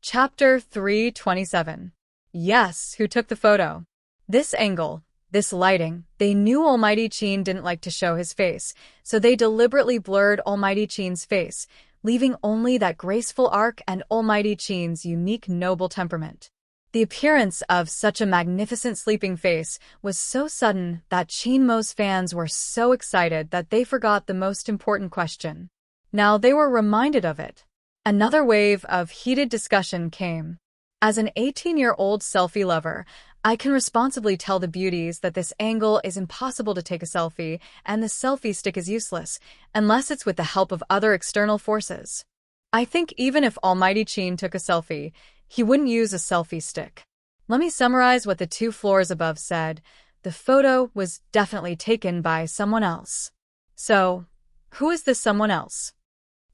Chapter 327. Yes, who took the photo? This angle, this lighting, they knew Almighty Qin didn't like to show his face, so they deliberately blurred Almighty Qin's face, leaving only that graceful arc and Almighty Qin's unique noble temperament. The appearance of such a magnificent sleeping face was so sudden that Qin Mo's fans were so excited that they forgot the most important question. Now they were reminded of it. Another wave of heated discussion came. As an 18-year-old selfie lover, I can responsibly tell the beauties that this angle is impossible to take a selfie, and the selfie stick is useless, unless it's with the help of other external forces. I think even if Almighty Qin took a selfie, he wouldn't use a selfie stick. Let me summarize what the 2 floors above said. The photo was definitely taken by someone else. So, who is this someone else?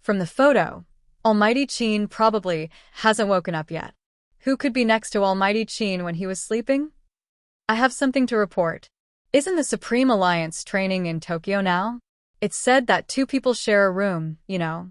From the photo, Almighty Qin probably hasn't woken up yet. Who could be next to Almighty Qin when he was sleeping? I have something to report. Isn't the Supreme Alliance training in Tokyo now? It's said that 2 people share a room, you know.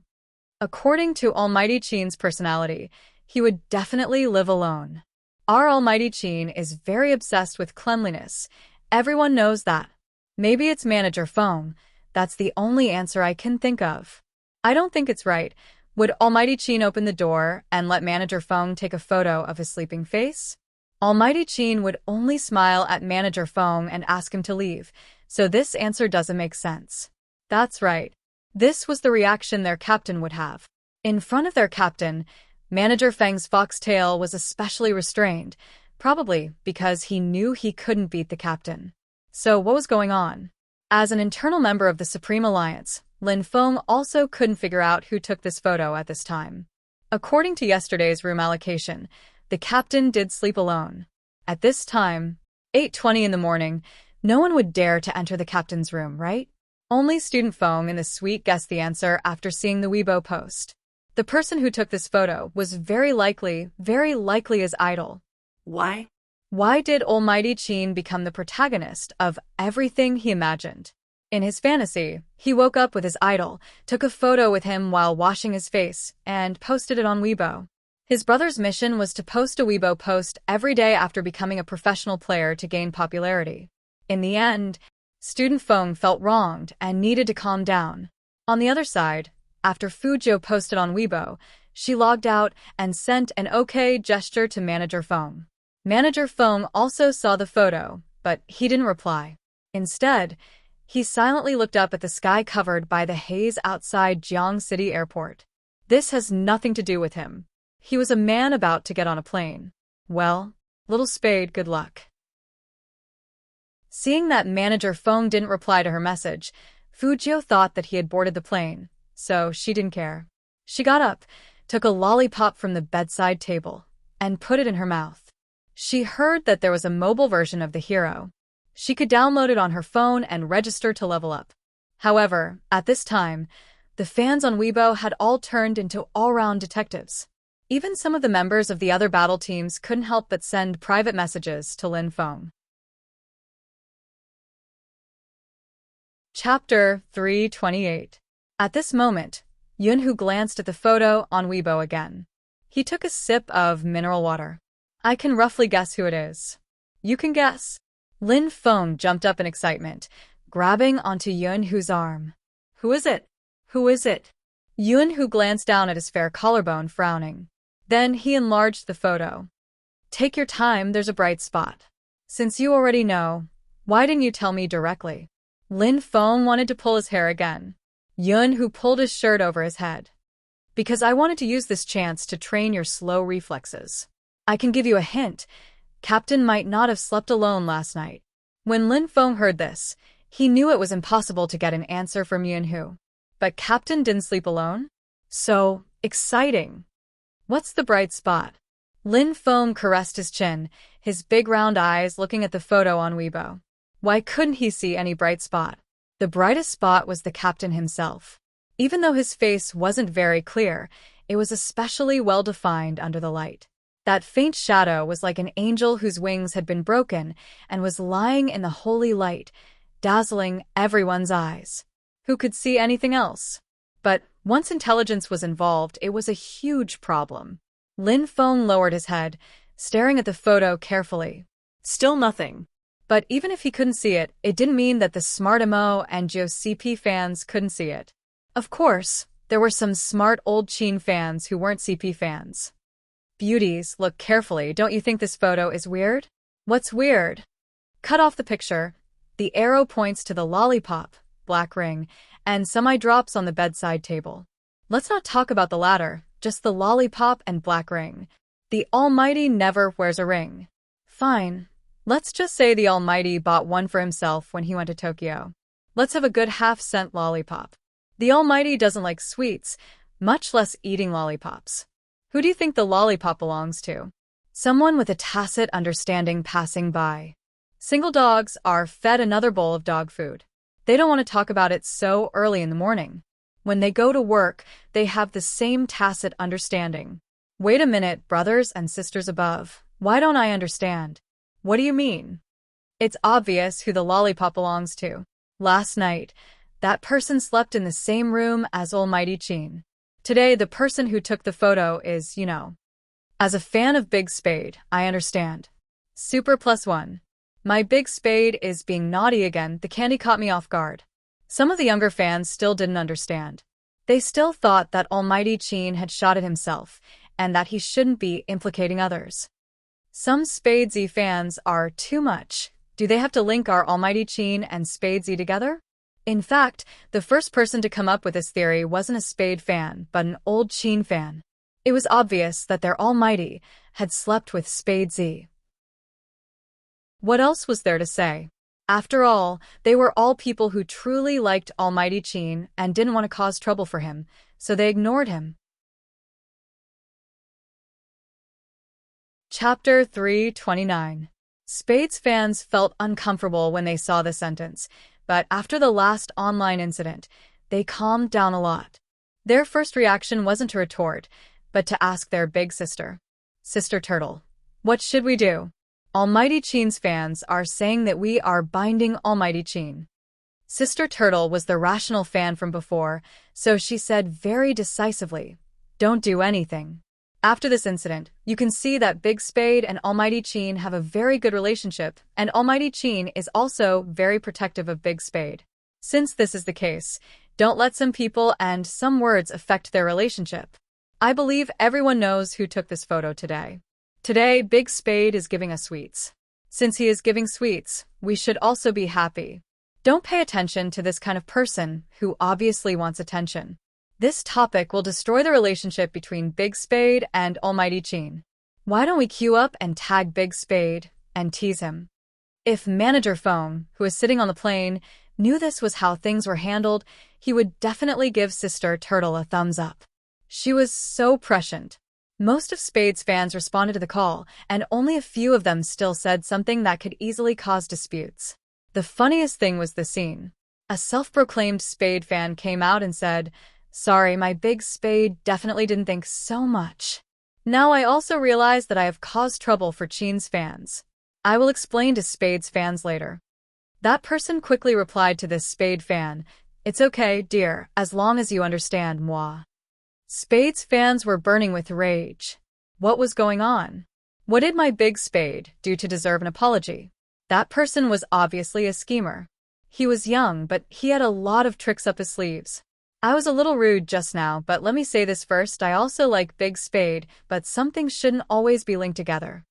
According to Almighty Qin's personality, he would definitely live alone. Our Almighty Qin is very obsessed with cleanliness. Everyone knows that. Maybe it's Manager Feng. That's the only answer I can think of. I don't think it's right. Would Almighty Qin open the door and let Manager Feng take a photo of his sleeping face? Almighty Qin would only smile at Manager Feng and ask him to leave, so this answer doesn't make sense. That's right. This was the reaction their captain would have. In front of their captain, Manager Feng's foxtail was especially restrained, probably because he knew he couldn't beat the captain. So what was going on? As an internal member of the Supreme Alliance, Lin Feng also couldn't figure out who took this photo at this time. According to yesterday's room allocation, the captain did sleep alone. At this time, 8:20 in the morning, no one would dare to enter the captain's room, right? Only student Feng in the suite guessed the answer after seeing the Weibo post. The person who took this photo was very likely his idol. Why? Why did Almighty Qin become the protagonist of everything he imagined? In his fantasy, he woke up with his idol, took a photo with him while washing his face, and posted it on Weibo. His brother's mission was to post a Weibo post every day after becoming a professional player to gain popularity. In the end, student Feng felt wronged and needed to calm down. On the other side, after Fuzhou posted on Weibo, she logged out and sent an OK gesture to Manager Feng. Manager Feng also saw the photo, but he didn't reply. Instead, he silently looked up at the sky covered by the haze outside Jiang City Airport. This has nothing to do with him. He was a man about to get on a plane. Well, little spade, good luck. Seeing that Manager Feng didn't reply to her message, Fuzhou thought that he had boarded the plane, so she didn't care. She got up, took a lollipop from the bedside table, and put it in her mouth. She heard that there was a mobile version of the hero. She could download it on her phone and register to level up. However, at this time, the fans on Weibo had all turned into all-round detectives. Even some of the members of the other battle teams couldn't help but send private messages to Lin Feng. Chapter 328. At this moment, Yunhu glanced at the photo on Weibo again. He took a sip of mineral water. I can roughly guess who it is. You can guess. Lin Feng jumped up in excitement, grabbing onto Yunhu's arm. Who is it? Who is it? Yunhu glanced down at his fair collarbone, frowning. Then he enlarged the photo. Take your time, there's a bright spot. Since you already know, why didn't you tell me directly? Lin Feng wanted to pull his hair again. Yunhu pulled his shirt over his head. Because I wanted to use this chance to train your slow reflexes. I can give you a hint. Captain might not have slept alone last night. When Lin Feng heard this, he knew it was impossible to get an answer from Yunhu. But Captain didn't sleep alone? So exciting. What's the bright spot? Lin Feng caressed his chin, his big round eyes looking at the photo on Weibo. Why couldn't he see any bright spot? The brightest spot was the captain himself. Even though his face wasn't very clear, it was especially well defined under the light. That faint shadow was like an angel whose wings had been broken and was lying in the holy light, dazzling everyone's eyes. Who could see anything else? But once intelligence was involved, it was a huge problem. Lin Feng lowered his head, staring at the photo carefully. Still nothing. But even if he couldn't see it, it didn't mean that the smart MO and Joe CP fans couldn't see it. Of course, there were some smart old Qin fans who weren't CP fans. Beauties, look carefully. Don't you think this photo is weird? What's weird? Cut off the picture. The arrow points to the lollipop, black ring, and some eye drops on the bedside table. Let's not talk about the latter, just the lollipop and black ring. The Almighty never wears a ring. Fine. Let's just say the Almighty bought one for himself when he went to Tokyo. Let's have a good half-cent lollipop. The Almighty doesn't like sweets, much less eating lollipops. Who do you think the lollipop belongs to? Someone with a tacit understanding passing by. Single dogs are fed another bowl of dog food. They don't want to talk about it so early in the morning. When they go to work, they have the same tacit understanding. Wait a minute, brothers and sisters above. Why don't I understand? What do you mean? It's obvious who the lollipop belongs to. Last night, that person slept in the same room as Almighty Qin. Today, the person who took the photo is, As a fan of Big Spade, I understand. Super +1. My Big Spade is being naughty again. The candy caught me off guard. Some of the younger fans still didn't understand. They still thought that Almighty Qin had shot at himself, and that he shouldn't be implicating others. Some Spadesy fans are too much. Do they have to link our Almighty Qin and Spadesy together? In fact, the first person to come up with this theory wasn't a Spade fan, but an old Qin fan. It was obvious that their Almighty had slept with Spadesy. What else was there to say? After all, they were all people who truly liked Almighty Qin and didn't want to cause trouble for him, so they ignored him. Chapter 329. Spades fans felt uncomfortable when they saw the sentence, but after the last online incident, they calmed down a lot. Their first reaction wasn't to retort, but to ask their big sister. Sister Turtle, what should we do? Almighty Qin's fans are saying that we are binding Almighty Qin. Sister Turtle was the rational fan from before, so she said very decisively, don't do anything. After this incident, you can see that Big Spade and Almighty Qin have a very good relationship, and Almighty Qin is also very protective of Big Spade. Since this is the case, don't let some people and some words affect their relationship. I believe everyone knows who took this photo today. Today, Big Spade is giving us sweets. Since he is giving sweets, we should also be happy. Don't pay attention to this kind of person who obviously wants attention. This topic will destroy the relationship between Big Spade and Almighty Qin. Why don't we queue up and tag Big Spade and tease him? If Manager Feng, who is sitting on the plane, knew this was how things were handled, he would definitely give Sister Turtle a thumbs up. She was so prescient. Most of Spade's fans responded to the call, and only a few of them still said something that could easily cause disputes. The funniest thing was the scene. A self-proclaimed Spade fan came out and said, "Sorry, my Big Spade definitely didn't think so much. Now I also realize that I have caused trouble for Qin's fans. I will explain to Spade's fans later." That person quickly replied to this Spade fan, "It's okay, dear, as long as you understand moi." Spade's fans were burning with rage. What was going on? What did my Big Spade do to deserve an apology? That person was obviously a schemer. He was young, but he had a lot of tricks up his sleeves. I was a little rude just now, but let me say this first. I also like Big Spade, but some things shouldn't always be linked together.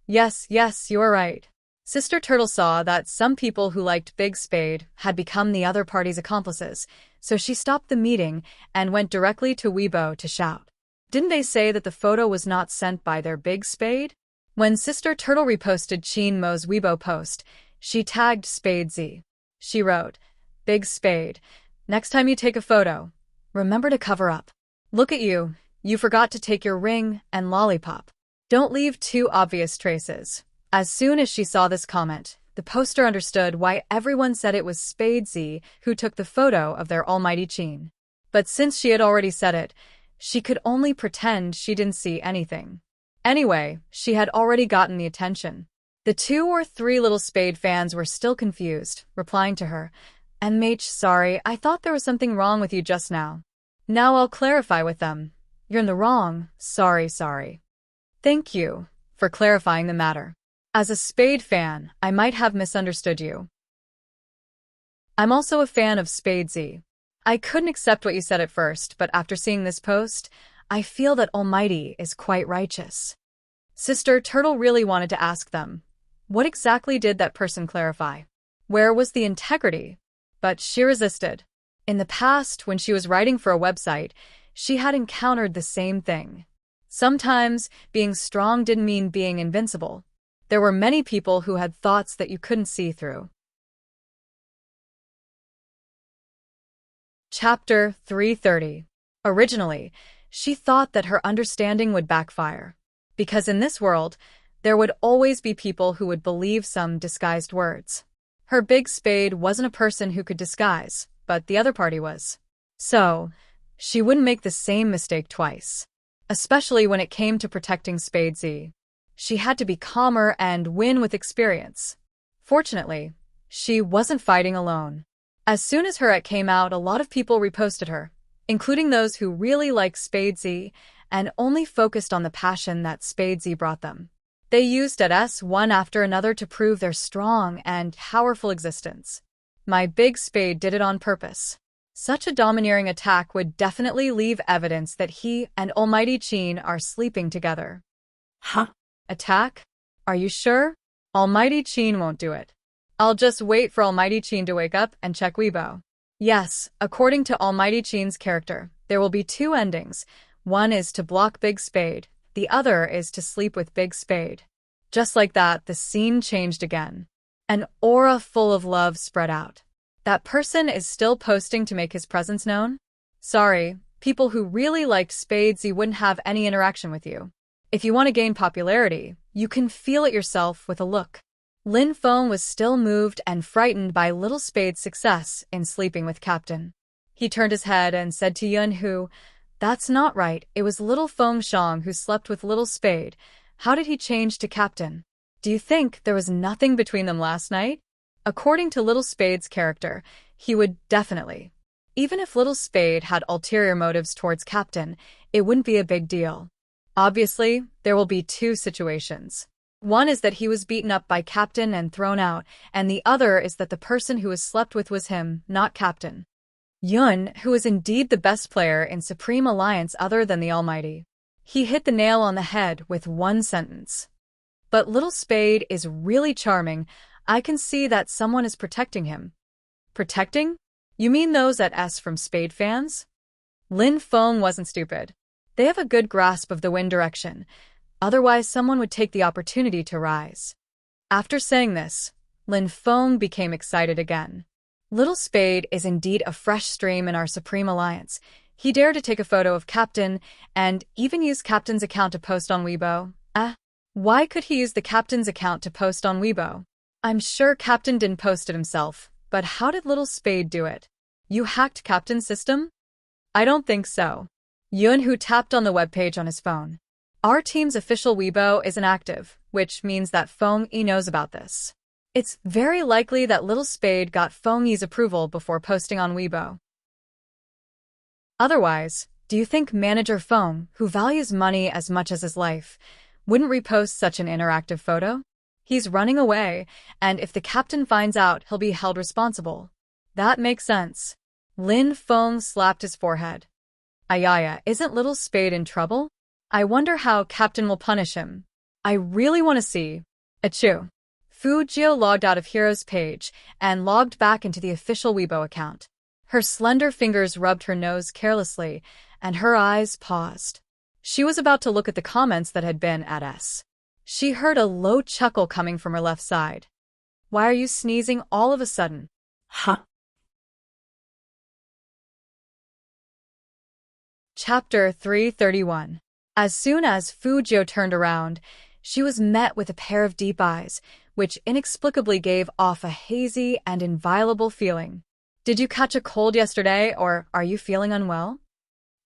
Yes, you are right. Sister Turtle saw that some people who liked Big Spade had become the other party's accomplices, so she stopped the meeting and went directly to Weibo to shout. Didn't they say that the photo was not sent by their Big Spade? When Sister Turtle reposted Qin Mo's Weibo post, she tagged Spadesy. She wrote, "Big Spade, next time you take a photo, remember to cover up. Look at you, you forgot to take your ring and lollipop. Don't leave too obvious traces." As soon as she saw this comment, the poster understood why everyone said it was Spadesy who took the photo of their Almighty Qin. But since she had already said it, she could only pretend she didn't see anything. Anyway, she had already gotten the attention. The 2 or 3 little Spade fans were still confused, replying to her, "MH, sorry, I thought there was something wrong with you just now. Now I'll clarify with them. You're in the wrong, sorry. Thank you for clarifying the matter. As a Spade fan, I might have misunderstood you. I'm also a fan of Spade Z. I couldn't accept what you said at first, but after seeing this post, I feel that Almighty is quite righteous. Sister Turtle really wanted to ask them, what exactly did that person clarify? Where was the integrity? But she resisted. In the past, when she was writing for a website, she had encountered the same thing. Sometimes, being strong didn't mean being invincible. There were many people who had thoughts that you couldn't see through. Chapter 330. Originally, she thought that her understanding would backfire. Because in this world, there would always be people who would believe some disguised words. Her big spade wasn't a person who could disguise, but the other party was. So, she wouldn't make the same mistake twice. Especially when it came to protecting Spade Z. She had to be calmer and win with experience. Fortunately, she wasn't fighting alone. As soon as her et came out, a lot of people reposted her, including those who really liked Spade Z and only focused on the passion that Spade Z brought them. They used et one after another to prove their strong and powerful existence. My big spade did it on purpose. Such a domineering attack would definitely leave evidence that he and Almighty Chin are sleeping together. Huh? Attack? Are you sure? Almighty Chin won't do it. I'll just wait for Almighty Chin to wake up and check Weibo. Yes, according to Almighty Chin's character, there will be two endings. One is to block Big Spade, the other is to sleep with Big Spade. Just like that, the scene changed again. An aura full of love spread out. That person is still posting to make his presence known? Sorry, people who really liked Spade Z wouldn't have any interaction with you. If you want to gain popularity, you can feel it yourself with a look. Lin Feng was still moved and frightened by Little Spade's success in sleeping with Captain. He turned his head and said to Yun Hu, "That's not right, it was Little Feng Shang who slept with Little Spade. How did he change to Captain? Do you think there was nothing between them last night?" According to Little Spade's character, he would definitely. Even if Little Spade had ulterior motives towards Captain, it wouldn't be a big deal. Obviously, there will be two situations. One is that he was beaten up by Captain and thrown out, and the other is that the person who was slept with was him, not Captain. Yun, who is indeed the best player in Supreme Alliance other than the Almighty. He hit the nail on the head with one sentence. But Little Spade is really charming. I can see that someone is protecting him. Protecting? You mean those at S from Spade fans? Lin Feng wasn't stupid. They have a good grasp of the wind direction. Otherwise, someone would take the opportunity to rise. After saying this, Lin Feng became excited again. Little Spade is indeed a fresh stream in our Supreme Alliance. He dared to take a photo of Captain and even use Captain's account to post on Weibo. Why could he use the Captain's account to post on Weibo? I'm sure Captain didn't post it himself, but how did Little Spade do it? You hacked Captain's system? I don't think so. Yun Hu tapped on the webpage on his phone. Our team's official Weibo isn't active, which means that Feng Yi knows about this. It's very likely that Little Spade got Feng Yi's approval before posting on Weibo. Otherwise, do you think Manager Feng, who values money as much as his life, wouldn't repost such an interactive photo? He's running away, and if the Captain finds out, he'll be held responsible. That makes sense. Lin Feng slapped his forehead. Ayaya, isn't Little Spade in trouble? I wonder how Captain will punish him. I really want to see. Achoo. Fu Jio logged out of Hero's page and logged back into the official Weibo account. Her slender fingers rubbed her nose carelessly, and her eyes paused. She was about to look at the comments that had been at S. She heard a low chuckle coming from her left side. Why are you sneezing all of a sudden? Huh? Chapter 331. As soon as Fu Jio turned around, she was met with a pair of deep eyes, which inexplicably gave off a hazy and inviolable feeling. Did you catch a cold yesterday, or are you feeling unwell?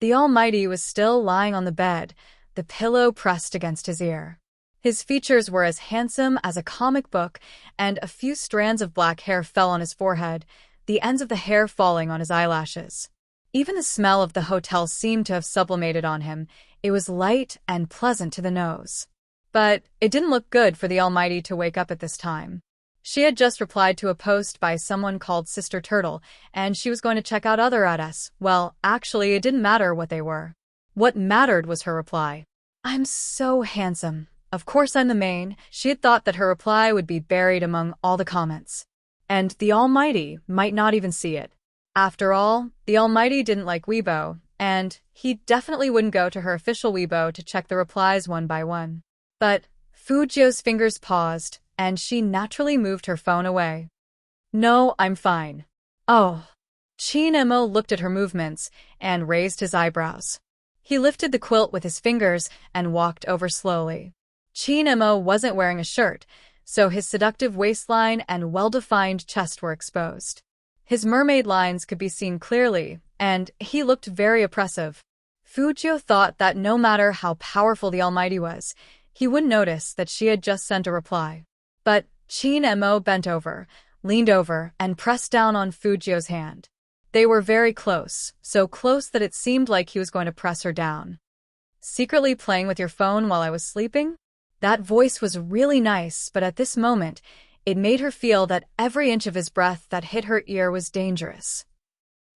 The Almighty was still lying on the bed, the pillow pressed against his ear. His features were as handsome as a comic book, and a few strands of black hair fell on his forehead, the ends of the hair falling on his eyelashes. Even the smell of the hotel seemed to have sublimated on him, It was light and pleasant to the nose. But it didn't look good for the Almighty to wake up at this time. She had just replied to a post by someone called Sister Turtle, and she was going to check out other adults. Well, actually, it didn't matter what they were. What mattered was her reply. I'm so handsome. Of course I'm the main. She had thought that her reply would be buried among all the comments. And the Almighty might not even see it. After all, the Almighty didn't like Weibo, and he definitely wouldn't go to her official Weibo to check the replies one by one. But Fujio's fingers paused, and she naturally moved her phone away. No, I'm fine. Oh. Chin-mo looked at her movements and raised his eyebrows. He lifted the quilt with his fingers and walked over slowly. Chin-mo wasn't wearing a shirt, so his seductive waistline and well-defined chest were exposed. His mermaid lines could be seen clearly, and he looked very oppressive. Fujio thought that no matter how powerful the Almighty was, he wouldn't notice that she had just sent a reply. But Chin-mo bent over, leaned over, and pressed down on Fujio's hand. They were very close, so close that it seemed like he was going to press her down. Secretly playing with your phone while I was sleeping? That voice was really nice, but at this moment, it made her feel that every inch of his breath that hit her ear was dangerous.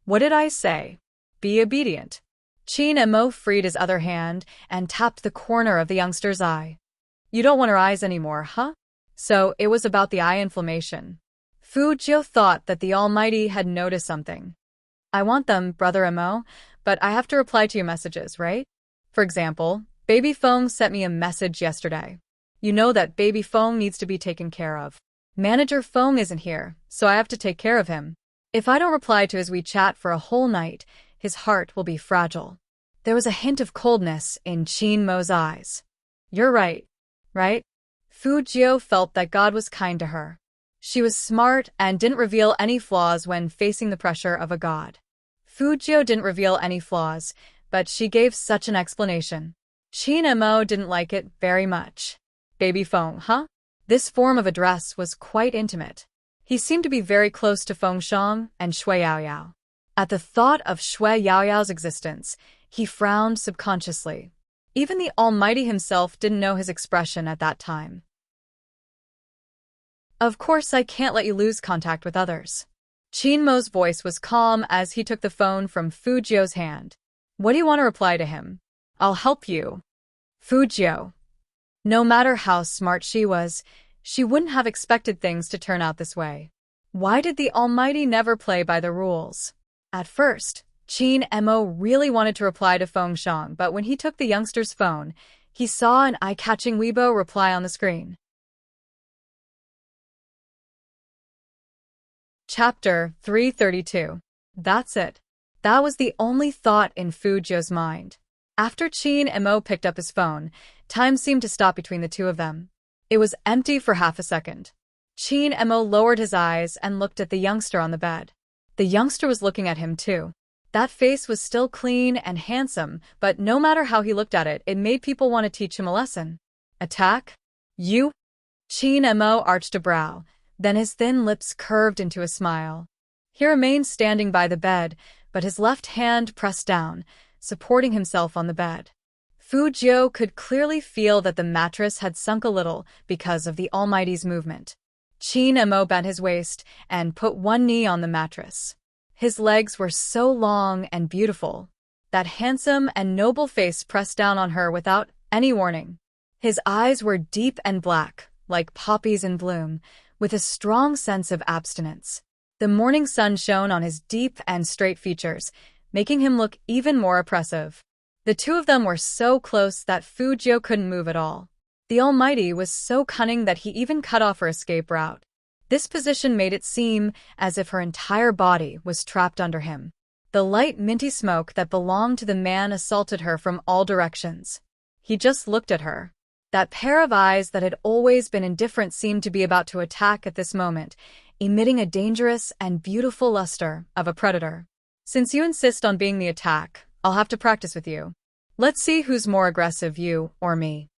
What did I say? Be obedient. Chin-mo freed his other hand and tapped the corner of the youngster's eye. You don't want her eyes anymore, huh? So it was about the eye inflammation. Fujio thought that the Almighty had noticed something. I want them, Brother Mo, but I have to reply to your messages, right? For example, Baby Fong sent me a message yesterday. You know that Baby Fong needs to be taken care of. Manager Fong isn't here, so I have to take care of him. If I don't reply to his WeChat for a whole night, his heart will be fragile. There was a hint of coldness in Chin-mo's eyes. You're right, right? Fujio felt that God was kind to her. She was smart and didn't reveal any flaws when facing the pressure of a god. Fujio didn't reveal any flaws, but she gave such an explanation. Chin-mo didn't like it very much. Baby Fong, huh? This form of address was quite intimate. He seemed to be very close to Feng Shang and Shui Yaoyao. At the thought of Shui Yaoyao's existence, he frowned subconsciously. Even the Almighty himself didn't know his expression at that time. Of course I can't let you lose contact with others. Chin-mo's voice was calm as he took the phone from Fujio's hand. What do you want to reply to him? I'll help you. Fujio. No matter how smart she was, she wouldn't have expected things to turn out this way. Why did the Almighty never play by the rules? At first, Chin-mo really wanted to reply to Feng Shang, but when he took the youngster's phone, he saw an eye-catching Weibo reply on the screen. Chapter 332. That's it. That was the only thought in Fujio's mind. After Chin-mo picked up his phone, time seemed to stop between the two of them. It was empty for half a second. Chin-mo lowered his eyes and looked at the youngster on the bed. The youngster was looking at him too. That face was still clean and handsome, but no matter how he looked at it, it made people want to teach him a lesson. Attack? You? Chin-mo arched a brow, then his thin lips curved into a smile. He remained standing by the bed, but his left hand pressed down, supporting himself on the bed. Fujio could clearly feel that the mattress had sunk a little because of the Almighty's movement. Chin-mo bent his waist and put one knee on the mattress. His legs were so long and beautiful. That handsome and noble face pressed down on her without any warning. His eyes were deep and black, like poppies in bloom, with a strong sense of abstinence. The morning sun shone on his deep and straight features, making him look even more oppressive. The two of them were so close that Fujio couldn't move at all. The Almighty was so cunning that he even cut off her escape route. This position made it seem as if her entire body was trapped under him. The light minty smoke that belonged to the man assaulted her from all directions. He just looked at her. That pair of eyes that had always been indifferent seemed to be about to attack at this moment, emitting a dangerous and beautiful luster of a predator. Since you insist on being the attack, I'll have to practice with you. Let's see who's more aggressive, you or me.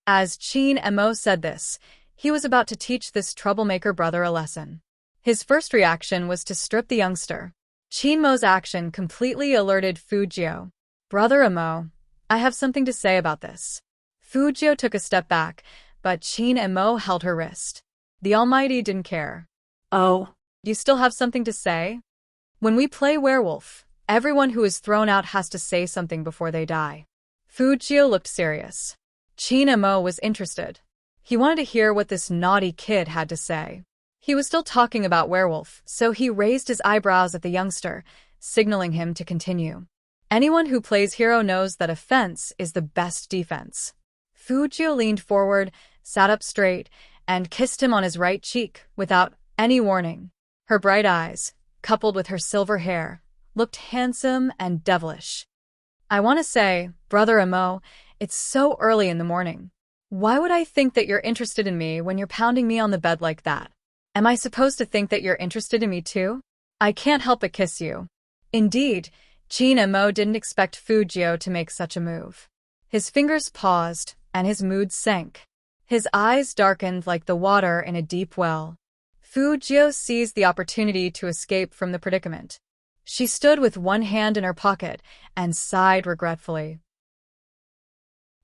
As Chin-mo said this, he was about to teach this troublemaker brother a lesson. His first reaction was to strip the youngster. Chin-mo's action completely alerted Fujio. Brother Mo, I have something to say about this. Fujio took a step back, but Chin and Mo held her wrist. The Almighty didn't care. Oh, you still have something to say? When we play werewolf, everyone who is thrown out has to say something before they die. Fujio looked serious. Chin and Mo was interested. He wanted to hear what this naughty kid had to say. He was still talking about werewolf, so he raised his eyebrows at the youngster, signaling him to continue. Anyone who plays hero knows that offense is the best defense. Fujio leaned forward, sat up straight, and kissed him on his right cheek without any warning. Her bright eyes, coupled with her silver hair, looked handsome and devilish. I want to say, Brother Amo, it's so early in the morning. Why would I think that you're interested in me when you're pounding me on the bed like that? Am I supposed to think that you're interested in me too? I can't help but kiss you. Indeed, Chin and Mo didn't expect Fujio to make such a move. His fingers paused, and his mood sank. His eyes darkened like the water in a deep well. Fujio seized the opportunity to escape from the predicament. She stood with one hand in her pocket and sighed regretfully.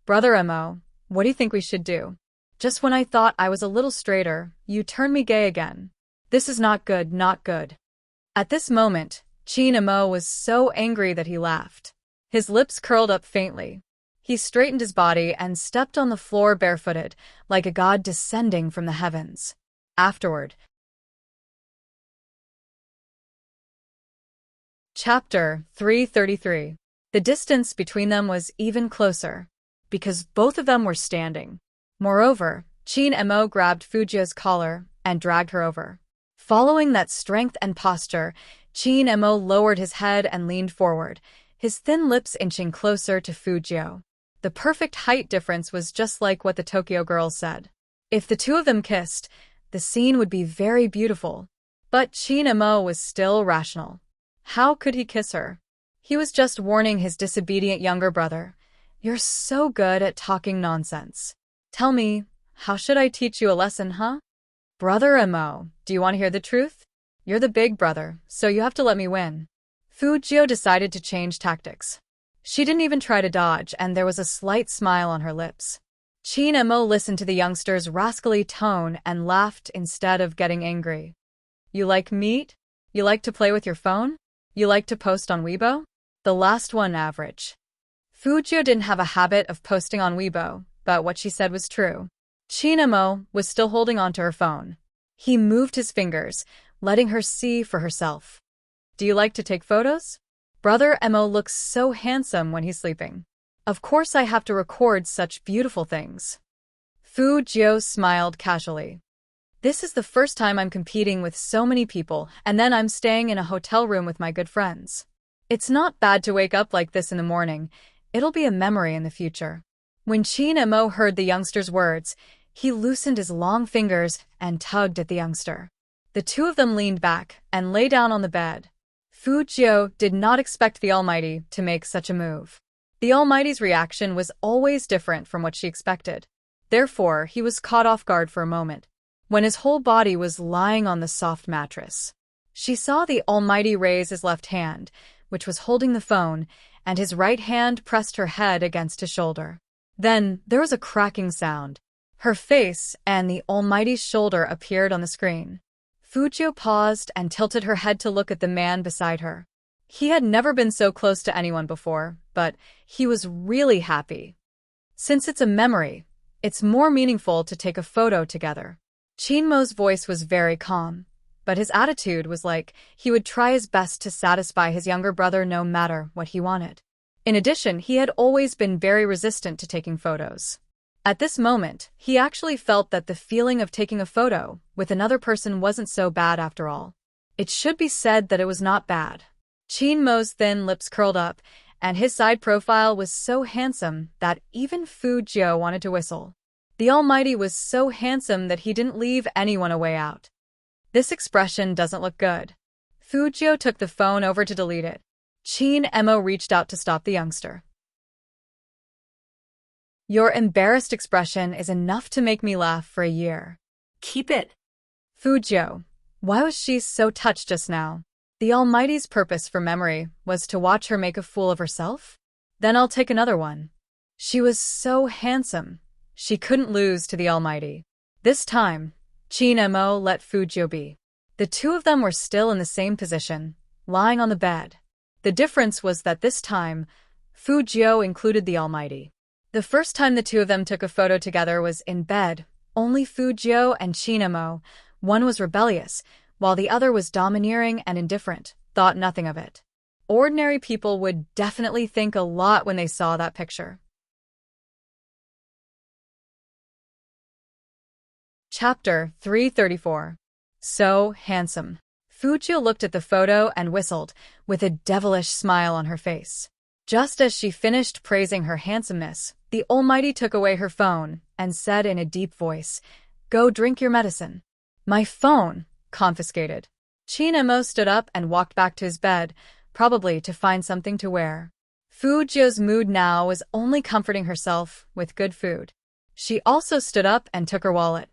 Brother Amo, what do you think we should do? Just when I thought I was a little straighter, you turned me gay again. This is not good, not good. At this moment, Chin Amo was so angry that he laughed. His lips curled up faintly. He straightened his body and stepped on the floor barefooted, like a god descending from the heavens. Afterward. Chapter 333. The distance between them was even closer, because both of them were standing. Moreover, Chin and Mo grabbed Fujio's collar and dragged her over. Following that strength and posture, Chin and Mo lowered his head and leaned forward, his thin lips inching closer to Fujio. The perfect height difference was just like what the Tokyo girls said. If the two of them kissed, the scene would be very beautiful. But Chin and Mo was still rational. How could he kiss her? He was just warning his disobedient younger brother. You're so good at talking nonsense. Tell me, how should I teach you a lesson, huh? Brother Amo, do you want to hear the truth? You're the big brother, so you have to let me win. Fujio decided to change tactics. She didn't even try to dodge, and there was a slight smile on her lips. Chin and Mo listened to the youngster's rascally tone and laughed instead of getting angry. You like meat? You like to play with your phone? You like to post on Weibo? The last one average. Fujio didn't have a habit of posting on Weibo, but what she said was true. Chin and Mo was still holding onto her phone. He moved his fingers, letting her see for herself. Do you like to take photos? Brother Emo looks so handsome when he's sleeping. Of course I have to record such beautiful things. Fujio smiled casually. This is the first time I'm competing with so many people, and then I'm staying in a hotel room with my good friends. It's not bad to wake up like this in the morning. It'll be a memory in the future. When Chin and Mo heard the youngster's words, he loosened his long fingers and tugged at the youngster. The two of them leaned back and lay down on the bed. Fujio did not expect the Almighty to make such a move. The Almighty's reaction was always different from what she expected. Therefore, he was caught off guard for a moment, when his whole body was lying on the soft mattress. She saw the Almighty raise his left hand, which was holding the phone, and his right hand pressed her head against his shoulder. Then, there was a cracking sound. Her face and the Almighty's shoulder appeared on the screen. Fujio paused and tilted her head to look at the man beside her. He had never been so close to anyone before, but he was really happy. Since it's a memory, it's more meaningful to take a photo together. Chinmo's voice was very calm, but his attitude was like he would try his best to satisfy his younger brother no matter what he wanted. In addition, he had always been very resistant to taking photos. At this moment, he actually felt that the feeling of taking a photo with another person wasn't so bad after all. It should be said that it was not bad. Chinmo's thin lips curled up, and his side profile was so handsome that even Fujio wanted to whistle. The Almighty was so handsome that he didn't leave anyone a way out. This expression doesn't look good. Fujio took the phone over to delete it. Chin-mo reached out to stop the youngster. Your embarrassed expression is enough to make me laugh for a year. Keep it. Fujio, why was she so touched just now? The Almighty's purpose for memory was to watch her make a fool of herself? Then I'll take another one. She was so handsome. She couldn't lose to the Almighty. This time, Chin Mo let Fujio be. The two of them were still in the same position, lying on the bed. The difference was that this time, Fujio included the Almighty. The first time the two of them took a photo together was in bed, only Fujio and Chin Mo. One was rebellious, while the other was domineering and indifferent, thought nothing of it. Ordinary people would definitely think a lot when they saw that picture. Chapter 334. So handsome. Fujio looked at the photo and whistled, with a devilish smile on her face. Just as she finished praising her handsomeness, the Almighty took away her phone and said in a deep voice, "Go drink your medicine." "My phone?" Confiscated. Chin Mo stood up and walked back to his bed, probably to find something to wear. Fujio's mood now was only comforting herself with good food. She also stood up and took her wallet.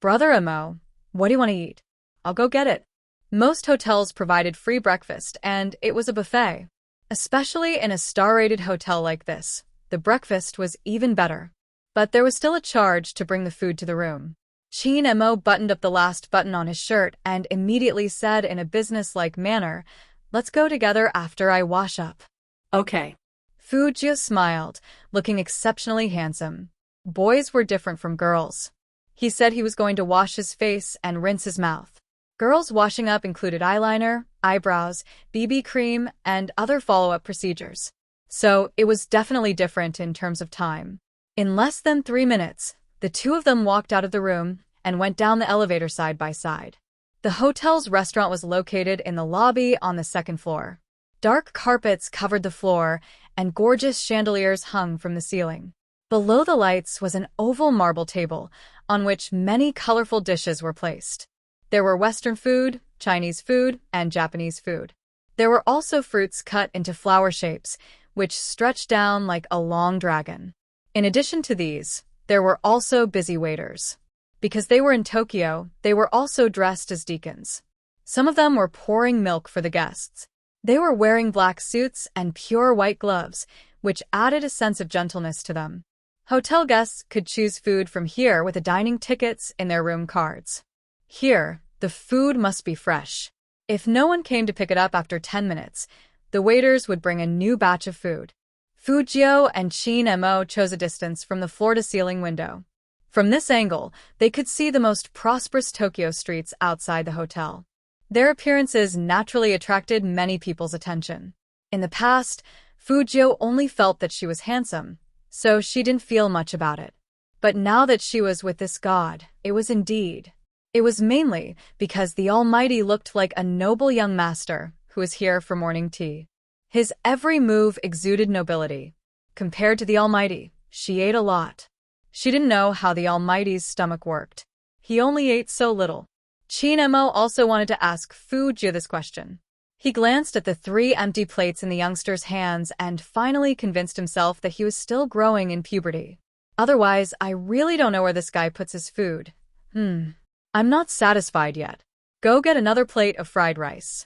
"Brother Amo, what do you want to eat?" "I'll go get it." Most hotels provided free breakfast, and it was a buffet. Especially in a star-rated hotel like this, the breakfast was even better. But there was still a charge to bring the food to the room. Chin Mo buttoned up the last button on his shirt and immediately said in a business-like manner, "Let's go together after I wash up." Okay. Fujio smiled, looking exceptionally handsome. Boys were different from girls. He said he was going to wash his face and rinse his mouth. Girls washing up included eyeliner, eyebrows, BB cream, and other follow-up procedures. So it was definitely different in terms of time. In less than 3 minutes, the two of them walked out of the room and went down the elevator side by side. The hotel's restaurant was located in the lobby on the second floor. Dark carpets covered the floor, and gorgeous chandeliers hung from the ceiling. Below the lights was an oval marble table, on which many colorful dishes were placed. There were Western food, Chinese food, and Japanese food. There were also fruits cut into flower shapes, which stretched down like a long dragon. In addition to these, there were also busy waiters. Because they were in Tokyo, they were also dressed as deacons. Some of them were pouring milk for the guests. They were wearing black suits and pure white gloves, which added a sense of gentleness to them. Hotel guests could choose food from here with the dining tickets in their room cards. Here, the food must be fresh. If no one came to pick it up after 10 minutes, the waiters would bring a new batch of food. Fujio and Chin Mo chose a distance from the floor-to-ceiling window. From this angle, they could see the most prosperous Tokyo streets outside the hotel. Their appearances naturally attracted many people's attention. In the past, Fujio only felt that she was handsome, so she didn't feel much about it. But now that she was with this god, it was indeed. It was mainly because the Almighty looked like a noble young master who was here for morning tea. His every move exuded nobility. Compared to the Almighty, she ate a lot. She didn't know how the Almighty's stomach worked. He only ate so little. Chin Mo also wanted to ask Fujio this question. He glanced at the 3 empty plates in the youngster's hands and finally convinced himself that he was still growing in puberty. Otherwise, I really don't know where this guy puts his food. I'm not satisfied yet. Go get another plate of fried rice.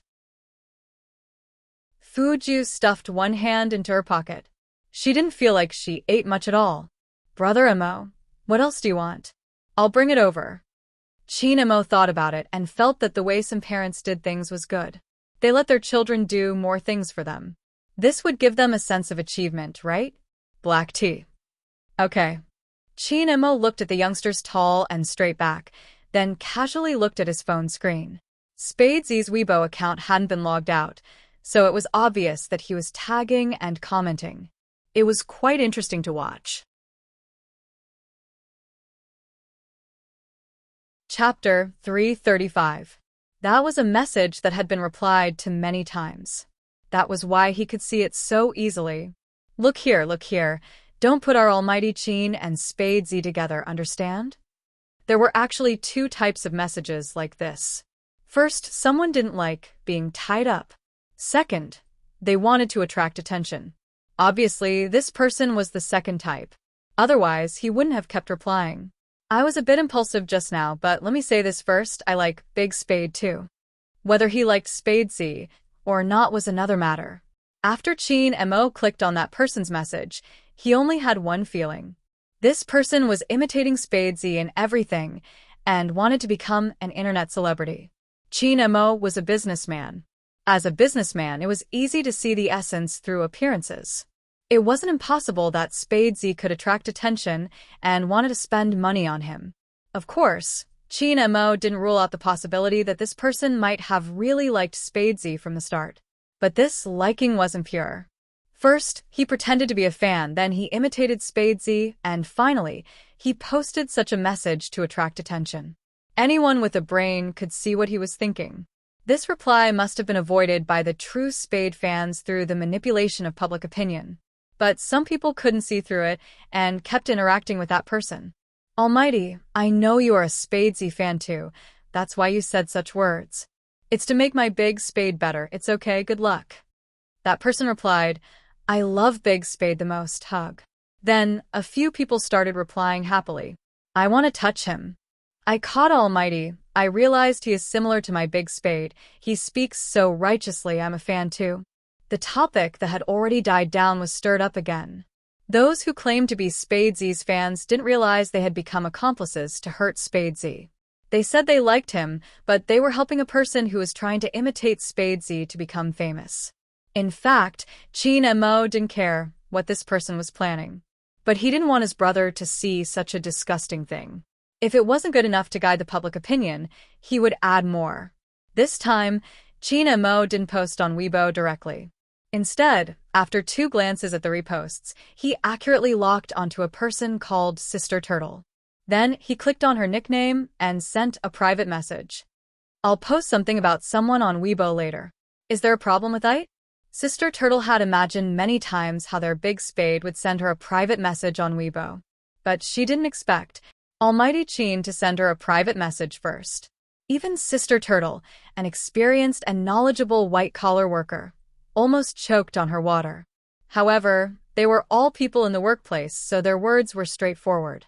Fujio stuffed one hand into her pocket. She didn't feel like she ate much at all. Brother Amo, what else do you want? I'll bring it over. Chin Mo thought about it and felt that the way some parents did things was good. They let their children do more things for them. This would give them a sense of achievement, right? Black tea. Okay. Chin Mo looked at the youngster's tall and straight back, then casually looked at his phone screen. Spadesy's Weibo account hadn't been logged out, so it was obvious that he was tagging and commenting. It was quite interesting to watch. Chapter 335. That was a message that had been replied to many times. That was why he could see it so easily. Look here, don't put our almighty Chin and Spadesy together, understand? There were actually 2 types of messages like this. First, someone didn't like being tied up. Second, they wanted to attract attention. Obviously, this person was the second type. Otherwise, he wouldn't have kept replying. I was a bit impulsive just now, but let me say this first, I like Big Spade too. Whether he liked Spadesy or not was another matter. After Chin Mo clicked on that person's message, he only had one feeling. This person was imitating Spadesy in everything and wanted to become an internet celebrity. Chin Mo was a businessman. As a businessman, it was easy to see the essence through appearances. It wasn't impossible that Spadesy could attract attention and wanted to spend money on him. Of course, Chin Mo didn't rule out the possibility that this person might have really liked Spadesy from the start. But this liking wasn't pure. First, he pretended to be a fan, then he imitated Spadesy, and finally, he posted such a message to attract attention. Anyone with a brain could see what he was thinking. This reply must have been avoided by the true Spade fans through the manipulation of public opinion. But some people couldn't see through it and kept interacting with that person. Almighty, I know you are a Spadesy fan too. That's why you said such words. It's to make my Big Spade better. It's okay, good luck. That person replied, I love Big Spade the most, hug. Then, a few people started replying happily. I want to touch him. I caught Almighty. I realized he is similar to my Big Spade. He speaks so righteously, I'm a fan too. The topic that had already died down was stirred up again. Those who claimed to be Spadesy's fans didn't realize they had become accomplices to hurt Spadesy. They said they liked him, but they were helping a person who was trying to imitate Spadesy to become famous. In fact, Chin Mo didn't care what this person was planning. But he didn't want his brother to see such a disgusting thing. If it wasn't good enough to guide the public opinion, he would add more. This time, Chin Mo didn't post on Weibo directly. Instead, after 2 glances at the reposts, he accurately locked onto a person called Sister Turtle. Then he clicked on her nickname and sent a private message. I'll post something about someone on Weibo later. Is there a problem with it? Sister Turtle had imagined many times how their Big Spade would send her a private message on Weibo. But she didn't expect Almighty Chin to send her a private message first. Even Sister Turtle, an experienced and knowledgeable white-collar worker, almost choked on her water. However, they were all people in the workplace, so their words were straightforward.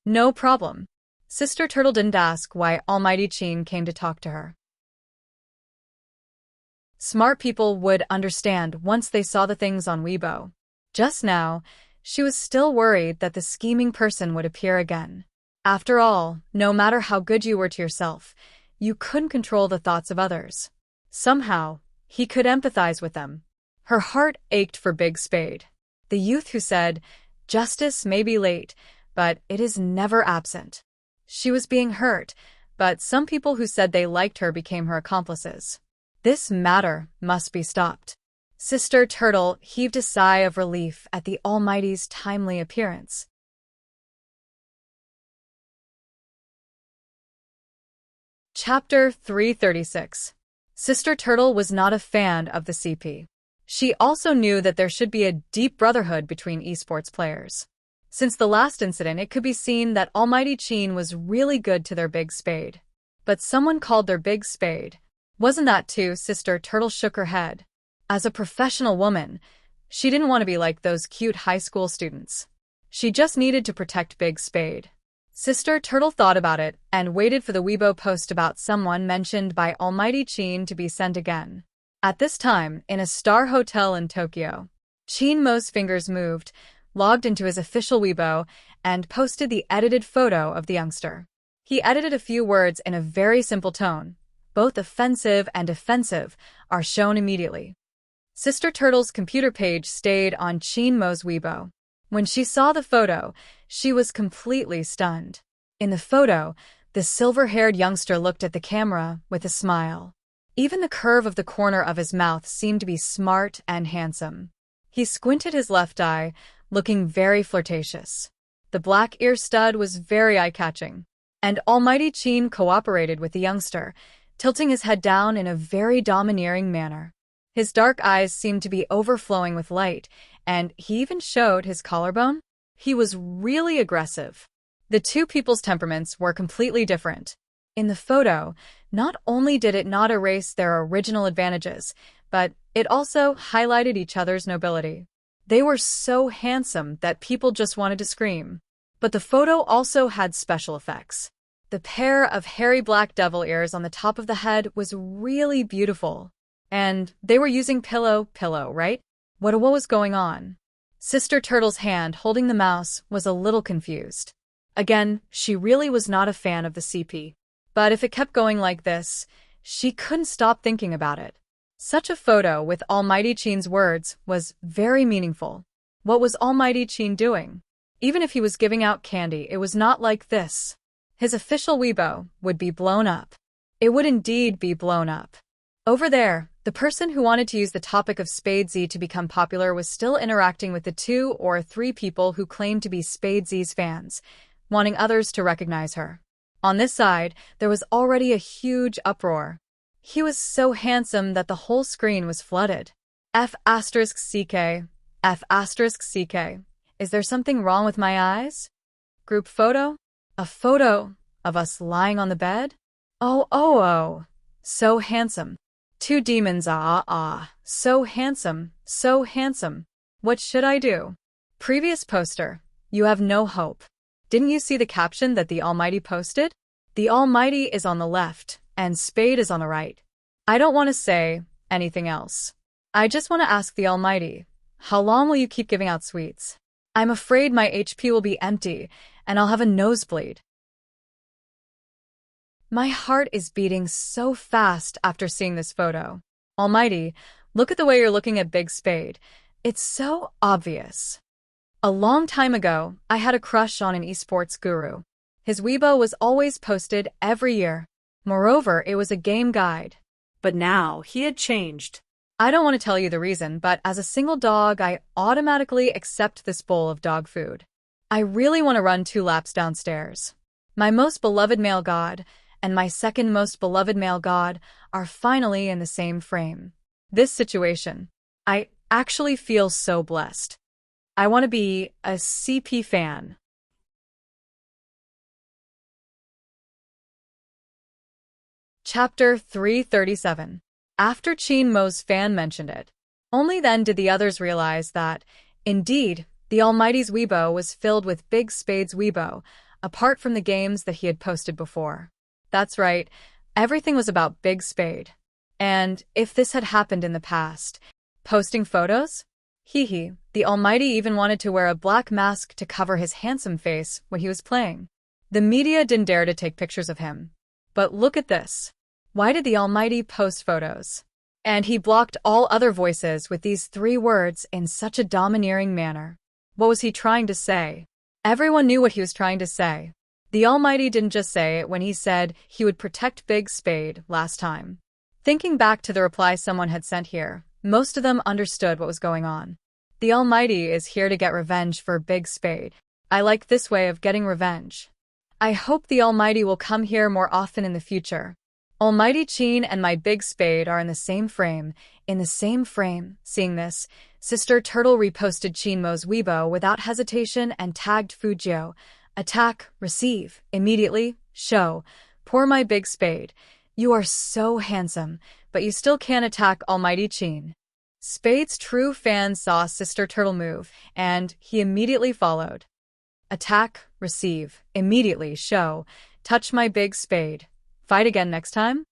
No problem. Sister Turtle didn't ask why Almighty Chin came to talk to her. Smart people would understand once they saw the things on Weibo. Just now, she was still worried that the scheming person would appear again. After all, no matter how good you were to yourself, you couldn't control the thoughts of others. Somehow, he could empathize with them. Her heart ached for Big Spade, the youth who said, justice may be late, but it is never absent. She was being hurt, but some people who said they liked her became her accomplices. This matter must be stopped. Sister Turtle heaved a sigh of relief at the Almighty's timely appearance. Chapter 336. Sister Turtle was not a fan of the CP. She also knew that there should be a deep brotherhood between esports players. Since the last incident, it could be seen that Almighty Chin was really good to their Big Spade. But someone called their Big Spade. Wasn't that too? Sister Turtle shook her head. As a professional woman, she didn't want to be like those cute high school students. She just needed to protect Big Spade. Sister Turtle thought about it and waited for the Weibo post about someone mentioned by Almighty Chin to be sent again. At this time, in a star hotel in Tokyo, Chin Mo's fingers moved, logged into his official Weibo, and posted the edited photo of the youngster. He edited a few words in a very simple tone. Both offensive and offensive are shown immediately. Sister Turtle's computer page stayed on Chin Mo's Weibo. When she saw the photo, she was completely stunned. In the photo, the silver-haired youngster looked at the camera with a smile. Even the curve of the corner of his mouth seemed to be smart and handsome. He squinted his left eye, looking very flirtatious. The black ear stud was very eye-catching. And Almighty Chin cooperated with the youngster, tilting his head down in a very domineering manner. His dark eyes seemed to be overflowing with light, and he even showed his collarbone. He was really aggressive. The two people's temperaments were completely different. In the photo, not only did it not erase their original advantages, but it also highlighted each other's nobility. They were so handsome that people just wanted to scream. But the photo also had special effects. The pair of hairy black devil ears on the top of the head was really beautiful. And they were using pillow, right? What was going on? Sister Turtle's hand holding the mouse was a little confused. Again, she really was not a fan of the CP. But if it kept going like this, she couldn't stop thinking about it. Such a photo with Almighty Chin's words was very meaningful. What was Almighty Chin doing? Even if he was giving out candy, it was not like this. His official Weibo would be blown up. It would indeed be blown up. Over there, the person who wanted to use the topic of Spade Z to become popular was still interacting with the 2 or 3 people who claimed to be Spade Z's fans, wanting others to recognize her. On this side, there was already a huge uproar. He was so handsome that the whole screen was flooded. F***CK. F***CK. Is there something wrong with my eyes? Group photo? A photo of us lying on the bed? Oh. So handsome. 2 demons, so handsome, so handsome. What should I do? Previous poster. You have no hope. Didn't you see the caption that the Almighty posted? The Almighty is on the left, and Spade is on the right. I don't want to say anything else. I just want to ask the Almighty, how long will you keep giving out sweets? I'm afraid my HP will be empty, and I'll have a nosebleed. My heart is beating so fast after seeing this photo. Almighty, look at the way you're looking at Big Spade. It's so obvious. A long time ago, I had a crush on an esports guru. His Weibo was always posted every year. Moreover, it was a game guide. But now, he had changed. I don't want to tell you the reason, but as a single dog, I automatically accept this bowl of dog food. I really want to run 2 laps downstairs. My most beloved male god and my second most beloved male god are finally in the same frame. This situation. I actually feel so blessed. I want to be a CP fan. Chapter 337. After Chin Mo's fan mentioned it, only then did the others realize that, indeed, the Almighty's Weibo was filled with Big Spade's Weibo, apart from the games that he had posted before. That's right, everything was about Big Spade. And if this had happened in the past, posting photos? The Almighty even wanted to wear a black mask to cover his handsome face when he was playing. The media didn't dare to take pictures of him. But look at this. Why did the Almighty post photos? And he blocked all other voices with these 3 words in such a domineering manner. What was he trying to say? Everyone knew what he was trying to say. The Almighty didn't just say it when he said he would protect Big Spade last time. Thinking back to the reply someone had sent here, most of them understood what was going on. The Almighty is here to get revenge for Big Spade. I like this way of getting revenge. I hope the Almighty will come here more often in the future. Almighty Chin and my Big Spade are in the same frame. Seeing this, Sister Turtle reposted Chin Mo's Weibo without hesitation and tagged Fujio. Attack, receive, immediately, show. Poor my Big Spade. You are so handsome, but you still can't attack Almighty Chin. Spade's true fan saw Sister Turtle move, and he immediately followed. Attack, receive, immediately, show. Touch my Big Spade. Fight again next time?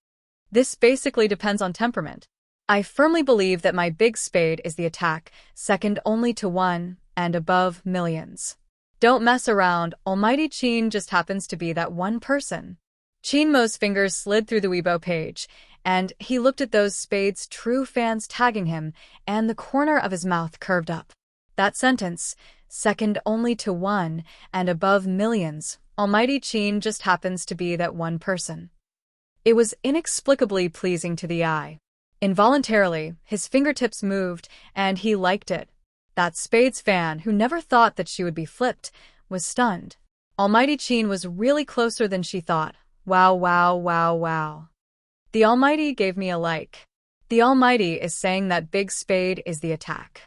This basically depends on temperament. I firmly believe that my Big Spade is the attack, second only to 1, and above millions. Don't mess around, Almighty Chin just happens to be that one person. Chin Mo's fingers slid through the Weibo page, and he looked at those Spade's true fans tagging him, and the corner of his mouth curved up. That sentence, second only to 1, and above millions, Almighty Chin just happens to be that one person. It was inexplicably pleasing to the eye. Involuntarily, his fingertips moved, and he liked it. That Spade's fan, who never thought that she would be flipped, was stunned. Almighty Chin was really closer than she thought. Wow. The Almighty gave me a like. The Almighty is saying that Big Spade is the attack.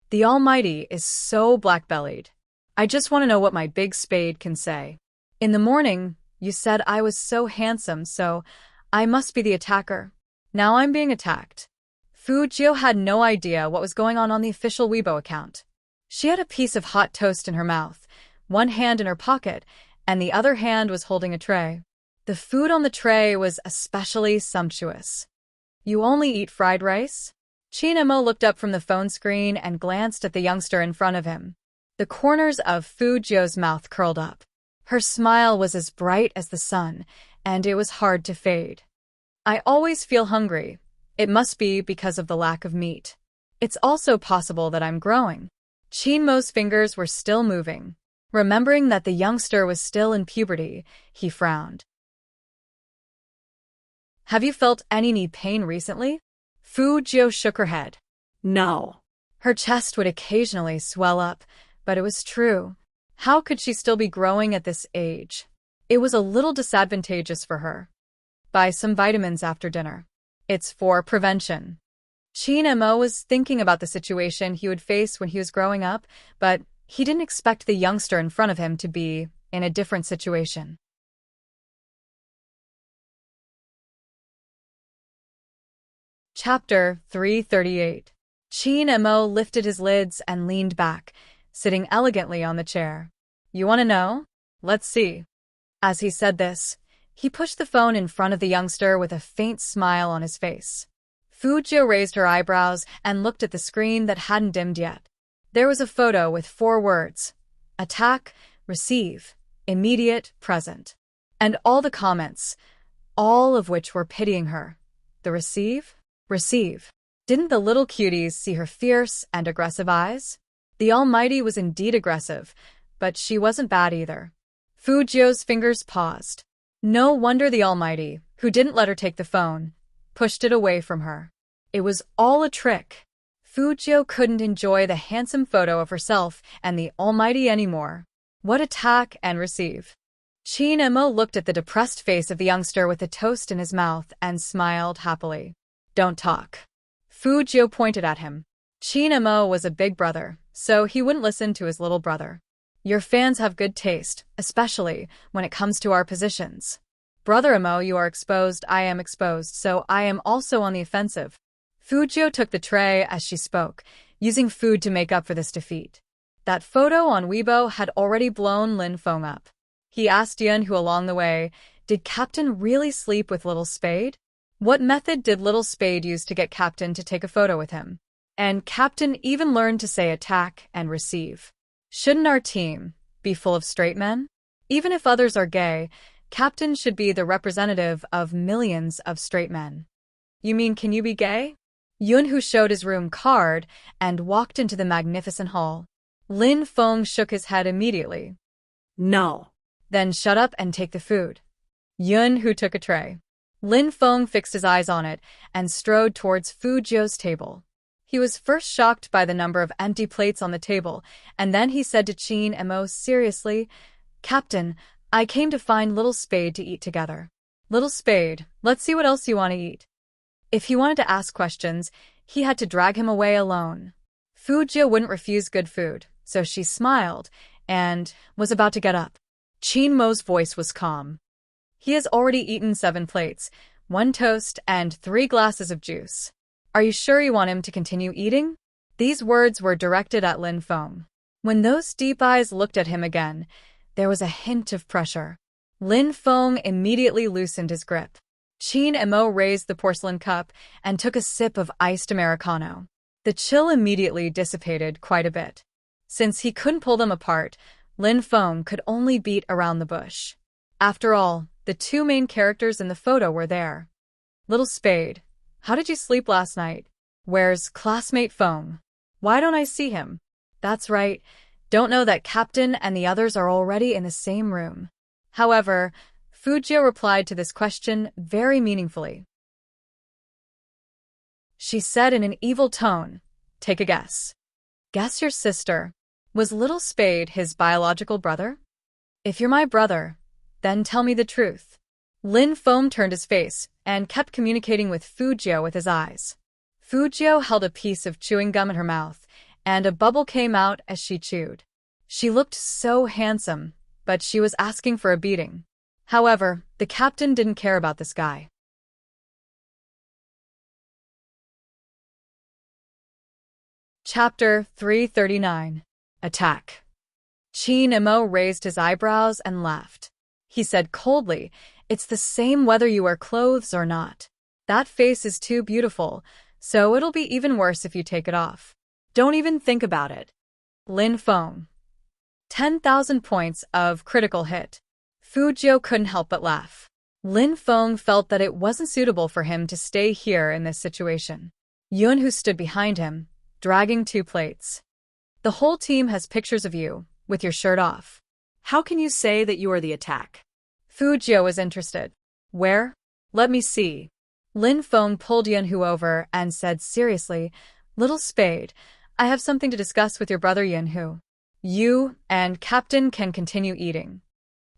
The Almighty is so black-bellied. I just want to know what my Big Spade can say. In the morning, you said I was so handsome, so I must be the attacker. Now I'm being attacked. Fujio had no idea what was going on the official Weibo account. She had a piece of hot toast in her mouth, one hand in her pocket, and the other hand was holding a tray. The food on the tray was especially sumptuous. You only eat fried rice? Chin-mo looked up from the phone screen and glanced at the youngster in front of him. The corners of Fu-Jio's mouth curled up. Her smile was as bright as the sun, and it was hard to fade. I always feel hungry. It must be because of the lack of meat. It's also possible that I'm growing. Chin-mo's fingers were still moving. Remembering that the youngster was still in puberty, he frowned. Have you felt any knee pain recently? Fu-Jio shook her head. No. Her chest would occasionally swell up, but it was true. How could she still be growing at this age? It was a little disadvantageous for her. Buy some vitamins after dinner. It's for prevention. Chin-mo was thinking about the situation he would face when he was growing up, but he didn't expect the youngster in front of him to be in a different situation. Chapter 338. Chin-mo lifted his lids and leaned back, sitting elegantly on the chair. You want to know? Let's see. As he said this, he pushed the phone in front of the youngster with a faint smile on his face. Fu-Jio raised her eyebrows and looked at the screen that hadn't dimmed yet. There was a photo with 4 words: attack, receive, immediate, present. And all the comments, all of which were pitying her. The receive? Receive. Didn't the little cuties see her fierce and aggressive eyes? The Almighty was indeed aggressive, but she wasn't bad either. Fu-Jio's fingers paused. No wonder the Almighty, who didn't let her take the phone, pushed it away from her. It was all a trick. Fu-Jio couldn't enjoy the handsome photo of herself and the Almighty anymore. What attack and receive. Chin-mo looked at the depressed face of the youngster with a toast in his mouth and smiled happily. Don't talk. Fu-Jio pointed at him. Chin-mo was a big brother, so he wouldn't listen to his little brother. Your fans have good taste, especially when it comes to our positions. Brother-mo, you are exposed, I am exposed, so I am also on the offensive. Fu-Jio took the tray as she spoke, using food to make up for this defeat. That photo on Weibo had already blown Lin Feng up. He asked Yun, who along the way, did Captain really sleep with Little Spade? What method did Little Spade use to get Captain to take a photo with him? And Captain even learned to say attack and receive. Shouldn't our team be full of straight men? Even if others are gay, Captain should be the representative of millions of straight men. You mean, can you be gay? Yun, who showed his room card and walked into the magnificent hall. Lin Feng shook his head immediately. No. Then shut up and take the food. Yun, who took a tray. Lin Feng fixed his eyes on it and strode towards Fu-Jio's table. He was first shocked by the number of empty plates on the table, and then he said to Chin-mo seriously, Captain, I came to find Little Spade to eat together. Little Spade, let's see what else you want to eat. If he wanted to ask questions, he had to drag him away alone. Fu-Jio wouldn't refuse good food, so she smiled and was about to get up. Chin-mo's voice was calm. He has already eaten 7 plates, 1 toast, and 3 glasses of juice. Are you sure you want him to continue eating? These words were directed at Lin Feng. When those deep eyes looked at him again, there was a hint of pressure. Lin Feng immediately loosened his grip. Chin-mo raised the porcelain cup and took a sip of iced Americano. The chill immediately dissipated quite a bit. Since he couldn't pull them apart, Lin Feng could only beat around the bush. After all, the 2 main characters in the photo were there. Little Spade, how did you sleep last night? Where's classmate Feng? Why don't I see him? That's right, don't know that Captain and the others are already in the same room. However, Fu-Jio replied to this question very meaningfully. She said in an evil tone, take a guess. Guess your sister. Was Little Spade his biological brother? If you're my brother, then tell me the truth. Lin Feng turned his face and kept communicating with Fu-Jio with his eyes. Fu-Jio held a piece of chewing gum in her mouth, and a bubble came out as she chewed. She looked so handsome, but she was asking for a beating. However, the captain didn't care about this guy. Chapter 339. Attack. Chin-mo raised his eyebrows and laughed. He said coldly, it's the same whether you wear clothes or not. That face is too beautiful, So it'll be even worse if you take it off. Don't even think about it. Lin Feng. 10,000 points of critical hit. Fu Jiu couldn't help but laugh. Lin Feng felt that it wasn't suitable for him to stay here in this situation. Yun, who stood behind him, dragging 2 plates. The whole team has pictures of you, with your shirt off. How can you say that you are the attack? Fu Jiu was interested. Where? Let me see. Lin Feng pulled Yunhu over and said seriously, Little Spade, I have something to discuss with your brother Yunhu. You and Captain can continue eating.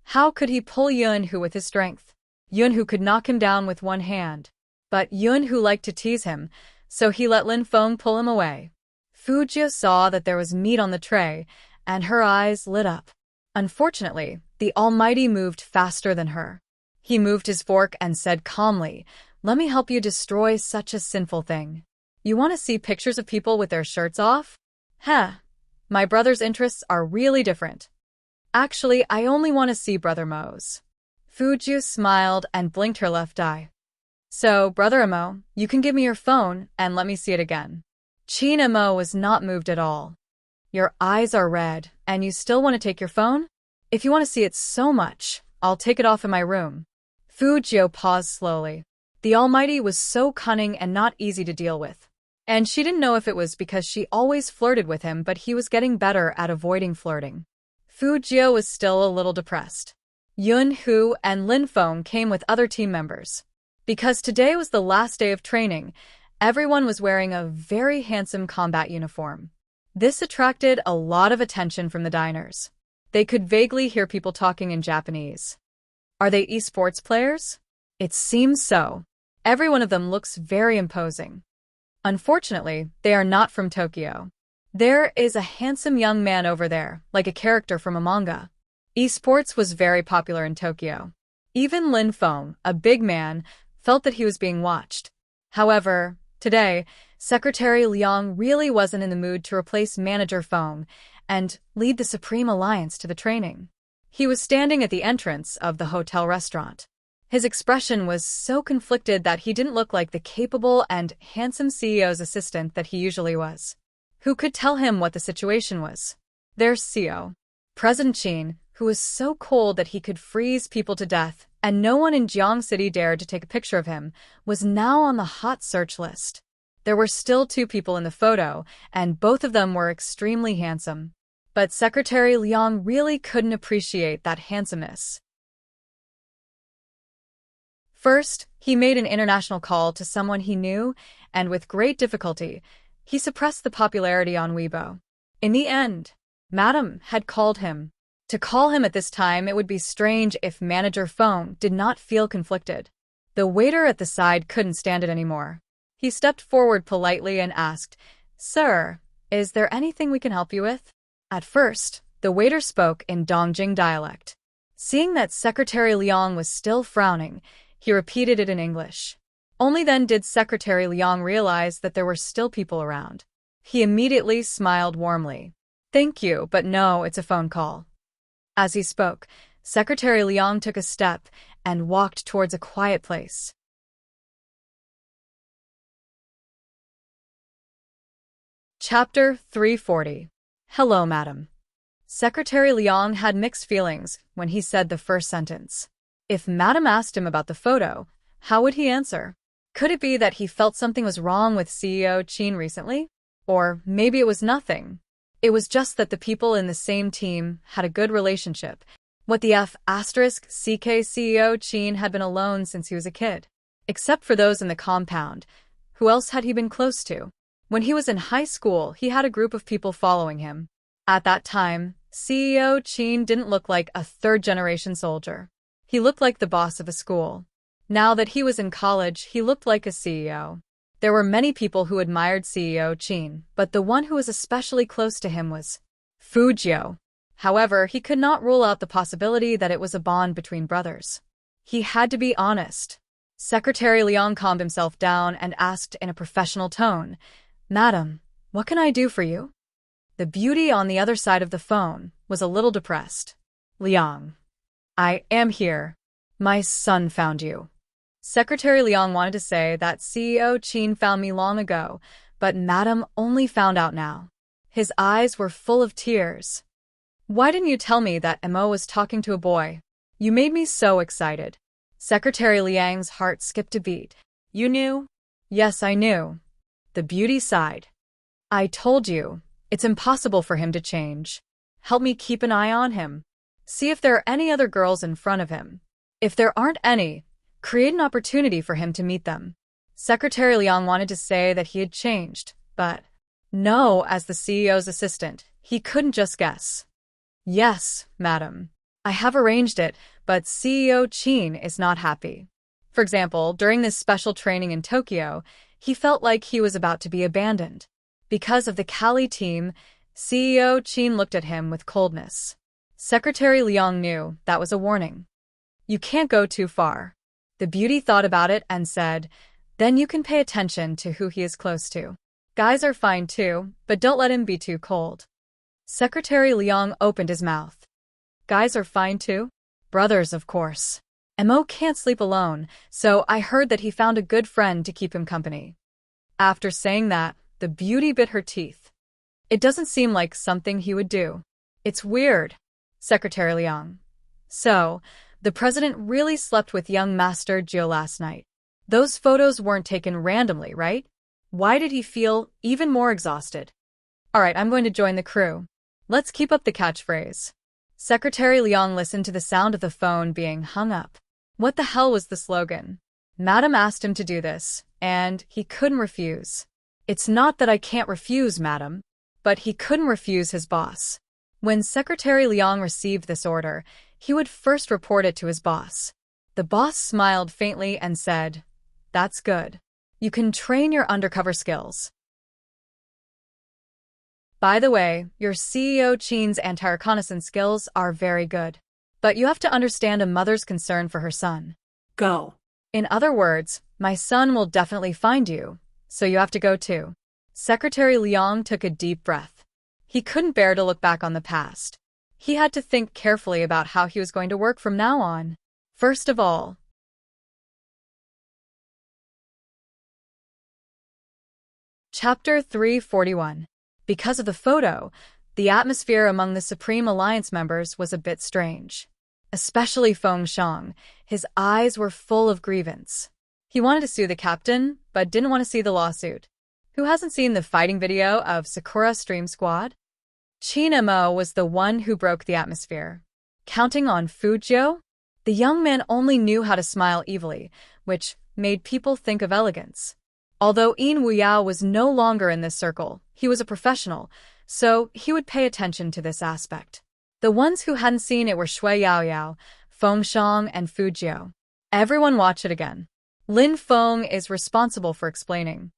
How could he pull Yunhu with his strength? Yunhu could knock him down with one hand. But Yunhu liked to tease him, so he let Lin Feng pull him away. Fu Jiu saw that there was meat on the tray, and her eyes lit up. Unfortunately, the Almighty moved faster than her. He moved his fork and said calmly, Let me help you destroy such a sinful thing. You want to see pictures of people with their shirts off? Heh. My brother's interests are really different. Actually, I only want to see Brother Mo's. Fu Jiu smiled and blinked her left eye. So, Brother Amo, you can give me your phone and let me see it again. Qin Amo was not moved at all. Your eyes are red, and you still want to take your phone? If you want to see it so much, I'll take it off in my room. Fu Jiu paused slowly. The Almighty was so cunning and not easy to deal with. And she didn't know if it was because she always flirted with him, but he was getting better at avoiding flirting. Fu Jiu was still a little depressed. Yunhu and Lin Feng came with other team members. Because today was the last day of training, everyone was wearing a very handsome combat uniform. This attracted a lot of attention from the diners. They could vaguely hear people talking in Japanese. Are they esports players? It seems so. Every one of them looks very imposing. Unfortunately, they are not from Tokyo. There is a handsome young man over there, like a character from a manga. Esports was very popular in Tokyo. Even Lin Feng, a big man, felt that he was being watched. However, today, Secretary Liang really wasn't in the mood to replace Manager Feng and lead the Supreme Alliance to the training. He was standing at the entrance of the hotel restaurant. His expression was so conflicted that he didn't look like the capable and handsome CEO's assistant that he usually was. Who could tell him what the situation was? Their CEO, President Qin, who was so cold that he could freeze people to death, and no one in Jiang City dared to take a picture of him, was now on the hot search list. There were still 2 people in the photo, and both of them were extremely handsome. But Secretary Liang really couldn't appreciate that handsomeness. First, he made an international call to someone he knew, and with great difficulty, he suppressed the popularity on Weibo. In the end, Madam had called him. To call him at this time, it would be strange if Manager Feng did not feel conflicted. The waiter at the side couldn't stand it anymore. He stepped forward politely and asked, Sir, is there anything we can help you with? At first, the waiter spoke in Dongjing dialect. Seeing that Secretary Liang was still frowning, he repeated it in English. Only then did Secretary Liang realize that there were still people around. He immediately smiled warmly. Thank you, but no, it's a phone call. As he spoke, Secretary Liang took a step and walked towards a quiet place. Chapter 340. Hello, Madam. Secretary Liang had mixed feelings when he said the first sentence. If Madam asked him about the photo, how would he answer? Could it be that he felt something was wrong with CEO Qin recently? Or maybe it was nothing. It was just that the people in the same team had a good relationship. What the F*** CK CEO Qin had been alone since he was a kid. Except for those in the compound. Who else had he been close to? When he was in high school, he had a group of people following him. At that time, CEO Qin didn't look like a third-generation soldier. He looked like the boss of a school. Now that he was in college, he looked like a CEO. There were many people who admired CEO Qin, but the one who was especially close to him was Fu Jiu. However, he could not rule out the possibility that it was a bond between brothers. He had to be honest. Secretary Liang calmed himself down and asked in a professional tone, Madam, what can I do for you? The beauty on the other side of the phone was a little depressed. Liang. I am here. My son found you. Secretary Liang wanted to say that CEO Qin found me long ago, but Madam only found out now. His eyes were full of tears. Why didn't you tell me that Mo was talking to a boy? You made me so excited. Secretary Liang's heart skipped a beat. You knew? Yes, I knew. The beauty sighed. I told you, it's impossible for him to change. Help me keep an eye on him. See if there are any other girls in front of him. If there aren't any, create an opportunity for him to meet them. Secretary Liang wanted to say that he had changed, but no, as the CEO's assistant, he couldn't just guess. Yes, madam. I have arranged it, but CEO Qin is not happy. For example, during this special training in Tokyo, he felt like he was about to be abandoned. Because of the Cali team, CEO Qin looked at him with coldness. Secretary Liang knew that was a warning. You can't go too far. The beauty thought about it and said, then you can pay attention to who he is close to. Guys are fine too, but don't let him be too cold. Secretary Liang opened his mouth. Guys are fine too? Brothers, of course. Mo can't sleep alone, so I heard that he found a good friend to keep him company. After saying that, the beauty bit her teeth. It doesn't seem like something he would do. It's weird. Secretary Liang. So, the president really slept with young Master Jiu last night. Those photos weren't taken randomly, right? Why did he feel even more exhausted? All right, I'm going to join the crew. Let's keep up the catchphrase. Secretary Liang listened to the sound of the phone being hung up. What the hell was the slogan? Madam asked him to do this, and he couldn't refuse. It's not that I can't refuse, madam, but he couldn't refuse his boss. When Secretary Liang received this order, he would first report it to his boss. The boss smiled faintly and said, That's good. You can train your undercover skills. By the way, your CEO Qin's anti-reconnaissance skills are very good. But you have to understand a mother's concern for her son. Go. In other words, my son will definitely find you, so you have to go too. Secretary Liang took a deep breath. He couldn't bear to look back on the past. He had to think carefully about how he was going to work from now on. First of all, Chapter 341. Because of the photo, the atmosphere among the Supreme Alliance members was a bit strange. Especially Feng Shang. His eyes were full of grievance. He wanted to sue the captain, but didn't want to see the lawsuit. Who hasn't seen the fighting video of Sakura Stream Squad? Qin Mo was the one who broke the atmosphere. Counting on Fujio? The young man only knew how to smile evilly, which made people think of elegance. Although Yin Wuyao was no longer in this circle, he was a professional, so he would pay attention to this aspect. The ones who hadn't seen it were Shui Yaoyao, Feng Shang, and Fujio. Everyone watch it again. Lin Feng is responsible for explaining.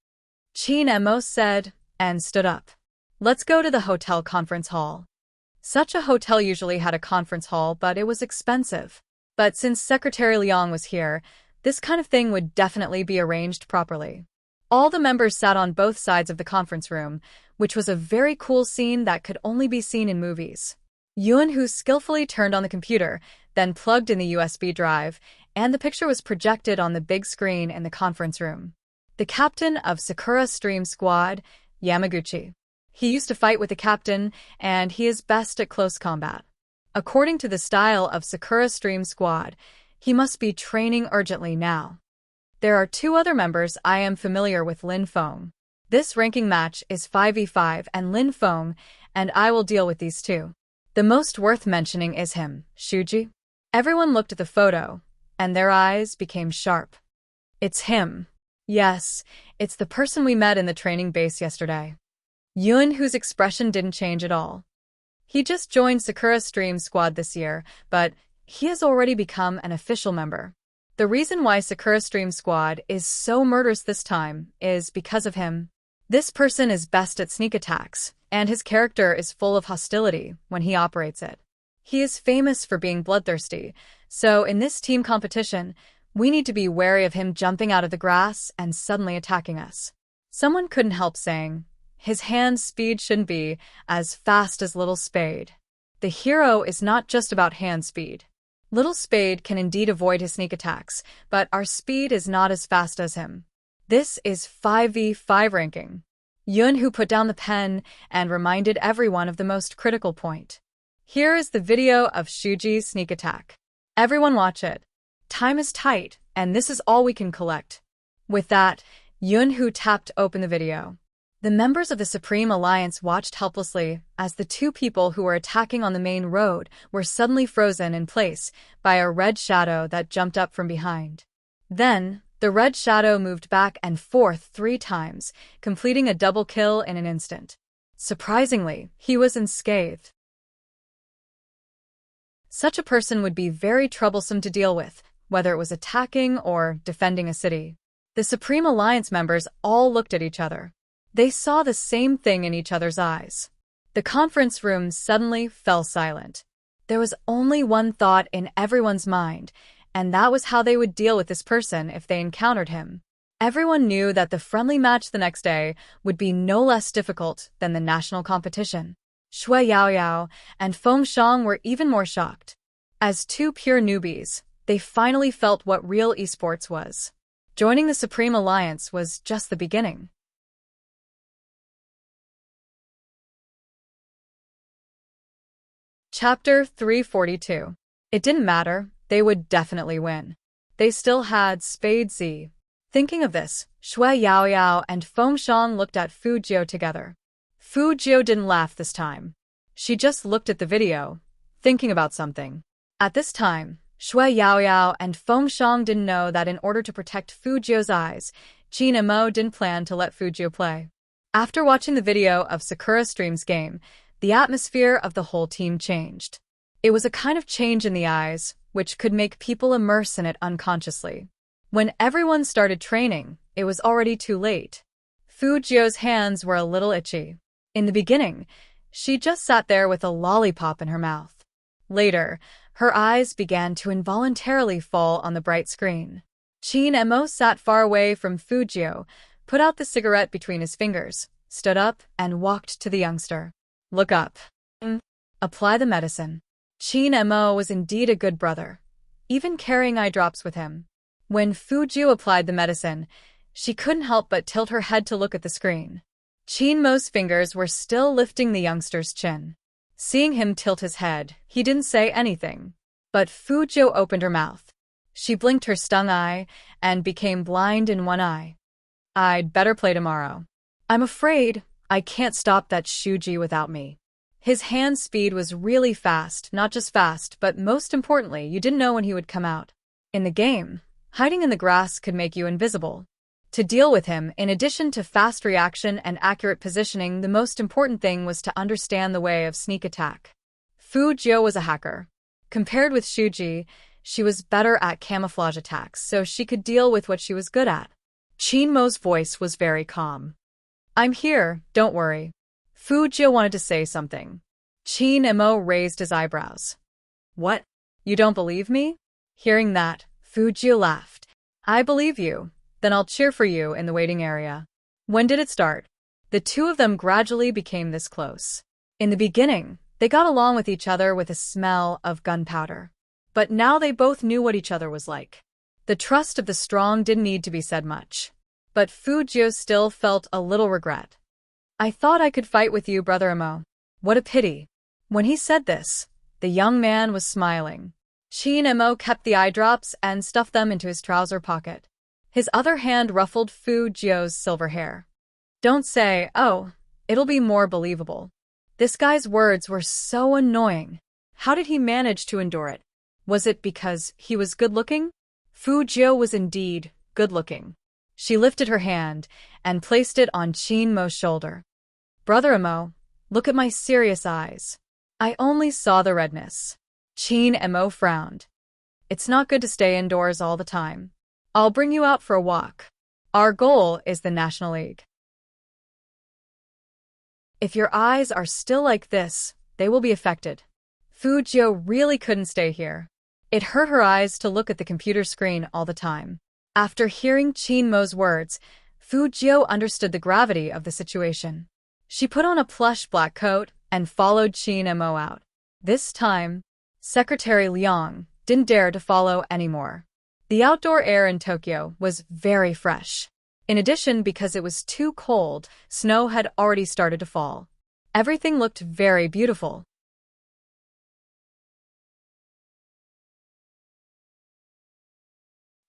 Qin Mo said, and stood up. Let's go to the hotel conference hall. Such a hotel usually had a conference hall, but it was expensive. But since Secretary Liang was here, this kind of thing would definitely be arranged properly. All the members sat on both sides of the conference room, which was a very cool scene that could only be seen in movies. Yuan Hu skillfully turned on the computer, then plugged in the USB drive, and the picture was projected on the big screen in the conference room. The captain of Sakura Stream Squad, Yamaguchi. He used to fight with the captain, and he is best at close combat. According to the style of Sakura Stream Squad, he must be training urgently now. There are two other members I am familiar with, Lin Feng. This ranking match is 5v5 and Lin Feng, and I will deal with these two. The most worth mentioning is him, Shuji. Everyone looked at the photo, and their eyes became sharp. It's him. Yes, it's the person we met in the training base yesterday. Yuan, whose expression didn't change at all. He just joined Sakura Stream Squad this year, but he has already become an official member. The reason why Sakura Stream Squad is so murderous this time is because of him. This person is best at sneak attacks, and his character is full of hostility when he operates it. He is famous for being bloodthirsty, so in this team competition, we need to be wary of him jumping out of the grass and suddenly attacking us. Someone couldn't help saying, his hand speed shouldn't be as fast as Little Spade. The hero is not just about hand speed. Little Spade can indeed avoid his sneak attacks, but our speed is not as fast as him. This is 5v5 ranking. Yun, who put down the pen and reminded everyone of the most critical point. Here is the video of Shuji's sneak attack. Everyone watch it. Time is tight, and this is all we can collect. With that, Yun Hu tapped open the video. The members of the Supreme Alliance watched helplessly as the two people who were attacking on the main road were suddenly frozen in place by a red shadow that jumped up from behind. Then, the red shadow moved back and forth 3 times, completing a double kill in an instant. Surprisingly, he was unscathed. Such a person would be very troublesome to deal with, whether it was attacking or defending a city. The Supreme Alliance members all looked at each other. They saw the same thing in each other's eyes. The conference room suddenly fell silent. There was only one thought in everyone's mind, and that was how they would deal with this person if they encountered him. Everyone knew that the friendly match the next day would be no less difficult than the national competition. Shui Yaoyao and Feng Shang were even more shocked. As 2 pure newbies, they finally felt what real esports was. Joining the Supreme Alliance was just the beginning. Chapter 342. It didn't matter, they would definitely win. They still had Spade Z. Thinking of this, Shui Yaoyao and Feng Shang looked at Fu Jiu together. Fu Jiu didn't laugh this time. She just looked at the video, thinking about something. At this time, Shui Yaoyao and Feng Shang didn't know that in order to protect Fu Jiu's eyes, Qin and Mo didn't plan to let Fu Jiu play. After watching the video of Sakura Stream's game, the atmosphere of the whole team changed. It was a kind of change in the eyes, which could make people immerse in it unconsciously. When everyone started training, it was already too late. Fu Jiu's hands were a little itchy. In the beginning, she just sat there with a lollipop in her mouth. Later, her eyes began to involuntarily fall on the bright screen. Qin and Mo sat far away from Fu Jiu, put out the cigarette between his fingers, stood up, and walked to the youngster. Look up. Apply the medicine. Qin and Mo was indeed a good brother, even carrying eye drops with him. When Fu Jiu applied the medicine, she couldn't help but tilt her head to look at the screen. Qin Mo's fingers were still lifting the youngster's chin. Seeing him tilt his head, he didn't say anything. But Fu Jiu opened her mouth. She blinked her stung eye and became blind in one eye. I'd better play tomorrow. I'm afraid I can't stop that Shuji without me. His hand speed was really fast, not just fast, but most importantly, you didn't know when he would come out. In the game, hiding in the grass could make you invisible. To deal with him, in addition to fast reaction and accurate positioning, the most important thing was to understand the way of sneak attack. Fu Jiu was a hacker. Compared with Shuji, she was better at camouflage attacks, so she could deal with what she was good at. Qin Mo's voice was very calm. I'm here, don't worry. Fu Jiu wanted to say something. Qin and Mo raised his eyebrows. What? You don't believe me? Hearing that, Fu Jiu laughed. I believe you. Then I'll cheer for you in the waiting area. When did it start? The two of them gradually became this close. In the beginning, they got along with each other with a smell of gunpowder. But now they both knew what each other was like. The trust of the strong didn't need to be said much. But Fu Jiu still felt a little regret. I thought I could fight with you, Brother Imo. What a pity. When he said this, the young man was smiling. Qin and Mo kept the eye drops and stuffed them into his trouser pocket. His other hand ruffled Fu Jiu's silver hair. Don't say, oh, it'll be more believable. This guy's words were so annoying. How did he manage to endure it? Was it because he was good-looking? Fu Jiu was indeed good-looking. She lifted her hand and placed it on Qin Mo's shoulder. Brother Imo, look at my serious eyes. I only saw the redness. Qin and Mo frowned. It's not good to stay indoors all the time. I'll bring you out for a walk. Our goal is the National League. If your eyes are still like this, they will be affected. Fu Jiu really couldn't stay here. It hurt her eyes to look at the computer screen all the time. After hearing Qin Mo's words, Fu Jiu understood the gravity of the situation. She put on a plush black coat and followed Qin and Mo out. This time, Secretary Liang, didn't dare to follow anymore. The outdoor air in Tokyo was very fresh. In addition, because it was too cold, snow had already started to fall. Everything looked very beautiful.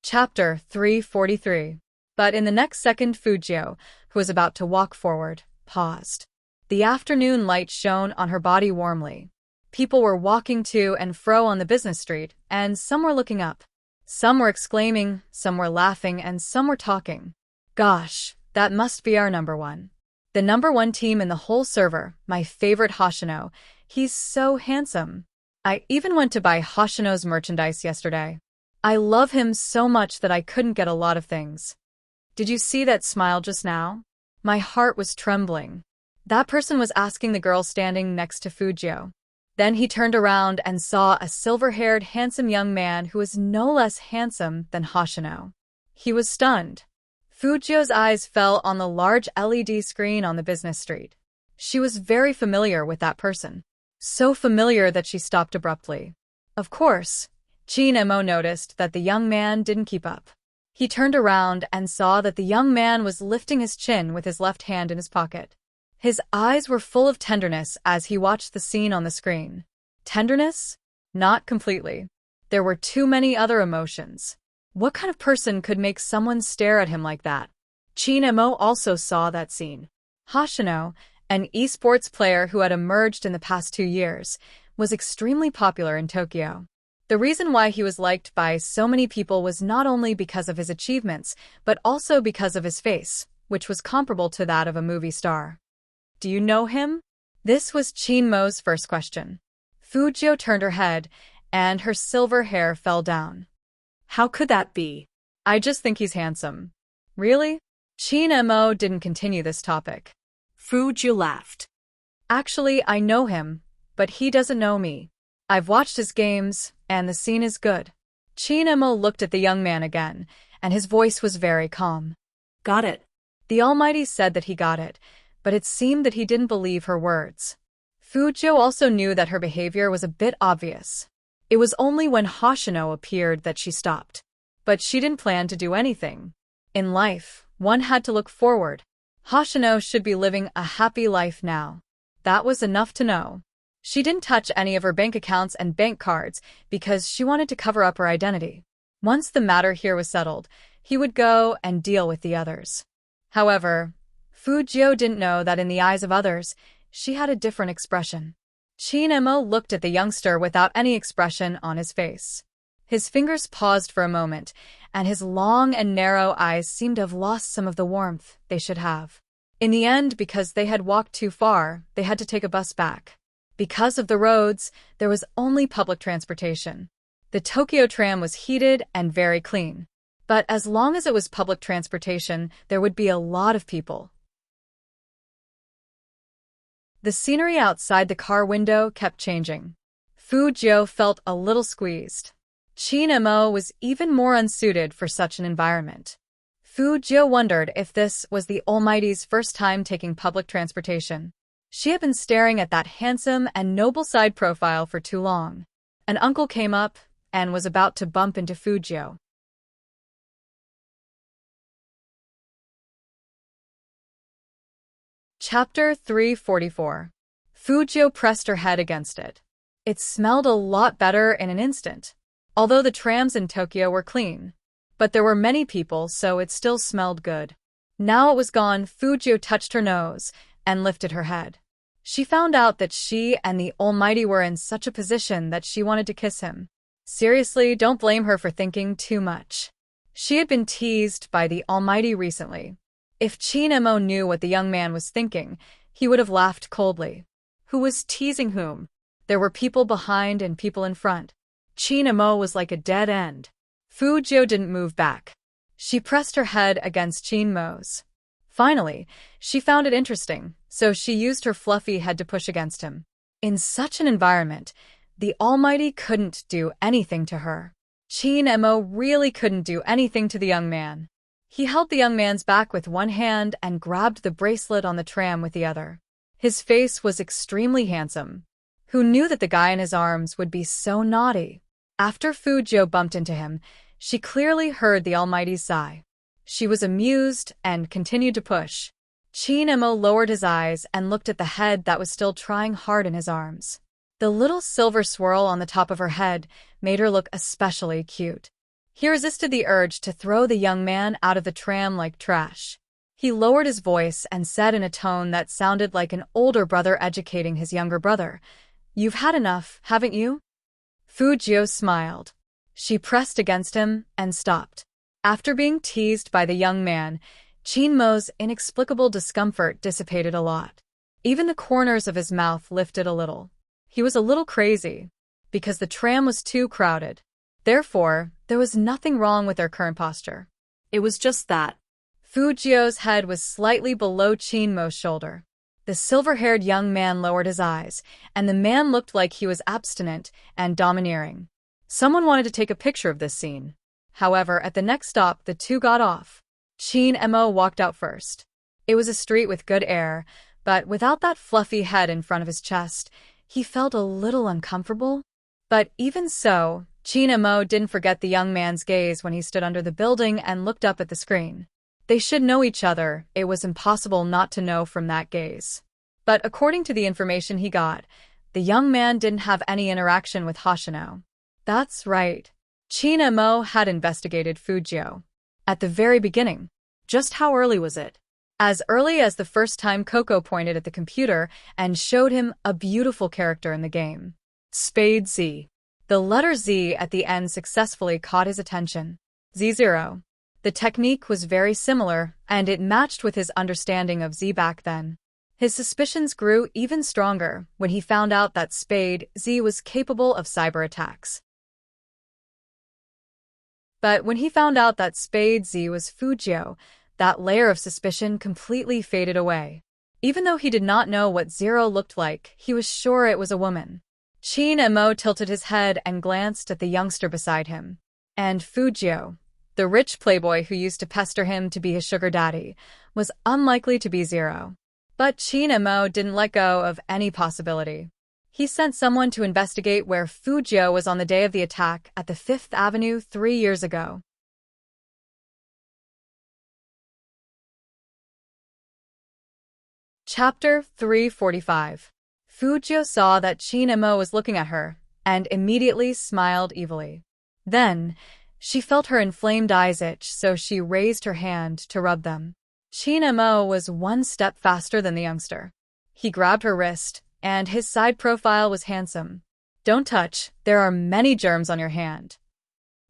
Chapter 343. But in the next second, Fujio, who was about to walk forward, paused. The afternoon light shone on her body warmly. People were walking to and fro on the business street, and some were looking up. Some were exclaiming, some were laughing, and some were talking. Gosh, that must be our number one. The number one team in the whole server, my favorite Hoshino. He's so handsome. I even went to buy Hoshino's merchandise yesterday. I love him so much that I couldn't get a lot of things. Did you see that smile just now? My heart was trembling. That person was asking the girl standing next to Fujio. Then he turned around and saw a silver-haired, handsome young man who was no less handsome than Hoshino. He was stunned. Fujio's eyes fell on the large LED screen on the business street. She was very familiar with that person. So familiar that she stopped abruptly. Of course, Chin-mo noticed that the young man didn't keep up. He turned around and saw that the young man was lifting his chin with his left hand in his pocket. His eyes were full of tenderness as he watched the scene on the screen. Tenderness? Not completely. There were too many other emotions. What kind of person could make someone stare at him like that? Chin-mo also saw that scene. Hoshino, an esports player who had emerged in the past 2 years, was extremely popular in Tokyo. The reason why he was liked by so many people was not only because of his achievements, but also because of his face, which was comparable to that of a movie star. Do you know him? This was Chin-mo's first question. Fujio turned her head, and her silver hair fell down. How could that be? I just think he's handsome. Really? Chin-mo didn't continue this topic. Fujio laughed. Actually, I know him, but he doesn't know me. I've watched his games, and the scene is good. Chin-mo looked at the young man again, and his voice was very calm. Got it. The Almighty said that he got it, but it seemed that he didn't believe her words. Fujio also knew that her behavior was a bit obvious. It was only when Hoshino appeared that she stopped. But she didn't plan to do anything. In life, one had to look forward. Hoshino should be living a happy life now. That was enough to know. She didn't touch any of her bank accounts and bank cards because she wanted to cover up her identity. Once the matter here was settled, he would go and deal with the others. However, Fujio didn't know that in the eyes of others, she had a different expression. Chin-mo looked at the youngster without any expression on his face. His fingers paused for a moment, and his long and narrow eyes seemed to have lost some of the warmth they should have. In the end, because they had walked too far, they had to take a bus back. Because of the roads, there was only public transportation. The Tokyo tram was heated and very clean. But as long as it was public transportation, there would be a lot of people. The scenery outside the car window kept changing. Fujio felt a little squeezed. Chin-mo was even more unsuited for such an environment. Fujio wondered if this was the Almighty's first time taking public transportation. She had been staring at that handsome and noble side profile for too long. An uncle came up and was about to bump into Fujio. Chapter 344. Fujio pressed her head against it. It smelled a lot better in an instant, although the trams in Tokyo were clean. But there were many people, so it still smelled good. Now it was gone. Fujio touched her nose and lifted her head. She found out that she and the Almighty were in such a position that she wanted to kiss him. Seriously, don't blame her for thinking too much. She had been teased by the Almighty recently. If Chin-mo knew what the young man was thinking, he would have laughed coldly. Who was teasing whom? There were people behind and people in front. Chin-mo was like a dead end. Fujio didn't move back. She pressed her head against Chin-mo's. Finally, she found it interesting, so she used her fluffy head to push against him. In such an environment, the Almighty couldn't do anything to her. Chin-mo really couldn't do anything to the young man. He held the young man's back with one hand and grabbed the bracelet on the tram with the other. His face was extremely handsome. Who knew that the guy in his arms would be so naughty? After Fu Jiu bumped into him, she clearly heard the Almighty's sigh. She was amused and continued to push. Qin Mo lowered his eyes and looked at the head that was still trying hard in his arms. The little silver swirl on the top of her head made her look especially cute. He resisted the urge to throw the young man out of the tram like trash. He lowered his voice and said in a tone that sounded like an older brother educating his younger brother, "You've had enough, haven't you?" Fu Jiu smiled. She pressed against him and stopped. After being teased by the young man, Qin Mo's inexplicable discomfort dissipated a lot. Even the corners of his mouth lifted a little. He was a little crazy, because the tram was too crowded. Therefore, there was nothing wrong with their current posture. It was just that. Fu Jiu's head was slightly below Qin Mo's shoulder. The silver-haired young man lowered his eyes, and the man looked like he was abstinent and domineering. Someone wanted to take a picture of this scene. However, at the next stop, the two got off. Qin Mo walked out first. It was a street with good air, but without that fluffy head in front of his chest, he felt a little uncomfortable. But even so, Qin Mo didn't forget the young man's gaze when he stood under the building and looked up at the screen. They should know each other, it was impossible not to know from that gaze. But according to the information he got, the young man didn't have any interaction with Hoshino. That's right. Qin Mo had investigated Fu Jiu. At the very beginning. Just how early was it? As early as the first time Coco pointed at the computer and showed him a beautiful character in the game. Spade Z. The letter Z at the end successfully caught his attention. Z0. The technique was very similar, and it matched with his understanding of Z back then. His suspicions grew even stronger when he found out that Spade Z was capable of cyber attacks. But when he found out that Spade Z was Fu Jiu, that layer of suspicion completely faded away. Even though he did not know what Zero looked like, he was sure it was a woman. Qin Mo tilted his head and glanced at the youngster beside him. And Fu Jiu, the rich playboy who used to pester him to be his sugar daddy, was unlikely to be Zero. But Qin Mo didn't let go of any possibility. He sent someone to investigate where Fu Jiu was on the day of the attack at the 5th Avenue 3 years ago. Chapter 345. Fu Jiu saw that Qin Mo was looking at her, and immediately smiled evilly. Then, she felt her inflamed eyes itch, so she raised her hand to rub them. Qin Mo was one step faster than the youngster. He grabbed her wrist, and his side profile was handsome. "Don't touch, there are many germs on your hand."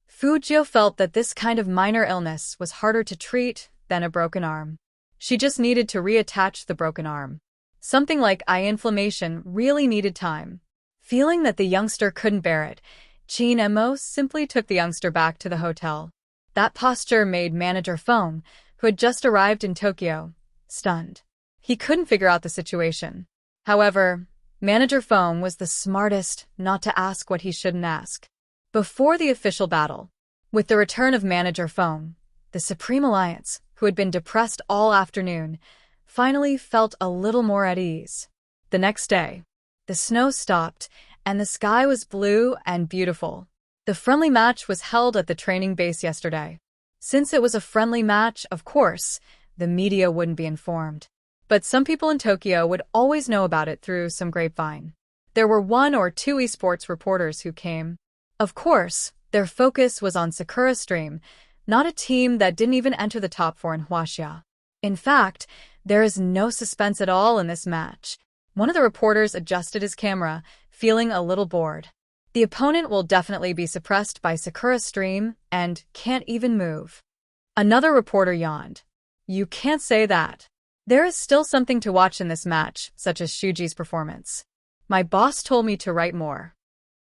Fu Jiu felt that this kind of minor illness was harder to treat than a broken arm. She just needed to reattach the broken arm. Something like eye inflammation really needed time. Feeling that the youngster couldn't bear it, Qin Mo simply took the youngster back to the hotel. That posture made Manager Foam, who had just arrived in Tokyo, stunned. He couldn't figure out the situation. However, Manager Foam was the smartest not to ask what he shouldn't ask. Before the official battle, with the return of Manager Foam, the Supreme Alliance, who had been depressed all afternoon, finally felt a little more at ease. The next day, the snow stopped, and the sky was blue and beautiful. The friendly match was held at the training base yesterday. Since it was a friendly match, of course, the media wouldn't be informed. But some people in Tokyo would always know about it through some grapevine. There were 1 or 2 esports reporters who came. Of course, their focus was on Sakura Stream, not a team that didn't even enter the top 4 in Huaxia. In fact, there is no suspense at all in this match. One of the reporters adjusted his camera, feeling a little bored. The opponent will definitely be suppressed by Sakura Stream and can't even move. Another reporter yawned. You can't say that. There is still something to watch in this match, such as Shuji's performance. My boss told me to write more.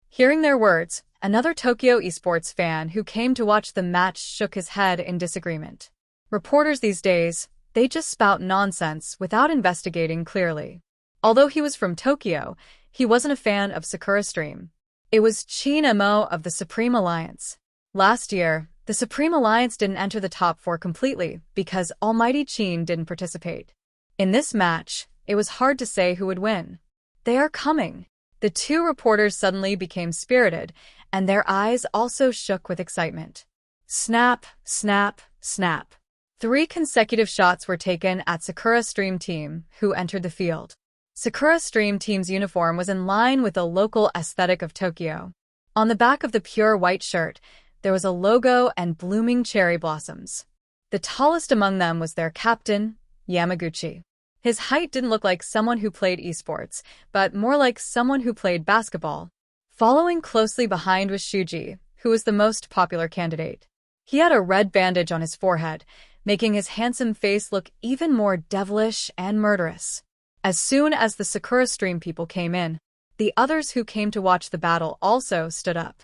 Hearing their words, another Tokyo esports fan who came to watch the match shook his head in disagreement. Reporters these days, they just spout nonsense without investigating clearly. Although he was from Tokyo, he wasn't a fan of Sakura Stream. It was Qin Mo of the Supreme Alliance. Last year, the Supreme Alliance didn't enter the top 4 completely because Almighty Qin didn't participate. In this match, it was hard to say who would win. They are coming. The 2 reporters suddenly became spirited, and their eyes also shook with excitement. Snap, snap, snap. 3 consecutive shots were taken at Sakura Stream Team, who entered the field. Sakura Stream Team's uniform was in line with the local aesthetic of Tokyo. On the back of the pure white shirt, there was a logo and blooming cherry blossoms. The tallest among them was their captain, Yamaguchi. His height didn't look like someone who played esports, but more like someone who played basketball. Following closely behind was Shuji, who was the most popular candidate. He had a red bandage on his forehead, making his handsome face look even more devilish and murderous. As soon as the Sakura Stream people came in, the others who came to watch the battle also stood up.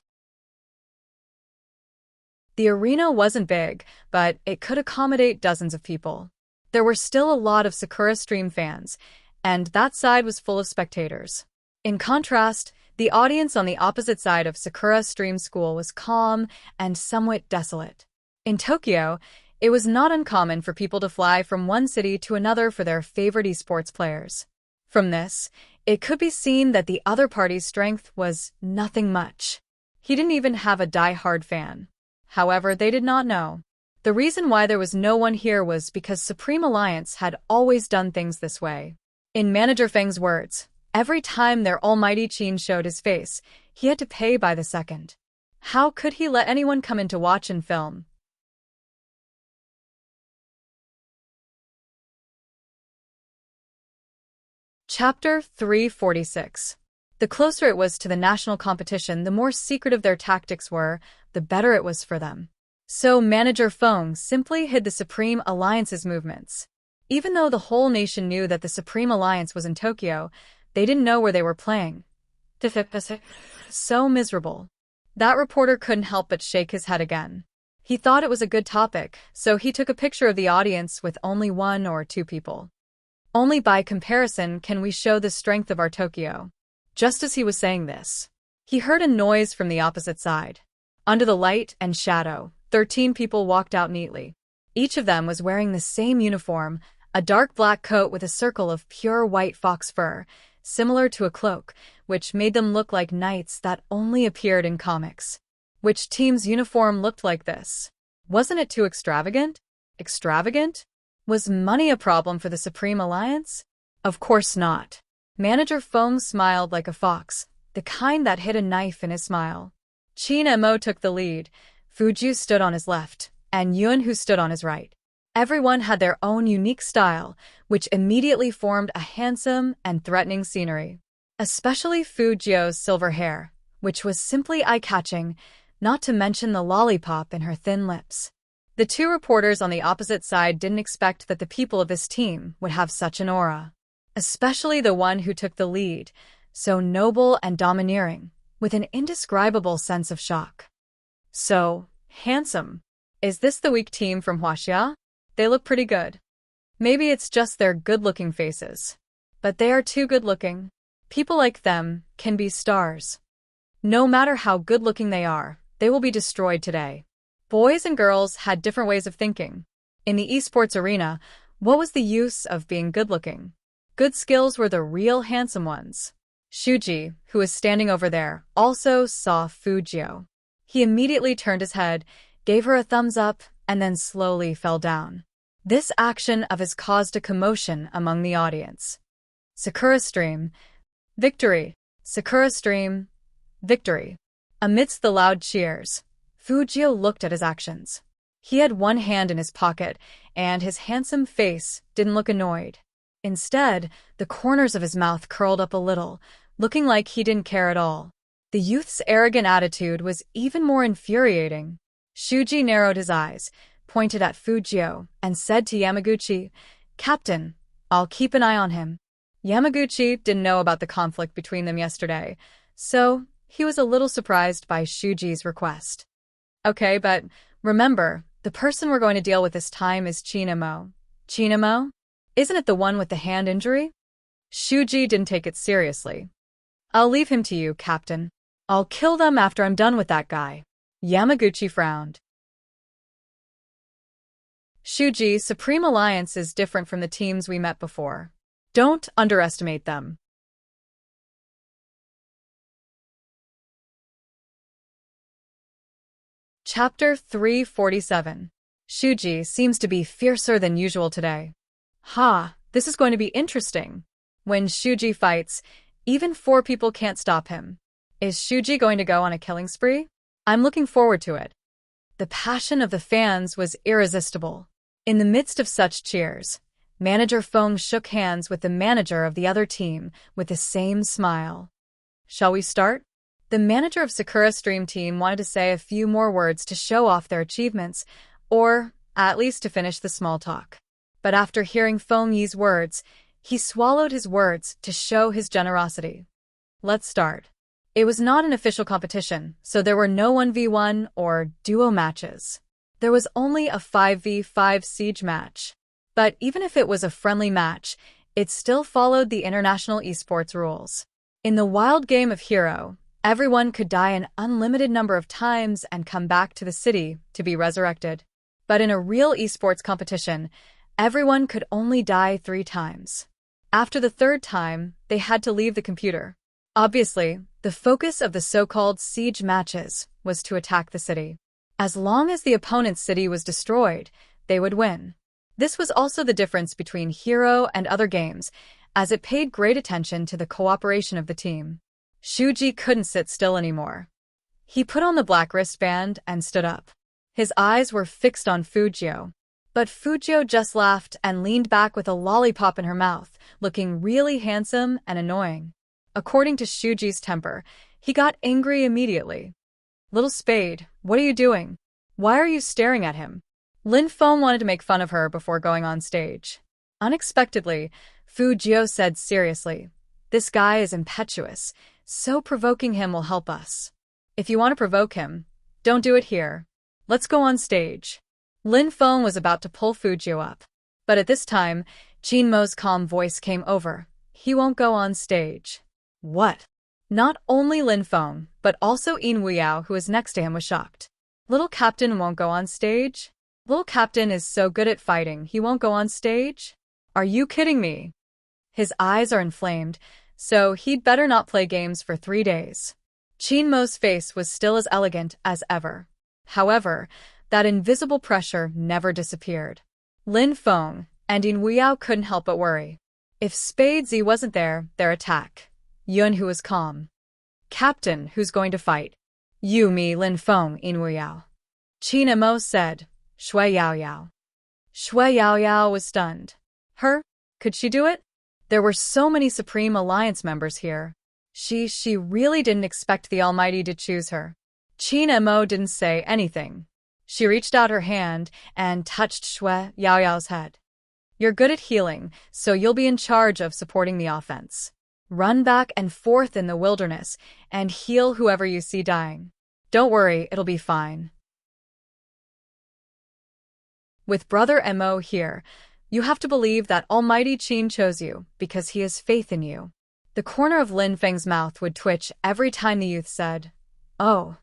The arena wasn't big, but it could accommodate dozens of people. There were still a lot of Sakura Stream fans, and that side was full of spectators. In contrast, the audience on the opposite side of Sakura Stream School was calm and somewhat desolate. In Tokyo, it was not uncommon for people to fly from one city to another for their favorite esports players. From this, it could be seen that the other party's strength was nothing much. He didn't even have a die-hard fan. However, they did not know. The reason why there was no one here was because Supreme Alliance had always done things this way. In Manager Feng's words, every time their almighty Qin showed his face, he had to pay by the second. How could he let anyone come in to watch and film? Chapter 346. The closer it was to the national competition, the more secretive their tactics were, the better it was for them. So Manager Feng simply hid the Supreme Alliance's movements. Even though the whole nation knew that the Supreme Alliance was in Tokyo, they didn't know where they were playing. So miserable. That reporter couldn't help but shake his head again. He thought it was a good topic, so he took a picture of the audience with only 1 or 2 people. Only by comparison can we show the strength of our Tokyo. Just as he was saying this, he heard a noise from the opposite side. Under the light and shadow, 13 people walked out neatly. Each of them was wearing the same uniform, a dark black coat with a circle of pure white fox fur, similar to a cloak, which made them look like knights that only appeared in comics. Which team's uniform looked like this? Wasn't it too extravagant? Extravagant? Was money a problem for the Supreme Alliance? Of course not. Manager Feng smiled like a fox, the kind that hid a knife in his smile. Qin Mo took the lead, Fujiu stood on his left, and Yun who stood on his right. Everyone had their own unique style, which immediately formed a handsome and threatening scenery. Especially Fujiu's silver hair, which was simply eye-catching, not to mention the lollipop in her thin lips. The 2 reporters on the opposite side didn't expect that the people of this team would have such an aura. Especially the one who took the lead, so noble and domineering, with an indescribable sense of shock. So handsome. Is this the weak team from Huaxia? They look pretty good. Maybe it's just their good-looking faces. But they are too good-looking. People like them can be stars. No matter how good-looking they are, they will be destroyed today. Boys and girls had different ways of thinking. In the esports arena, what was the use of being good-looking? Good skills were the real handsome ones. Shuji, who was standing over there, also saw Fujiu. He immediately turned his head, gave her a thumbs up, and then slowly fell down. This action of his caused a commotion among the audience. Sakura Stream. Victory! Sakura Stream. Victory! Amidst the loud cheers, Fujiu looked at his actions. He had one hand in his pocket, and his handsome face didn't look annoyed. Instead, the corners of his mouth curled up a little, looking like he didn't care at all. The youth's arrogant attitude was even more infuriating. Shuji narrowed his eyes, pointed at Fujiu, and said to Yamaguchi, "Captain, I'll keep an eye on him." Yamaguchi didn't know about the conflict between them yesterday, so he was a little surprised by Shuji's request. Okay, but remember, the person we're going to deal with this time is Qin Mo. Qin Mo? Isn't it the one with the hand injury? Shuji didn't take it seriously. I'll leave him to you, Captain. I'll kill them after I'm done with that guy. Yamaguchi frowned. Shuji, Supreme Alliance is different from the teams we met before. Don't underestimate them. Chapter 347. Shuji seems to be fiercer than usual today. This is going to be interesting. When Shuji fights, even 4 people can't stop him. Is Shuji going to go on a killing spree? I'm looking forward to it. The passion of the fans was irresistible. In the midst of such cheers, Manager Feng shook hands with the manager of the other team with the same smile. Shall we start? The manager of Sakura's Dream Team wanted to say a few more words to show off their achievements, or at least to finish the small talk. But after hearing Feng Yi's words, he swallowed his words to show his generosity. Let's start. It was not an official competition, so there were no 1v1 or duo matches. There was only a 5v5 siege match. But even if it was a friendly match, it still followed the international esports rules. In the wild game of Hero, everyone could die an unlimited number of times and come back to the city to be resurrected. But in a real esports competition, everyone could only die 3 times. After the 3rd time, they had to leave the computer. Obviously, the focus of the so-called siege matches was to attack the city. As long as the opponent's city was destroyed, they would win. This was also the difference between Hero and other games, as it paid great attention to the cooperation of the team. Shuji couldn't sit still anymore. He put on the black wristband and stood up. His eyes were fixed on Fujio. But Fujio just laughed and leaned back with a lollipop in her mouth, looking really handsome and annoying. According to Shuji's temper, he got angry immediately. Little Spade, what are you doing? Why are you staring at him? Lin Feng wanted to make fun of her before going on stage. Unexpectedly, Fujio said seriously, "This guy is impetuous, so provoking him will help us. If you want to provoke him, don't do it here. Let's go on stage." Lin Feng was about to pull Fujio up. But at this time, Qin Mo's calm voice came over. He won't go on stage. What? Not only Lin Feng, but also Yin Wuyao, who was next to him, was shocked. Little Captain won't go on stage? Little Captain is so good at fighting, he won't go on stage? Are you kidding me? His eyes are inflamed, so he'd better not play games for 3 days. Qin Mo's face was still as elegant as ever. However, that invisible pressure never disappeared. Lin Feng and Yin Wuyao couldn't help but worry. If Spade Z wasn't there, their attack. Yun, who was calm. Captain, who's going to fight? You, me, Lin Feng, Yin Wuyao. Qin Mo said. Shui Yao Yao. Shui Yao Yao was stunned. Her? Could she do it? There were so many Supreme Alliance members here. She really didn't expect the Almighty to choose her. Qin Mo didn't say anything. She reached out her hand and touched Shui Yao Yao's head. You're good at healing, so you'll be in charge of supporting the offense. Run back and forth in the wilderness and heal whoever you see dying. Don't worry, it'll be fine. With Brother Mo here, you have to believe that Almighty Qin chose you because he has faith in you. The corner of Lin Feng's mouth would twitch every time the youth said, "Oh."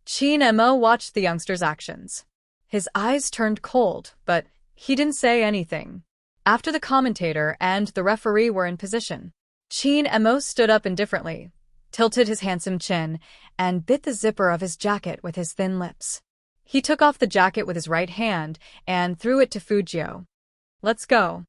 Qin Mo watched the youngster's actions. His eyes turned cold, but he didn't say anything. After the commentator and the referee were in position, Qin Mo stood up indifferently, tilted his handsome chin, and bit the zipper of his jacket with his thin lips. He took off the jacket with his right hand and threw it to Fujio. Let's go.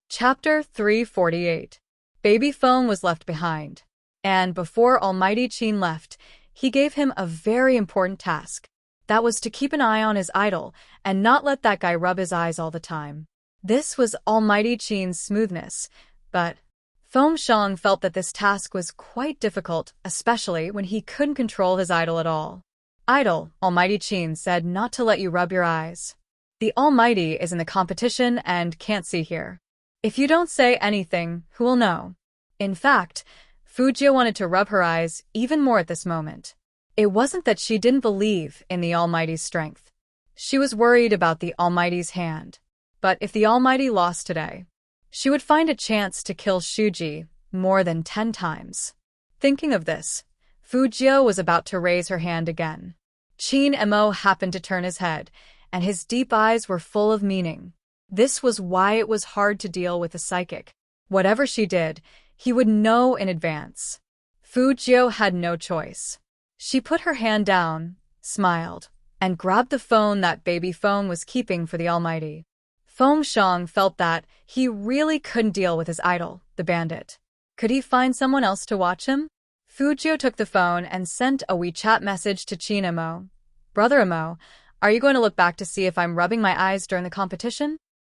Chapter 348. Baby Feng was left behind. And before Almighty Qin left, he gave him a very important task. That was to keep an eye on his idol and not let that guy rub his eyes all the time. This was Almighty Qin's smoothness, but Feng Shang felt that this task was quite difficult, especially when he couldn't control his idol at all. Idol, Almighty Qin said not to let you rub your eyes. The Almighty is in the competition and can't see here. If you don't say anything, who will know? In fact, Fujio wanted to rub her eyes even more at this moment. It wasn't that she didn't believe in the Almighty's strength. She was worried about the Almighty's hand. But if the Almighty lost today, she would find a chance to kill Shuji more than 10 times. Thinking of this, Fujio was about to raise her hand again. Qin Mo happened to turn his head, and his deep eyes were full of meaning. This was why it was hard to deal with a psychic. Whatever she did, He would know in advance. Fujio had no choice. She put her hand down, smiled, and grabbed the phone that baby phone was keeping for the Almighty. Feng Shang felt that he really couldn't deal with his idol, the bandit. Could he find someone else to watch him? Fujio took the phone and sent a WeChat message to Chin Imo. Brother Imo, are you going to look back to see if I'm rubbing my eyes during the competition?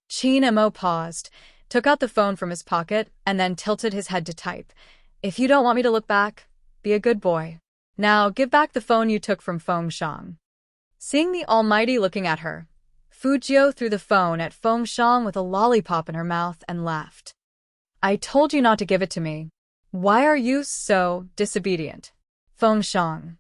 Chin Imo paused, took out the phone from his pocket, and then tilted his head to type. If you don't want me to look back, be a good boy. Now give back the phone you took from Feng Shang. Seeing the Almighty looking at her, Fujio threw the phone at Feng Shang with a lollipop in her mouth and laughed. I told you not to give it to me. Why are you so disobedient? Feng Shang.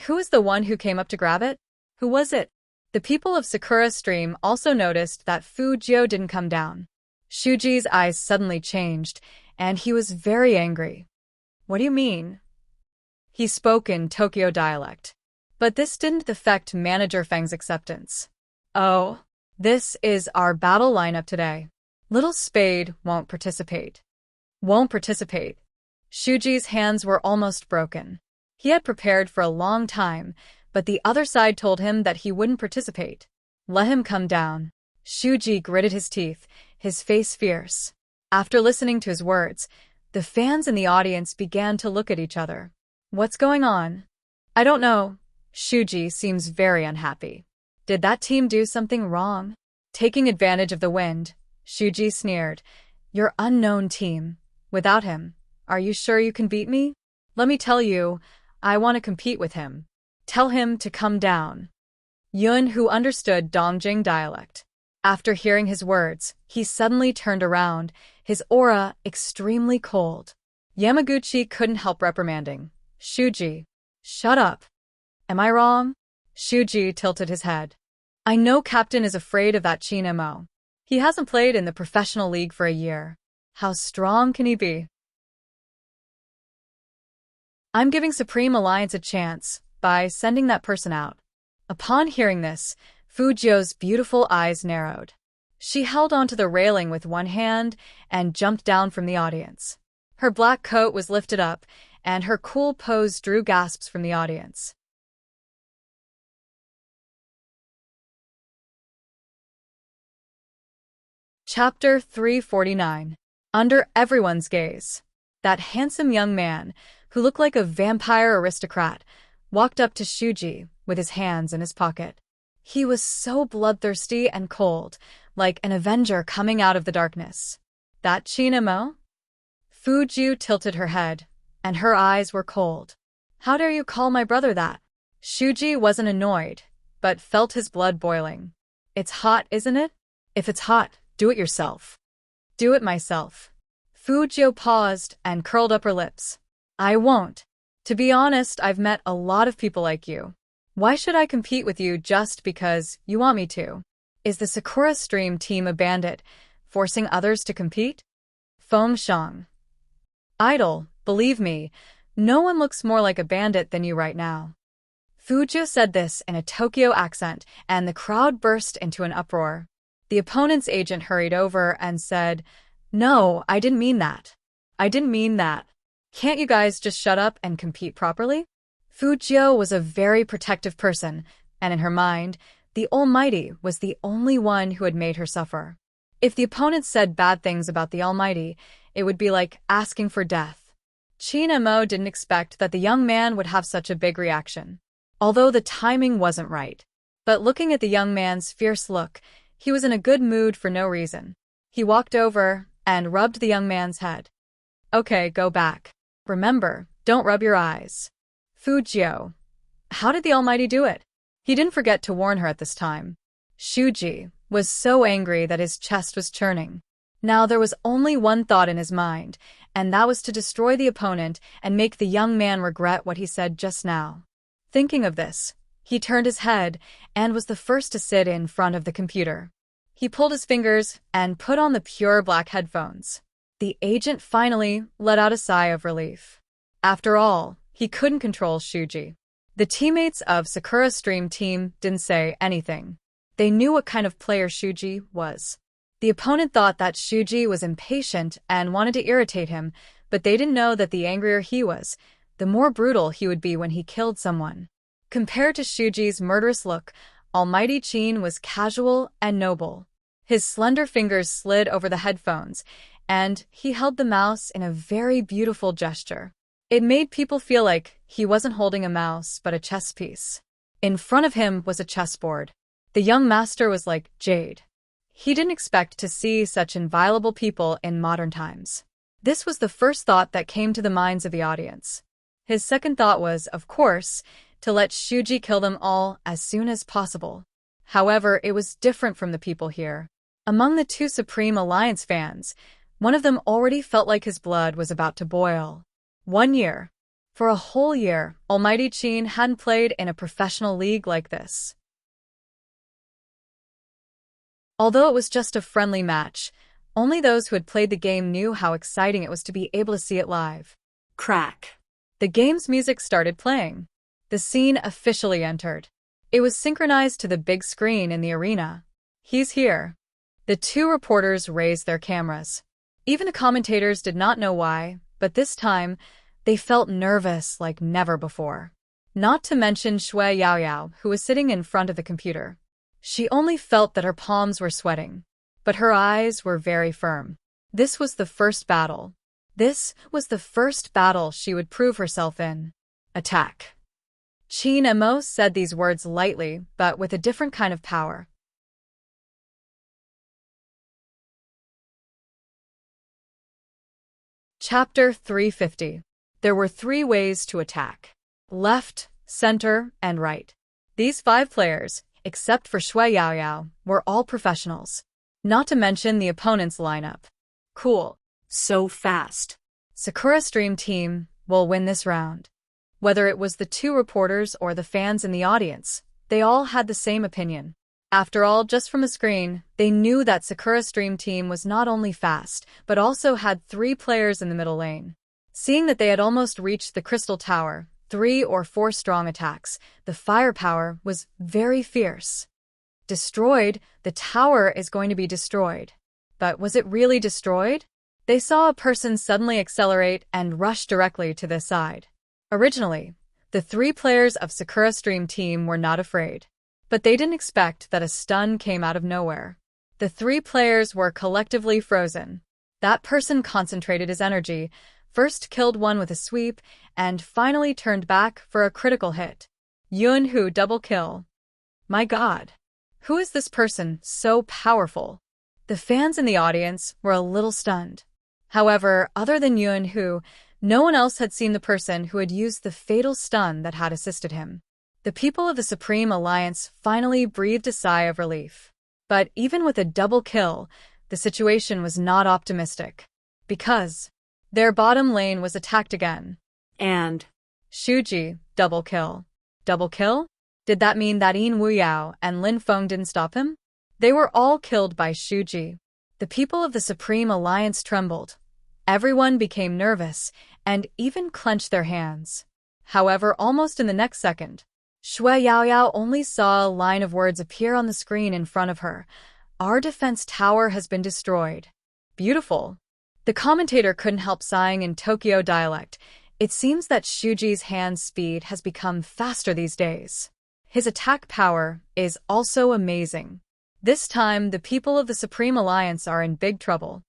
Who is the one who came up to grab it? Who was it? The people of Sakura Stream also noticed that Fujio didn't come down. Shuji's eyes suddenly changed, and he was very angry. What do you mean? He spoke in Tokyo dialect. But this didn't affect Manager Feng's acceptance. Oh, this is our battle lineup today. Little Spade won't participate. Won't participate. Shuji's hands were almost broken. He had prepared for a long time, but the other side told him that he wouldn't participate. Let him come down. Shuji gritted his teeth, his face fierce. After listening to his words, the fans in the audience began to look at each other. What's going on? I don't know. Shuji seems very unhappy. Did that team do something wrong? Taking advantage of the wind, Shuji sneered. Your unknown team. Without him, are you sure you can beat me? Let me tell you, I want to compete with him. Tell him to come down. Yun, who understood Dongjing dialect. After hearing his words, he suddenly turned around, his aura extremely cold. Yamaguchi couldn't help reprimanding. Shuji, shut up. Am I wrong? Shuji tilted his head. I know Captain is afraid of that Chin Imo. He hasn't played in the professional league for a year. How strong can he be? I'm giving Supreme Alliance a chance by sending that person out. Upon hearing this, Fujio's beautiful eyes narrowed. She held onto the railing with one hand and jumped down from the audience. Her black coat was lifted up, and her cool pose drew gasps from the audience. Chapter 349. Under everyone's gaze. That handsome young man, who looked like a vampire aristocrat, walked up to Shuji with his hands in his pocket. He was so bloodthirsty and cold, like an avenger coming out of the darkness. That Chin Imo? Fujio tilted her head, and her eyes were cold. How dare you call my brother that? Shuji wasn't annoyed, but felt his blood boiling. It's hot, isn't it? If it's hot, do it yourself. Do it myself. Fujio paused and curled up her lips. I won't. To be honest, I've met a lot of people like you. Why should I compete with you just because you want me to? Is the Sakura Stream team a bandit, forcing others to compete? Feng Shang. Idol, believe me, no one looks more like a bandit than you right now. Fujio said this in a Tokyo accent, and the crowd burst into an uproar. The opponent's agent hurried over and said, No, I didn't mean that. I didn't mean that. Can't you guys just shut up and compete properly? Fujio was a very protective person, and in her mind, the Almighty was the only one who had made her suffer. If the opponent said bad things about the Almighty, it would be like asking for death. Chin Imo didn't expect that the young man would have such a big reaction, although the timing wasn't right. But looking at the young man's fierce look, he was in a good mood for no reason. He walked over and rubbed the young man's head. Okay, go back. Remember, don't rub your eyes. Fujio. How did the Almighty do it? He didn't forget to warn her at this time. Shuji was so angry that his chest was churning. Now there was only one thought in his mind, and that was to destroy the opponent and make the young man regret what he said just now. Thinking of this, he turned his head and was the first to sit in front of the computer. He pulled his fingers and put on the pure black headphones. The agent finally let out a sigh of relief. After all, he couldn't control Shuji. The teammates of Sakura Stream team didn't say anything. They knew what kind of player Shuji was. The opponent thought that Shuji was impatient and wanted to irritate him, but they didn't know that the angrier he was, the more brutal he would be when he killed someone. Compared to Shuji's murderous look, Almighty Qin was casual and noble. His slender fingers slid over the headphones, and he held the mouse in a very beautiful gesture. It made people feel like he wasn't holding a mouse but a chess piece. In front of him was a chessboard. The young master was like jade. He didn't expect to see such inviolable people in modern times. This was the first thought that came to the minds of the audience. His second thought was, of course, to let Shuji kill them all as soon as possible. However, it was different from the people here. Among the two Supreme Alliance fans, one of them already felt like his blood was about to boil. 1 year. For a whole year, Almighty Qin hadn't played in a professional league like this. Although it was just a friendly match, only those who had played the game knew how exciting it was to be able to see it live. Crack. The game's music started playing. The scene officially entered. It was synchronized to the big screen in the arena. He's here. The two reporters raised their cameras. Even the commentators did not know why, but this time, they felt nervous like never before. Not to mention Shui Yaoyao, who was sitting in front of the computer. She only felt that her palms were sweating, but her eyes were very firm. This was the first battle. This was the first battle she would prove herself in. Attack. Qin Immerse said these words lightly, but with a different kind of power. Chapter 350. There were 3 ways to attack. Left, center, and right. These 5 players, except for Shui Yaoyao, were all professionals. Not to mention the opponent's lineup. Cool. So fast. Sakura's dream team will win this round. Whether it was the 2 reporters or the fans in the audience, they all had the same opinion. After all, just from a screen, they knew that Sakura's dream team was not only fast, but also had 3 players in the middle lane. Seeing that they had almost reached the Crystal Tower, 3 or 4 strong attacks, the firepower was very fierce. Destroyed, the tower is going to be destroyed. But was it really destroyed? They saw a person suddenly accelerate and rush directly to this side. Originally, the 3 players of Sakura's dream team were not afraid. But they didn't expect that a stun came out of nowhere. The 3 players were collectively frozen. That person concentrated his energy, first killed one with a sweep, and finally turned back for a critical hit. Yunhu double kill. My god. Who is this person so powerful? The fans in the audience were a little stunned. However, other than Yunhu, no one else had seen the person who had used the fatal stun that had assisted him. The people of the Supreme Alliance finally breathed a sigh of relief. But even with a double kill, the situation was not optimistic. Because their bottom lane was attacked again. And Shuji, double kill. Double kill? Did that mean that Yin Wuyao and Lin Feng didn't stop him? They were all killed by Shuji. The people of the Supreme Alliance trembled. Everyone became nervous, and even clenched their hands. However, almost in the next second, Shui Yaoyao only saw a line of words appear on the screen in front of her. Our defense tower has been destroyed. Beautiful. The commentator couldn't help sighing in Tokyo dialect. It seems that Shuji's hand speed has become faster these days. His attack power is also amazing. This time, the people of the Supreme Alliance are in big trouble.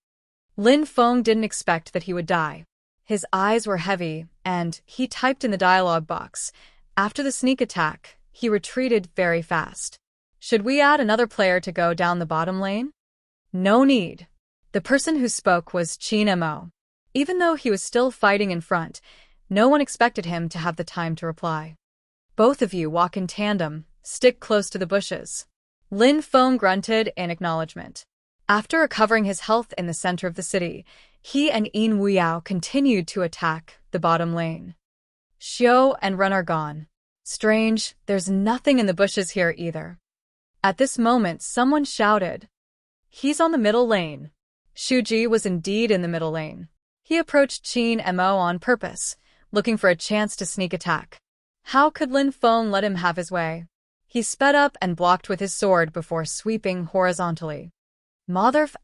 Lin Feng didn't expect that he would die. His eyes were heavy, and he typed in the dialogue box. After the sneak attack, he retreated very fast. Should we add another player to go down the bottom lane? No need. The person who spoke was Qin Immerse. Even though he was still fighting in front, no one expected him to have the time to reply. Both of you walk in tandem, stick close to the bushes. Lin Feng grunted in acknowledgement. After recovering his health in the center of the city, he and Yin Wuyao continued to attack the bottom lane. Xiao and Ren are gone. Strange, there's nothing in the bushes here either. At this moment, someone shouted. He's on the middle lane. Shuji was indeed in the middle lane. He approached Qin Immerse on purpose, looking for a chance to sneak attack. How could Lin Feng let him have his way? He sped up and blocked with his sword before sweeping horizontally. Motherf***,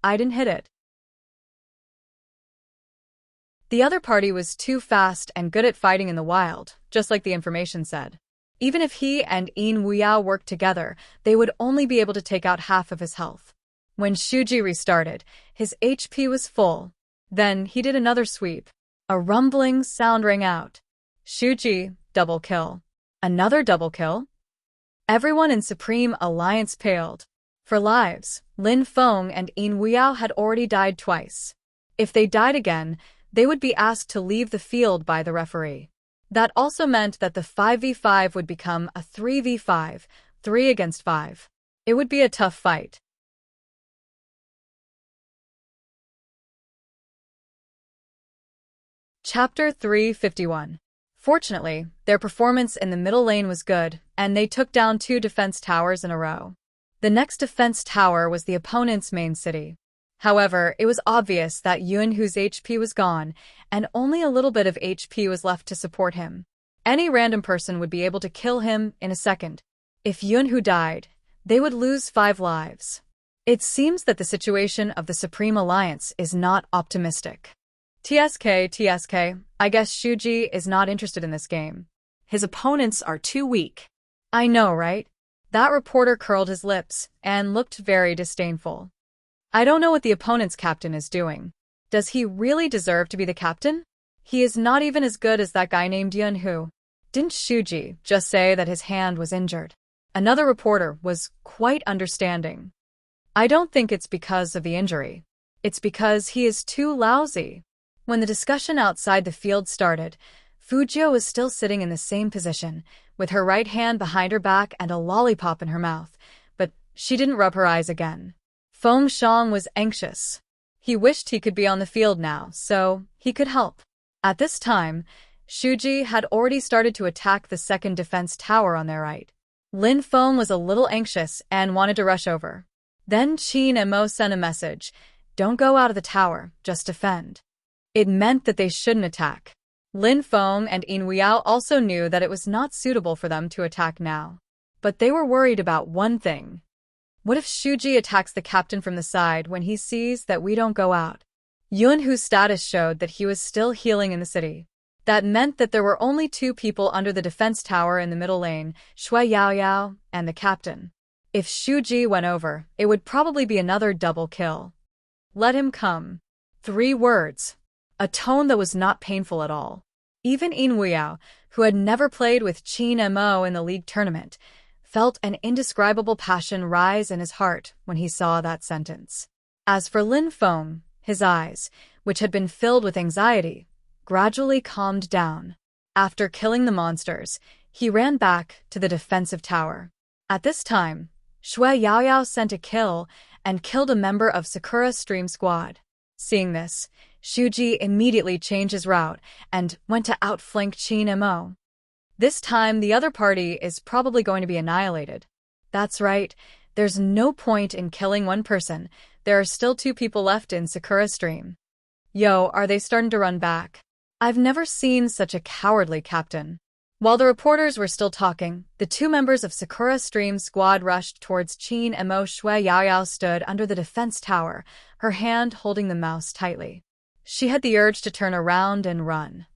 I didn't hit it. The other party was too fast and good at fighting in the wild, just like the information said. Even if he and Yin Wuyao worked together, they would only be able to take out half of his health. When Shuji restarted, his HP was full. Then he did another sweep. A rumbling sound rang out. Shuji, double kill. Another double kill? Everyone in Supreme Alliance paled. For lives, Lin Feng and Yin Wuyao had already died twice. If they died again, they would be asked to leave the field by the referee. That also meant that the 5v5 would become a 3v5, 3 against 5. It would be a tough fight. Chapter 351. Fortunately, their performance in the middle lane was good, and they took down 2 defense towers in a row. The next defense tower was the opponent's main city. However, it was obvious that Yunhu's HP was gone, and only a little bit of HP was left to support him. Any random person would be able to kill him in a second. If Yunhu died, they would lose 5 lives. It seems that the situation of the Supreme Alliance is not optimistic. TSK, I guess Shuji is not interested in this game. His opponents are too weak. I know, right? That reporter curled his lips and looked very disdainful. I don't know what the opponent's captain is doing. Does he really deserve to be the captain? He is not even as good as that guy named Yunhu. Didn't Shuji just say that his hand was injured? Another reporter was quite understanding. I don't think it's because of the injury. It's because he is too lousy. When the discussion outside the field started, Fujio was still sitting in the same position, with her right hand behind her back and a lollipop in her mouth, but she didn't rub her eyes again. Feng Shang was anxious. He wished he could be on the field now, so he could help. At this time, Shuji had already started to attack the second defense tower on their right. Lin Feng was a little anxious and wanted to rush over. Then Qin and Mo sent a message, "Don't go out of the tower, just defend." It meant that they shouldn't attack. Lin Feng and Yin Wuyao also knew that it was not suitable for them to attack now. But they were worried about one thing. What if Shuji attacks the captain from the side when he sees that we don't go out? Yunhu's status showed that he was still healing in the city. That meant that there were only 2 people under the defense tower in the middle lane, Shui Yaoyao and the captain. If Shuji went over, it would probably be another double kill. Let him come. 3 words. A tone that was not painful at all. Even Yin Wuyao, who had never played with Qin and Mo in the league tournament, felt an indescribable passion rise in his heart when he saw that sentence. As for Lin Feng, his eyes, which had been filled with anxiety, gradually calmed down. After killing the monsters, he ran back to the defensive tower. At this time, Shui Yaoyao sent a kill and killed a member of Sakura Stream Squad. Seeing this, Shuji immediately changed his route and went to outflank Qin and Mo. This time, the other party is probably going to be annihilated. That's right, there's no point in killing one person. There are still 2 people left in Sakura Stream. Yo, are they starting to run back? I've never seen such a cowardly captain. While the reporters were still talking, the 2 members of Sakura Stream Squad rushed towards Qin and Mo. Shui Yaoyao stood under the defense tower, her hand holding the mouse tightly. She had the urge to turn around and run.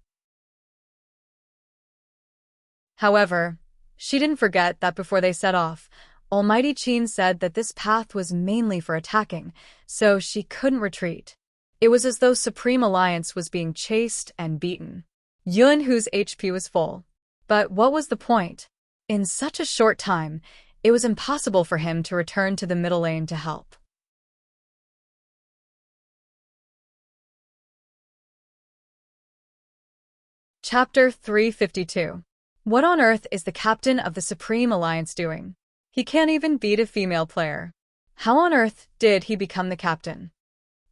However, she didn't forget that before they set off, Almighty Qin said that this path was mainly for attacking, so she couldn't retreat. It was as though Supreme Alliance was being chased and beaten. Yunhu's HP was full. But what was the point? In such a short time, it was impossible for him to return to the middle lane to help. Chapter 352. What on earth is the captain of the Supreme Alliance doing? He can't even beat a female player. How on earth did he become the captain?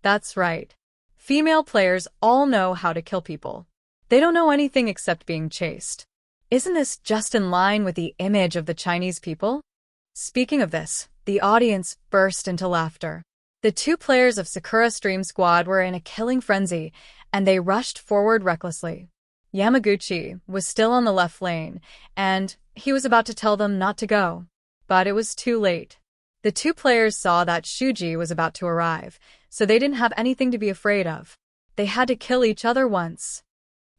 That's right. Female players all know how to kill people. They don't know anything except being chased. Isn't this just in line with the image of the Chinese people? Speaking of this, the audience burst into laughter. The 2 players of Sakura Stream Squad were in a killing frenzy, and they rushed forward recklessly. Yamaguchi was still on the left lane, and he was about to tell them not to go. But it was too late. The 2 players saw that Shuji was about to arrive, so they didn't have anything to be afraid of. They had to kill each other once.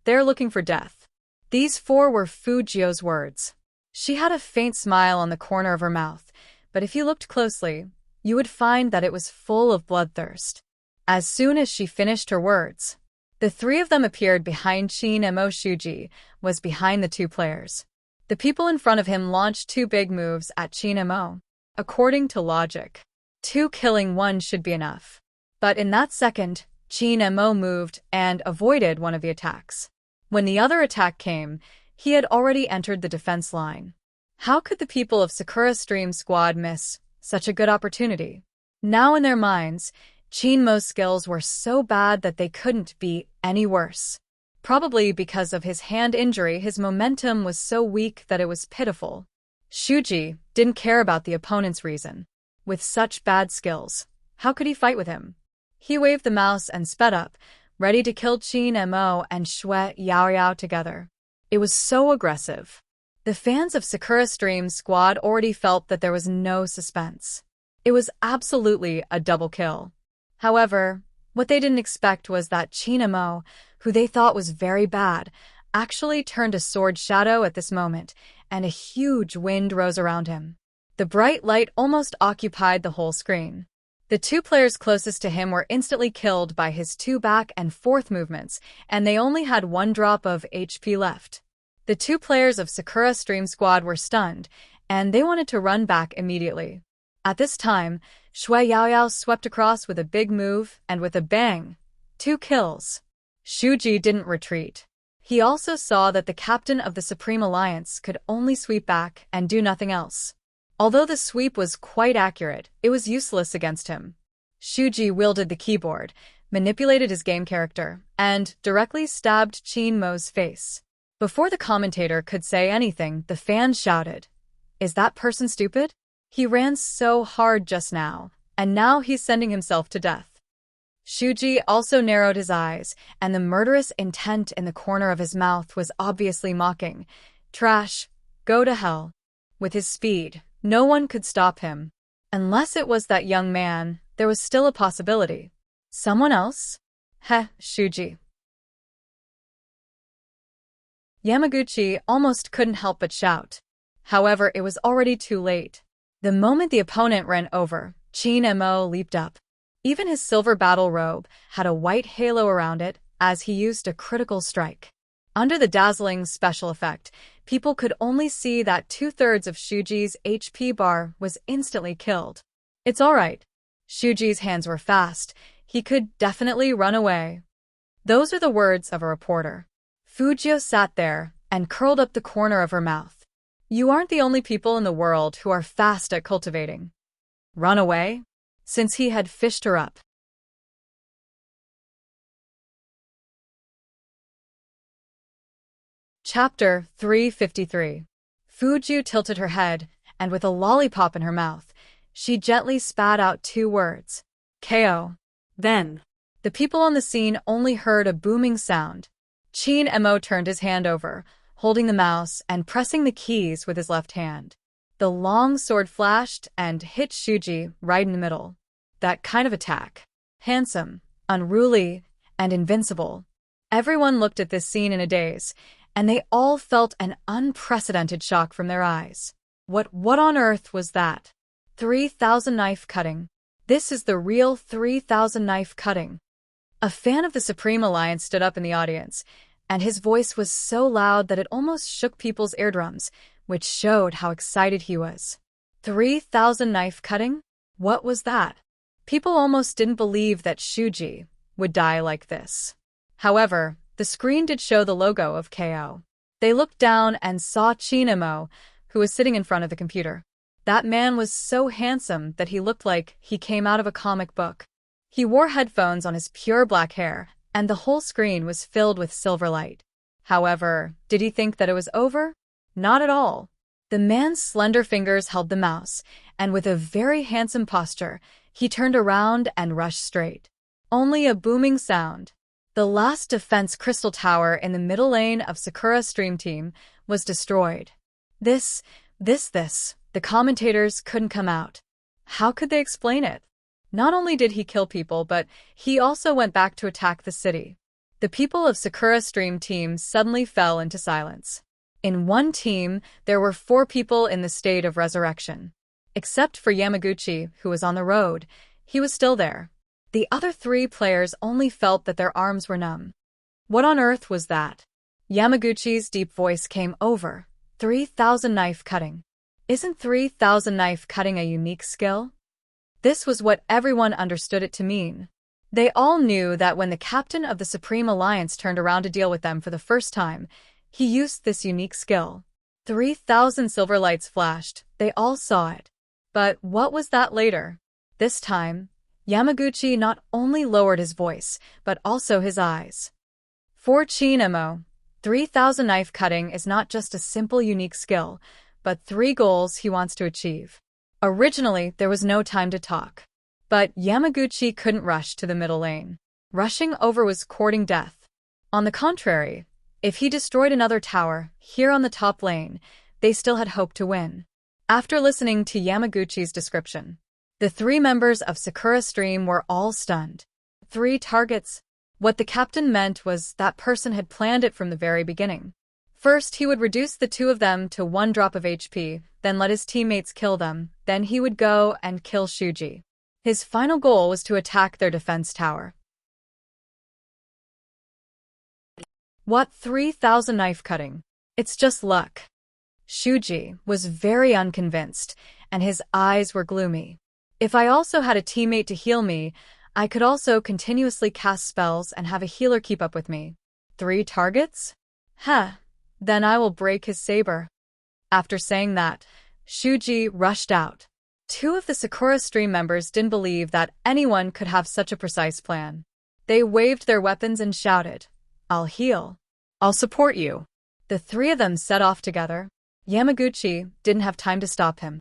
They're looking for death. These four were Fujio's words. She had a faint smile on the corner of her mouth, but if you looked closely, you would find that it was full of bloodthirst. As soon as she finished her words, the three of them appeared behind Chin Mo. Shuji was behind the two players. The people in front of him launched two big moves at Chin Mo. According to logic, two killing one should be enough. But in that second, Chin Mo moved and avoided one of the attacks. When the other attack came, he had already entered the defense line. How could the people of Sakura Stream Squad miss such a good opportunity? Now in their minds, Chin Mo's skills were so bad that they couldn't be any worse. Probably because of his hand injury, his momentum was so weak that it was pitiful. Shuji didn't care about the opponent's reason. With such bad skills, how could he fight with him? He waved the mouse and sped up, ready to kill Chin Mo and Shui Yaoyao together. It was so aggressive. The fans of Sakura Stream Squad already felt that there was no suspense. It was absolutely a double kill. However, what they didn't expect was that Chin Mo, who they thought was very bad, actually turned a sword shadow at this moment, and a huge wind rose around him. The bright light almost occupied the whole screen. The two players closest to him were instantly killed by his two back and forth movements, and they only had one drop of HP left. The two players of Sakura Stream Squad were stunned, and they wanted to run back immediately. At this time, Shui Yaoyao swept across with a big move, and with a bang, 2 kills. Shuji didn't retreat. He also saw that the captain of the Supreme Alliance could only sweep back and do nothing else. Although the sweep was quite accurate, it was useless against him. Shuji wielded the keyboard, manipulated his game character, and directly stabbed Chin Mo's face. Before the commentator could say anything, the fans shouted, "Is that person stupid? He ran so hard just now, and now he's sending himself to death." Shuji also narrowed his eyes, and the murderous intent in the corner of his mouth was obviously mocking. Trash, go to hell. With his speed, no one could stop him. Unless it was that young man, there was still a possibility. Someone else? Shuji. Yamaguchi almost couldn't help but shout. However, it was already too late. The moment the opponent ran over, Chin Mo leaped up. Even his silver battle robe had a white halo around it as he used a critical strike. Under the dazzling special effect, people could only see that 2/3 of Shuji's HP bar was instantly killed. It's alright. Shuji's hands were fast. He could definitely run away. Those are the words of a reporter. Fujio sat there and curled up the corner of her mouth. You aren't the only people in the world who are fast at cultivating. Run away? Since he had fished her up. Chapter 353. Fujio tilted her head, and with a lollipop in her mouth, she gently spat out 2 words. KO. Then, the people on the scene only heard a booming sound. Chin Mo turned his hand over, holding the mouse and pressing the keys with his left hand. The long sword flashed and hit Shuji right in the middle. That kind of attack. Handsome, unruly, and invincible. Everyone looked at this scene in a daze, and they all felt an unprecedented shock from their eyes. What on earth was that? 3,000 knife cutting. This is the real 3,000 knife cutting. A fan of the Supreme Alliance stood up in the audience, and his voice was so loud that it almost shook people's eardrums, which showed how excited he was. 3,000 knife cutting? What was that? People almost didn't believe that Shuji would die like this. However, the screen did show the logo of KO. They looked down and saw Chin Mo, who was sitting in front of the computer. That man was so handsome that he looked like he came out of a comic book. He wore headphones on his pure black hair, and the whole screen was filled with silver light. However, did he think that it was over? Not at all. The man's slender fingers held the mouse, and with a very handsome posture, he turned around and rushed straight. Only a booming sound. The last defense crystal tower in the middle lane of Sakura Stream Team was destroyed. The commentators couldn't come out. How could they explain it? Not only did he kill people, but he also went back to attack the city. The people of Sakura Stream Team suddenly fell into silence. In one team, there were 4 people in the state of resurrection. Except for Yamaguchi, who was on the road, he was still there. The other 3 players only felt that their arms were numb. What on earth was that? Yamaguchi's deep voice came over. 3,000 knife cutting. Isn't 3,000 knife cutting a unique skill? This was what everyone understood it to mean. They all knew that when the captain of the Supreme Alliance turned around to deal with them for the first time, he used this unique skill. 3,000 silver lights flashed. They all saw it. But what was that later? This time, Yamaguchi not only lowered his voice, but also his eyes. For Chin-emo, 3,000 knife cutting is not just a simple unique skill, but 3 goals he wants to achieve. Originally, there was no time to talk. But Yamaguchi couldn't rush to the middle lane. Rushing over was courting death. On the contrary, if he destroyed another tower here on the top lane, they still had hope to win. After listening to Yamaguchi's description, the 3 members of Sakura Stream were all stunned. 3 targets. What the captain meant was that person had planned it from the very beginning. First, he would reduce the 2 of them to 1 drop of HP, then let his teammates kill them, then he would go and kill Shuji. His final goal was to attack their defense tower. What 3,000 knife cutting? It's just luck. Shuji was very unconvinced, and his eyes were gloomy. If I also had a teammate to heal me, I could also continuously cast spells and have a healer keep up with me. 3 targets? Then I will break his saber. After saying that, Shuji rushed out. 2 of the Sakura Stream members didn't believe that anyone could have such a precise plan. They waved their weapons and shouted, "I'll heal. I'll support you." The 3 of them set off together. Yamaguchi didn't have time to stop him.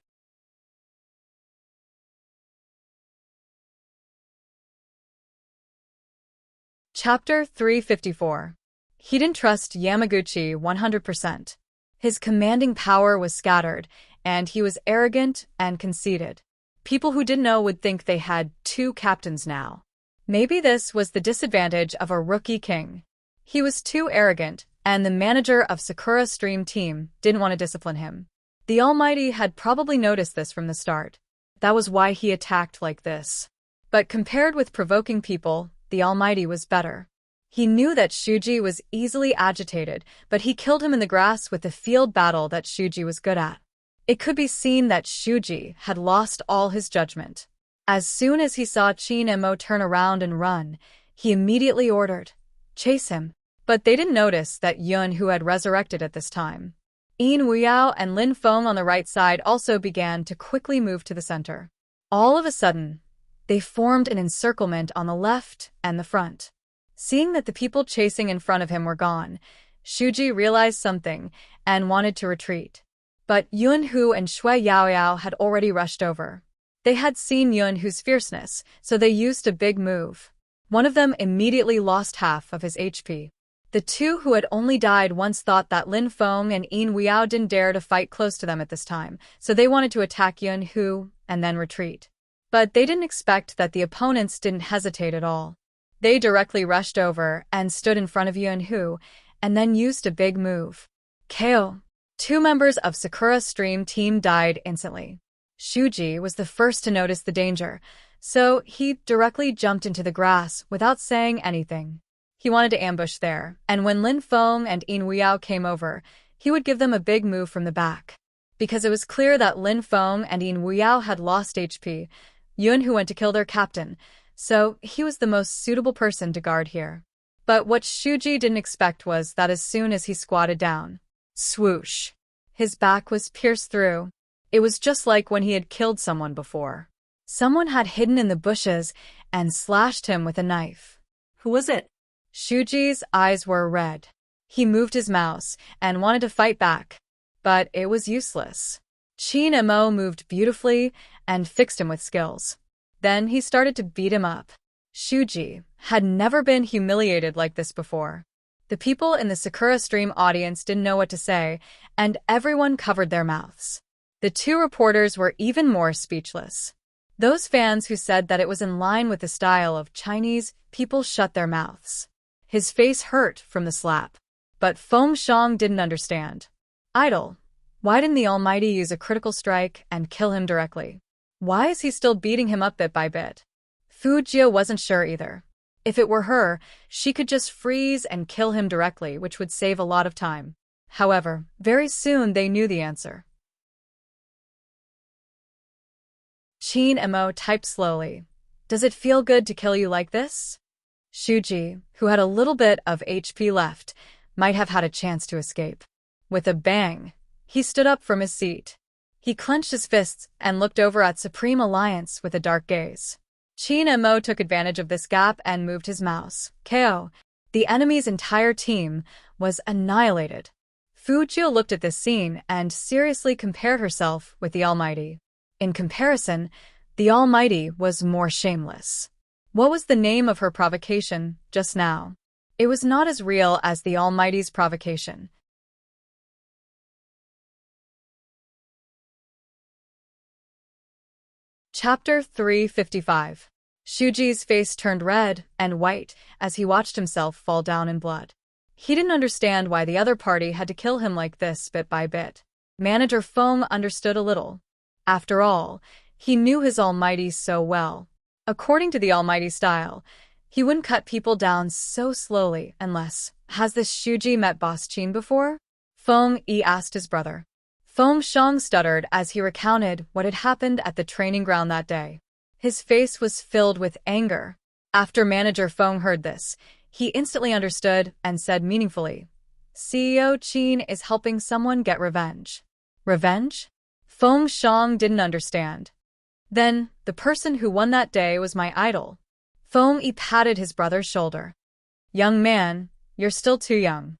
Chapter 354. He didn't trust Yamaguchi 100%. His commanding power was scattered, and he was arrogant and conceited. People who didn't know would think they had 2 captains now. Maybe this was the disadvantage of a rookie king. He was too arrogant, and the manager of Sakura Stream Team didn't want to discipline him. The Almighty had probably noticed this from the start. That was why he attacked like this. But compared with provoking people, the Almighty was better. He knew that Shuji was easily agitated, but he killed him in the grass with the field battle that Shuji was good at. It could be seen that Shuji had lost all his judgment. As soon as he saw Chin-emo turn around and run, he immediately ordered, "Chase him." But they didn't notice that Yun, who had resurrected at this time. Yin Wuyao and Lin Feng on the right side also began to quickly move to the center. All of a sudden, they formed an encirclement on the left and the front. Seeing that the people chasing in front of him were gone, Shuji realized something and wanted to retreat. But Yun Hu and Shui Yaoyao had already rushed over. They had seen Yun Hu's fierceness, so they used a big move. One of them immediately lost half of his HP. The 2 who had only died once thought that Lin Feng and Yin Wuyao didn't dare to fight close to them at this time, so they wanted to attack Yun Hu and then retreat. But they didn't expect that the opponents didn't hesitate at all. They directly rushed over and stood in front of Yun Hu, and then used a big move. KO. 2 members of Sakura Stream Team died instantly. Shuji was the first to notice the danger, so he directly jumped into the grass without saying anything. He wanted to ambush there, and when Lin Feng and Yin Wuyao came over, he would give them a big move from the back. Because it was clear that Lin Feng and Yin Wuyao had lost HP, Yun Hu went to kill their captain, so he was the most suitable person to guard here. But what Shuji didn't expect was that as soon as he squatted down, swoosh, his back was pierced through. It was just like when he had killed someone before. Someone had hidden in the bushes and slashed him with a knife. Who was it? Shuji's eyes were red. He moved his mouse and wanted to fight back, but it was useless. Chin-emo moved beautifully and fixed him with skills. Then he started to beat him up. Shuji had never been humiliated like this before. The people in the Sakura Stream audience didn't know what to say, and everyone covered their mouths. The 2 reporters were even more speechless. Those fans who said that it was in line with the style of Chinese people shut their mouths. His face hurt from the slap. But Feng Shang didn't understand. Idol. Why didn't the Almighty use a critical strike and kill him directly? Why is he still beating him up bit by bit? Fu Jia wasn't sure either. If it were her, she could just freeze and kill him directly, which would save a lot of time. However, very soon they knew the answer. Qin Mo typed slowly. Does it feel good to kill you like this? Shuji, who had a little bit of HP left, might have had a chance to escape. With a bang, he stood up from his seat. He clenched his fists and looked over at Supreme Alliance with a dark gaze. Qin Mo took advantage of this gap and moved his mouse. KO. The enemy's entire team was annihilated. Fu Jia looked at this scene and seriously compared herself with the Almighty. In comparison, the Almighty was more shameless. What was the name of her provocation just now? It was not as real as the Almighty's provocation. Chapter 355. Shuji's face turned red and white as he watched himself fall down in blood. He didn't understand why the other party had to kill him like this bit by bit. Manager Feng understood a little. After all, he knew his Almighty so well. According to the Almighty style, he wouldn't cut people down so slowly unless, has this Shuji met Boss Qin before? Feng Yi asked his brother. Feng Shang stuttered as he recounted what had happened at the training ground that day. His face was filled with anger. After Manager Feng heard this, he instantly understood and said meaningfully, CEO Qin is helping someone get revenge. Revenge? Feng Shang didn't understand. Then, the person who won that day was my idol. Feng Yi patted his brother's shoulder. Young man, you're still too young.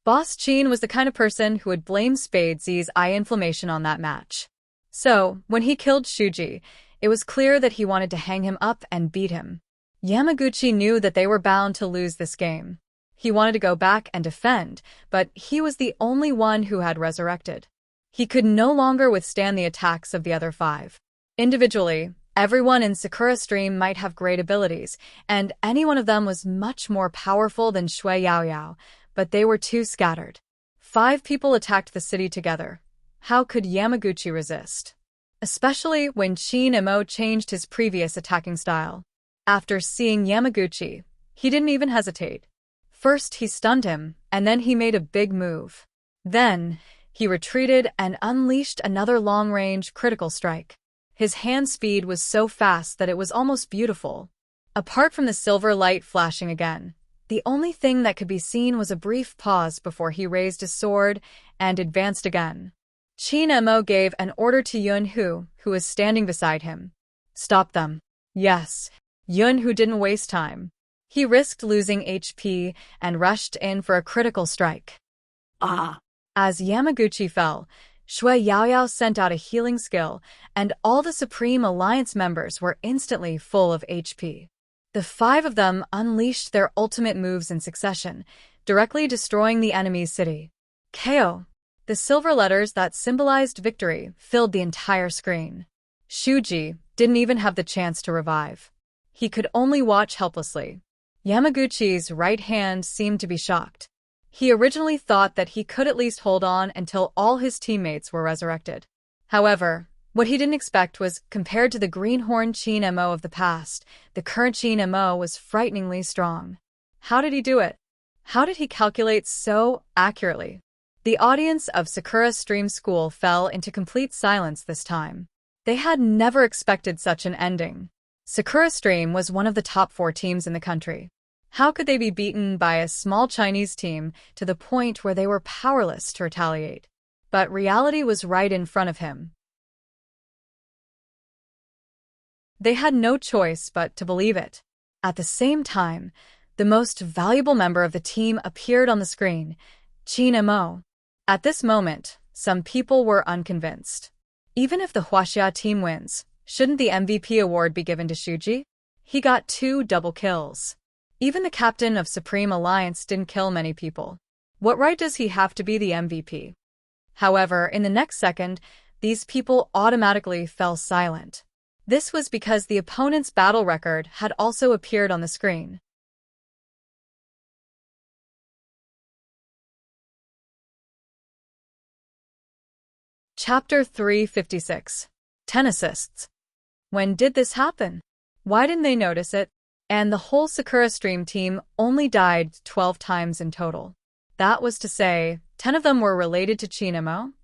Boss Qin was the kind of person who would blame Spadesy's eye inflammation on that match. So, when he killed Shuji, it was clear that he wanted to hang him up and beat him. Yamaguchi knew that they were bound to lose this game. He wanted to go back and defend, but he was the only one who had resurrected. He could no longer withstand the attacks of the other five. Individually, everyone in Sakura Stream might have great abilities, and any one of them was much more powerful than Shui Yaoyao, but they were too scattered. 5 people attacked the city together. How could Yamaguchi resist? Especially when Qin Mo changed his previous attacking style. After seeing Yamaguchi, he didn't even hesitate. First he stunned him, and then he made a big move. Then, he retreated and unleashed another long-range critical strike. His hand speed was so fast that it was almost beautiful. Apart from the silver light flashing again, the only thing that could be seen was a brief pause before he raised his sword and advanced again. Qin Mo gave an order to Yunhu, who was standing beside him. Stop them. Yes, Yunhu didn't waste time. He risked losing HP and rushed in for a critical strike. As Yamaguchi fell, Shui Yaoyao sent out a healing skill, and all the Supreme Alliance members were instantly full of HP. The 5 of them unleashed their ultimate moves in succession, directly destroying the enemy's city. KO. The silver letters that symbolized victory filled the entire screen. Shuji didn't even have the chance to revive. He could only watch helplessly. Yamaguchi's right hand seemed to be shocked. He originally thought that he could at least hold on until all his teammates were resurrected. However, what he didn't expect was, compared to the greenhorn Qin Mo of the past, the current Qin Mo was frighteningly strong. How did he do it? How did he calculate so accurately? The audience of Sakura Stream School fell into complete silence this time. They had never expected such an ending. Sakura Stream was one of the top 4 teams in the country. How could they be beaten by a small Chinese team to the point where they were powerless to retaliate? But reality was right in front of him. They had no choice but to believe it. At the same time, the most valuable member of the team appeared on the screen, Qin Mo. At this moment, some people were unconvinced. Even if the Huaxia team wins, shouldn't the MVP award be given to Shuji? He got 2 double kills. Even the captain of Supreme Alliance didn't kill many people. What right does he have to be the MVP? However, in the next second, these people automatically fell silent. This was because the opponent's battle record had also appeared on the screen. Chapter 356. 10 assists. When did this happen? Why didn't they notice it? And the whole Sakura Stream team only died 12 times in total. That was to say, 10 of them were related to Chinemo?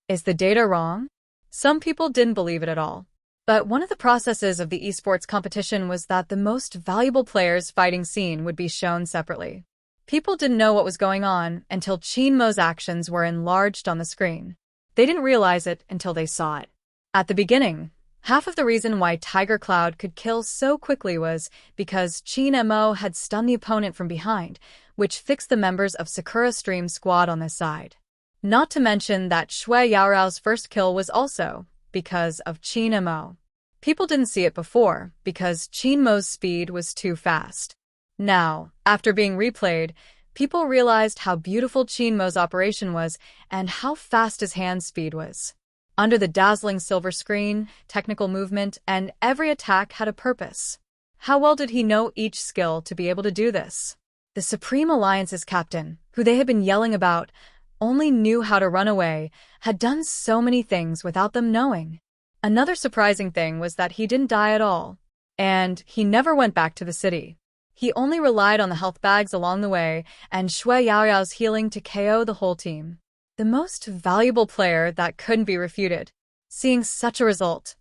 Is the data wrong? Some people didn't believe it at all. But one of the processes of the esports competition was that the most valuable players' fighting scene would be shown separately. People didn't know what was going on until Chinmo's actions were enlarged on the screen. They didn't realize it until they saw it. At the beginning, half of the reason why Tiger Cloud could kill so quickly was because Chinemo had stunned the opponent from behind, which fixed the members of Sakura Stream's squad on this side. Not to mention that Shui Yaorao's first kill was also because of Chinemo. People didn't see it before because Chinmo's speed was too fast. Now, after being replayed, people realized how beautiful Chinmo's operation was and how fast his hand speed was. Under the dazzling silver screen, technical movement, and every attack had a purpose. How well did he know each skill to be able to do this? The Supreme Alliance's captain, who they had been yelling about, only knew how to run away, had done so many things without them knowing. Another surprising thing was that he didn't die at all. And he never went back to the city. He only relied on the health bags along the way and Shui Yaoyao's healing to KO the whole team. The most valuable player that couldn't be refuted. Seeing such a result,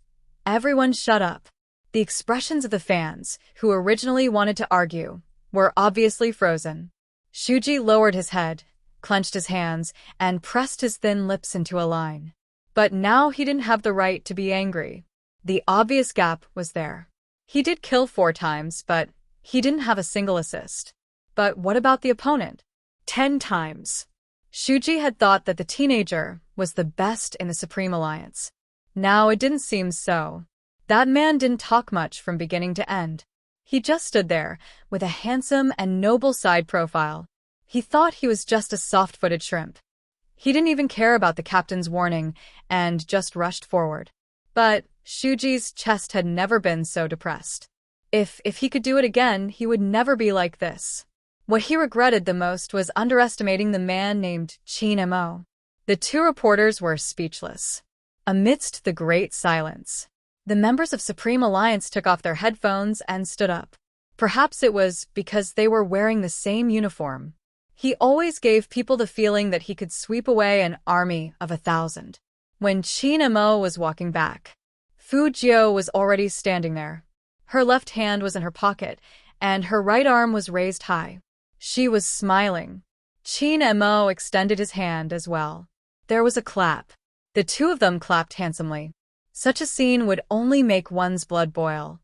everyone shut up. The expressions of the fans, who originally wanted to argue, were obviously frozen. Shuji lowered his head, clenched his hands, and pressed his thin lips into a line. But now he didn't have the right to be angry. The obvious gap was there. He did kill 4 times, but he didn't have a single assist. But what about the opponent? 10 times. Shuji had thought that the teenager was the best in the Supreme Alliance. Now it didn't seem so. That man didn't talk much from beginning to end. He just stood there, with a handsome and noble side profile. He thought he was just a soft-footed shrimp. He didn't even care about the captain's warning and just rushed forward. But Shuji's chest had never been so depressed. If he could do it again, he would never be like this. What he regretted the most was underestimating the man named Chinemo. The 2 reporters were speechless. Amidst the great silence, the members of Supreme Alliance took off their headphones and stood up. Perhaps it was because they were wearing the same uniform. He always gave people the feeling that he could sweep away an army of 1,000. When Chinemo was walking back, Fujio was already standing there. Her left hand was in her pocket, and her right arm was raised high. She was smiling. Chinemo extended his hand as well. There was a clap. The 2 of them clapped handsomely. Such a scene would only make one's blood boil.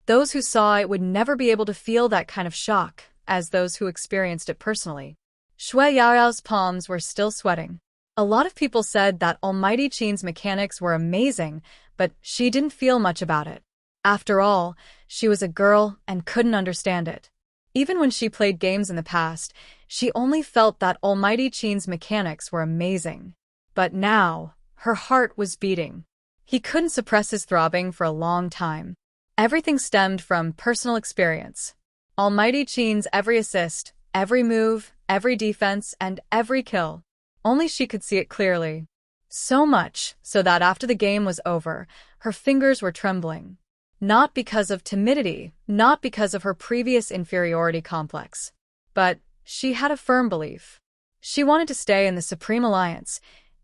Those who saw it would never be able to feel that kind of shock as those who experienced it personally. Shui Yaoyao's palms were still sweating. A lot of people said that Almighty Qin's mechanics were amazing, but she didn't feel much about it. After all, she was a girl and couldn't understand it. Even when she played games in the past, she only felt that Almighty Qin's mechanics were amazing. But now, her heart was beating. He couldn't suppress his throbbing for a long time. Everything stemmed from personal experience. Almighty Qin's every assist, every move, every defense, and every kill. Only she could see it clearly. So much so that after the game was over, her fingers were trembling. Not because of timidity, not because of her previous inferiority complex. But she had a firm belief. She wanted to stay in the Supreme Alliance,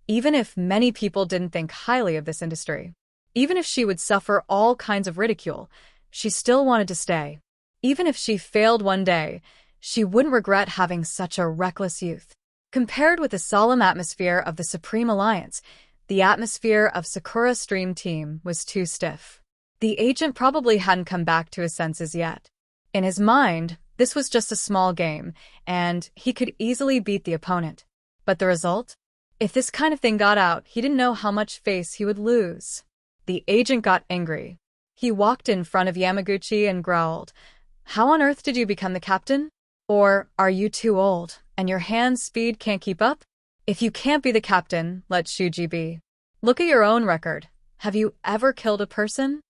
even if many people didn't think highly of this industry. Even if she would suffer all kinds of ridicule, she still wanted to stay. Even if she failed one day, she wouldn't regret having such a reckless youth. Compared with the solemn atmosphere of the Supreme Alliance, the atmosphere of Sakura Stream Team was too stiff. The agent probably hadn't come back to his senses yet. In his mind, this was just a small game, and he could easily beat the opponent. But the result? If this kind of thing got out, he didn't know how much face he would lose. The agent got angry. He walked in front of Yamaguchi and growled, "How on earth did you become the captain? Or are you too old, and your hand speed can't keep up? If you can't be the captain, let Shuji be." Look at your own record. Have you ever killed a person?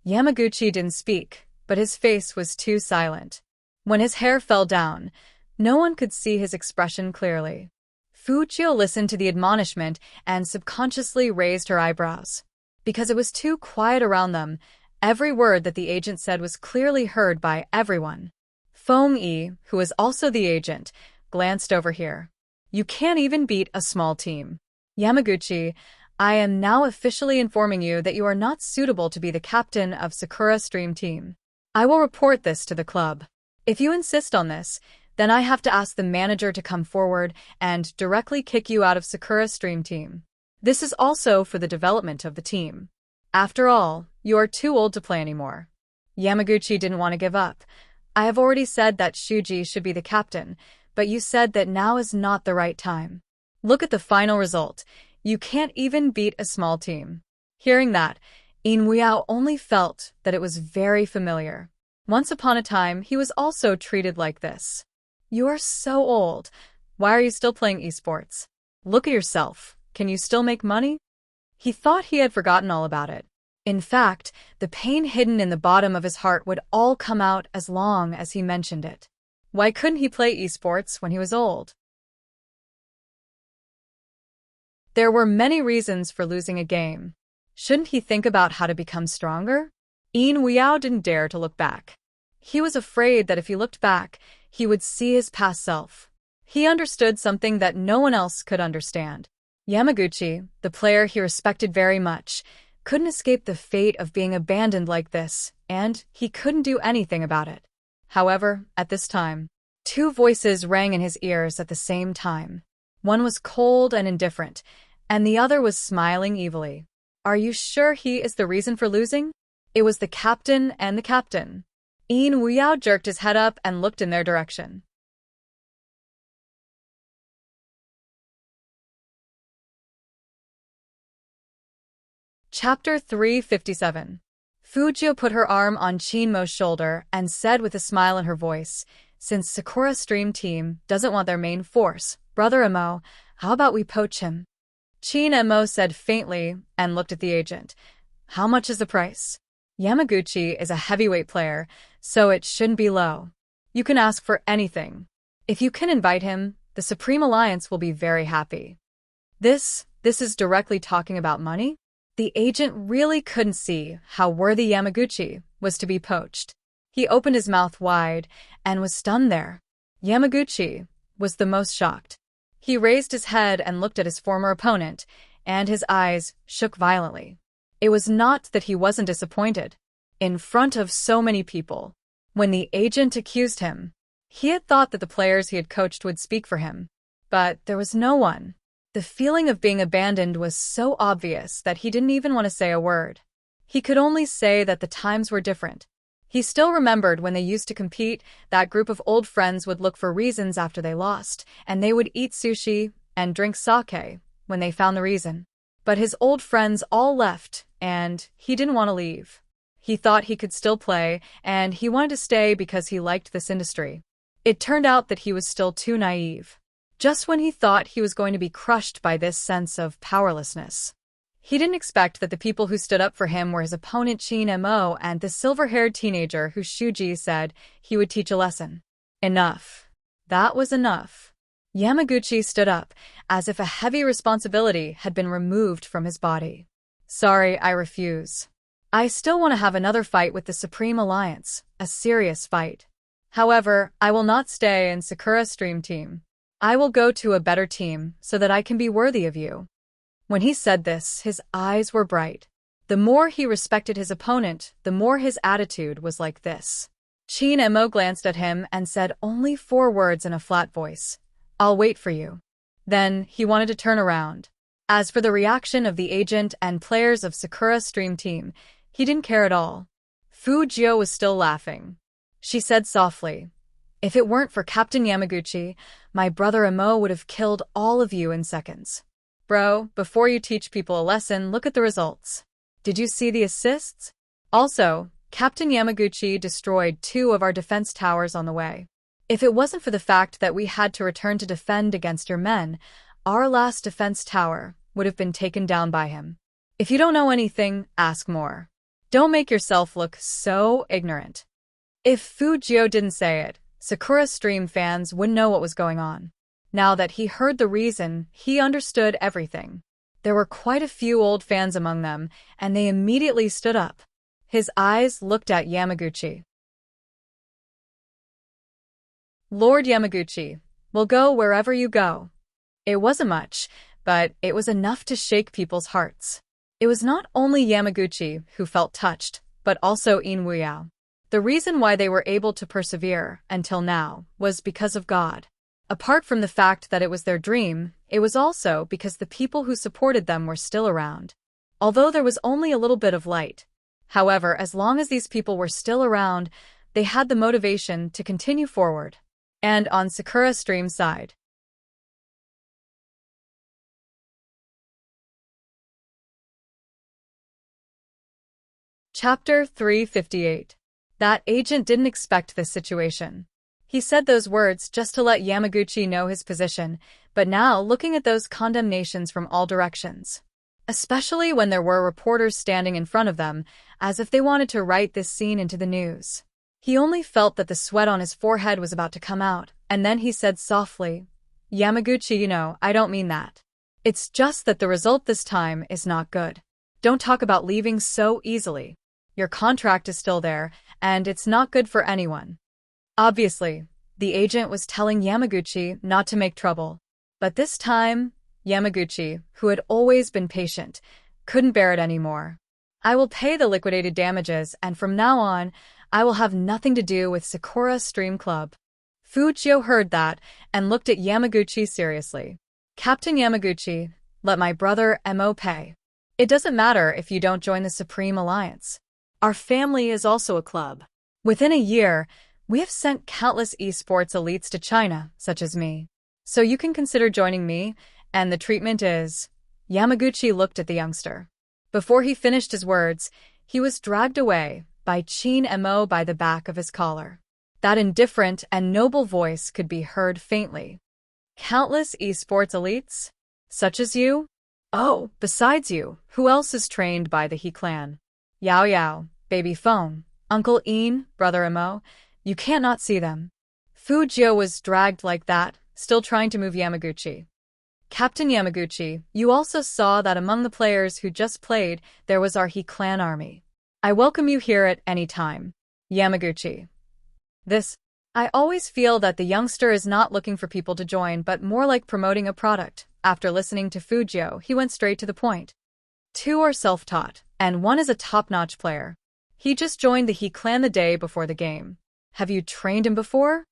Yamaguchi didn't speak, but his face was too silent. When his hair fell down, no one could see his expression clearly. Fujio listened to the admonishment and subconsciously raised her eyebrows. Because it was too quiet around them, every word that the agent said was clearly heard by everyone. Feng-yi, who was also the agent, glanced over here. You can't even beat a small team. Yamaguchi, I am now officially informing you that you are not suitable to be the captain of Sakura Stream Team. I will report this to the club. If you insist on this, then I have to ask the manager to come forward and directly kick you out of Sakura Stream Team. This is also for the development of the team. After all, you are too old to play anymore. Yamaguchi didn't want to give up. I have already said that Shuji should be the captain, but you said that now is not the right time. Look at the final result. You can't even beat a small team. Hearing that, In Weao only felt that it was very familiar. Once upon a time, he was also treated like this. You are so old. Why are you still playing esports? Look at yourself. Can you still make money? He thought he had forgotten all about it. In fact, the pain hidden in the bottom of his heart would all come out as long as he mentioned it. Why couldn't he play esports when he was old? There were many reasons for losing a game. Shouldn't he think about how to become stronger? In Weao didn't dare to look back. He was afraid that if he looked back, he would see his past self. He understood something that no one else could understand. Yamaguchi, the player he respected very much, couldn't escape the fate of being abandoned like this, and he couldn't do anything about it. However, at this time, two voices rang in his ears at the same time. One was cold and indifferent, and the other was smiling evilly. Are you sure he is the reason for losing? It was the captain and the captain. In Weao jerked his head up and looked in their direction. Chapter 357. Fujio put her arm on Chinmo's shoulder and said with a smile in her voice, since Sakura Stream Team doesn't want their main force, Brother Emo, how about we poach him? Chinmo said faintly and looked at the agent. How much is the price? Yamaguchi is a heavyweight player, so it shouldn't be low. You can ask for anything. If you can invite him, the Supreme Alliance will be very happy. This is directly talking about money? The agent really couldn't see how worthy Yamaguchi was to be poached. He opened his mouth wide and was stunned there. Yamaguchi was the most shocked. He raised his head and looked at his former opponent, and his eyes shook violently. It was not that he wasn't disappointed. In front of so many people, when the agent accused him, he had thought that the players he had coached would speak for him. But there was no one. The feeling of being abandoned was so obvious that he didn't even want to say a word. He could only say that the times were different. He still remembered when they used to compete, that group of old friends would look for reasons after they lost, and they would eat sushi and drink sake when they found the reason. But his old friends all left, and he didn't want to leave. He thought he could still play, and he wanted to stay because he liked this industry. It turned out that he was still too naive. Just when he thought he was going to be crushed by this sense of powerlessness. He didn't expect that the people who stood up for him were his opponent Chinmo and the silver-haired teenager who Shuji said he would teach a lesson. Enough. That was enough. Yamaguchi stood up, as if a heavy responsibility had been removed from his body. Sorry, I refuse. I still want to have another fight with the Supreme Alliance, a serious fight. However, I will not stay in Sakura Stream Team. I will go to a better team so that I can be worthy of you. When he said this, his eyes were bright. The more he respected his opponent, the more his attitude was like this. Chinmo glanced at him and said only 4 words in a flat voice. I'll wait for you. Then he wanted to turn around. As for the reaction of the agent and players of Sakura Stream Team, he didn't care at all. Fujio was still laughing. She said softly, if it weren't for Captain Yamaguchi, my brother Emo would have killed all of you in seconds. Bro, before you teach people a lesson, look at the results. Did you see the assists? Also, Captain Yamaguchi destroyed 2 of our defense towers on the way. If it wasn't for the fact that we had to return to defend against your men, our last defense tower would have been taken down by him. If you don't know anything, ask more. Don't make yourself look so ignorant. If Fujio didn't say it, Sakura Stream fans wouldn't know what was going on. Now that he heard the reason, he understood everything. There were quite a few old fans among them, and they immediately stood up. His eyes looked at Yamaguchi. Lord Yamaguchi, we'll go wherever you go. It wasn't much, but it was enough to shake people's hearts. It was not only Yamaguchi who felt touched, but also In Wuyao. The reason why they were able to persevere until now was because of God. Apart from the fact that it was their dream, it was also because the people who supported them were still around. Although there was only a little bit of light. However, as long as these people were still around, they had the motivation to continue forward. And on Sakura Stream's side. Chapter 358. That agent didn't expect this situation. He said those words just to let Yamaguchi know his position, but now looking at those condemnations from all directions. Especially when there were reporters standing in front of them, as if they wanted to write this scene into the news. He only felt that the sweat on his forehead was about to come out, and then he said softly, Yamaguchi, I don't mean that. It's just that the result this time is not good. Don't talk about leaving so easily. Your contract is still there, and it's not good for anyone. Obviously, the agent was telling Yamaguchi not to make trouble. But this time, Yamaguchi, who had always been patient, couldn't bear it anymore. I will pay the liquidated damages, and from now on, I will have nothing to do with Sakura Stream Club. Fujio heard that and looked at Yamaguchi seriously. Captain Yamaguchi, let my brother Mo pay. It doesn't matter if you don't join the Supreme Alliance. Our family is also a club. Within a year, we have sent countless esports elites to China, such as me. So you can consider joining me, and the treatment is... Yamaguchi looked at the youngster. Before he finished his words, he was dragged away by Chin Mo by the back of his collar. That indifferent and noble voice could be heard faintly. Countless esports elites? Such as you? Oh, besides you, who else is trained by the He clan? Yao Yao, Baby Phone, Uncle Ian, Brother Mo, you can't not see them. Fujio was dragged like that, still trying to move Yamaguchi. Captain Yamaguchi, you also saw that among the players who just played, there was our He clan army. I welcome you here at any time. Yamaguchi. I always feel that the youngster is not looking for people to join but more like promoting a product. After listening to Fujio, he went straight to the point. 2 are self-taught, and 1 is a top-notch player. He just joined the He clan the day before the game. Have you trained him before?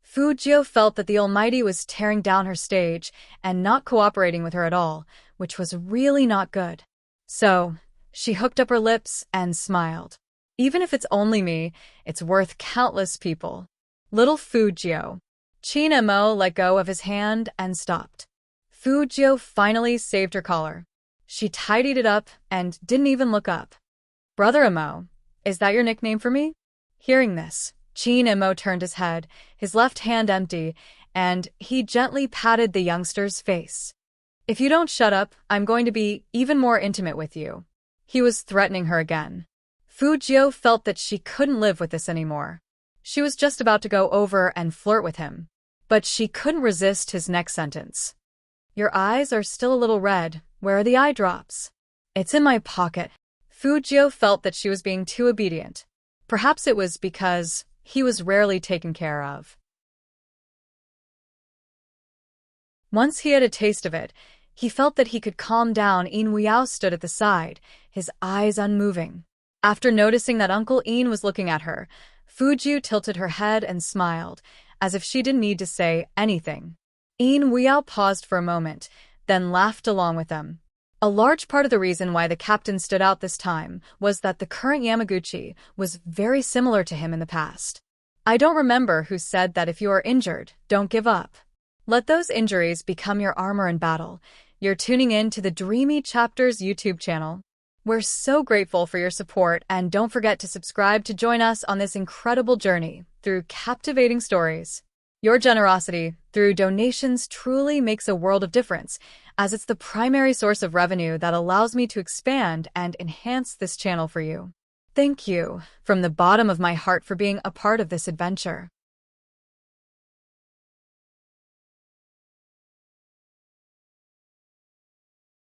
Fujio felt that the Almighty was tearing down her stage and not cooperating with her at all, which was really not good. So, she hooked up her lips and smiled. Even if it's only me, it's worth countless people. Little Fujio. Chin Mo let go of his hand and stopped. Fujio finally saved her collar. She tidied it up and didn't even look up. Brother Mo, is that your nickname for me? Hearing this, Chin Mo turned his head, his left hand empty, and he gently patted the youngster's face. If you don't shut up, I'm going to be even more intimate with you. He was threatening her again. Fujio felt that she couldn't live with this anymore. She was just about to go over and flirt with him. But she couldn't resist his next sentence. Your eyes are still a little red. Where are the eye drops? It's in my pocket. Fujio felt that she was being too obedient. Perhaps it was because he was rarely taken care of. Once he had a taste of it, he felt that he could calm down. In Wuyao stood at the side, his eyes unmoving. After noticing that Uncle Ian was looking at her, Fujio tilted her head and smiled, as if she didn't need to say anything. In Wuyao paused for a moment, then laughed along with them. A large part of the reason why the captain stood out this time was that the current Yamaguchi was very similar to him in the past. I don't remember who said that if you are injured, don't give up. Let those injuries become your armor in battle. You're tuning in to the Dreamy Chapters YouTube channel. We're so grateful for your support, and don't forget to subscribe to join us on this incredible journey through captivating stories. Your generosity through donations truly makes a world of difference, as it's the primary source of revenue that allows me to expand and enhance this channel for you. Thank you from the bottom of my heart for being a part of this adventure.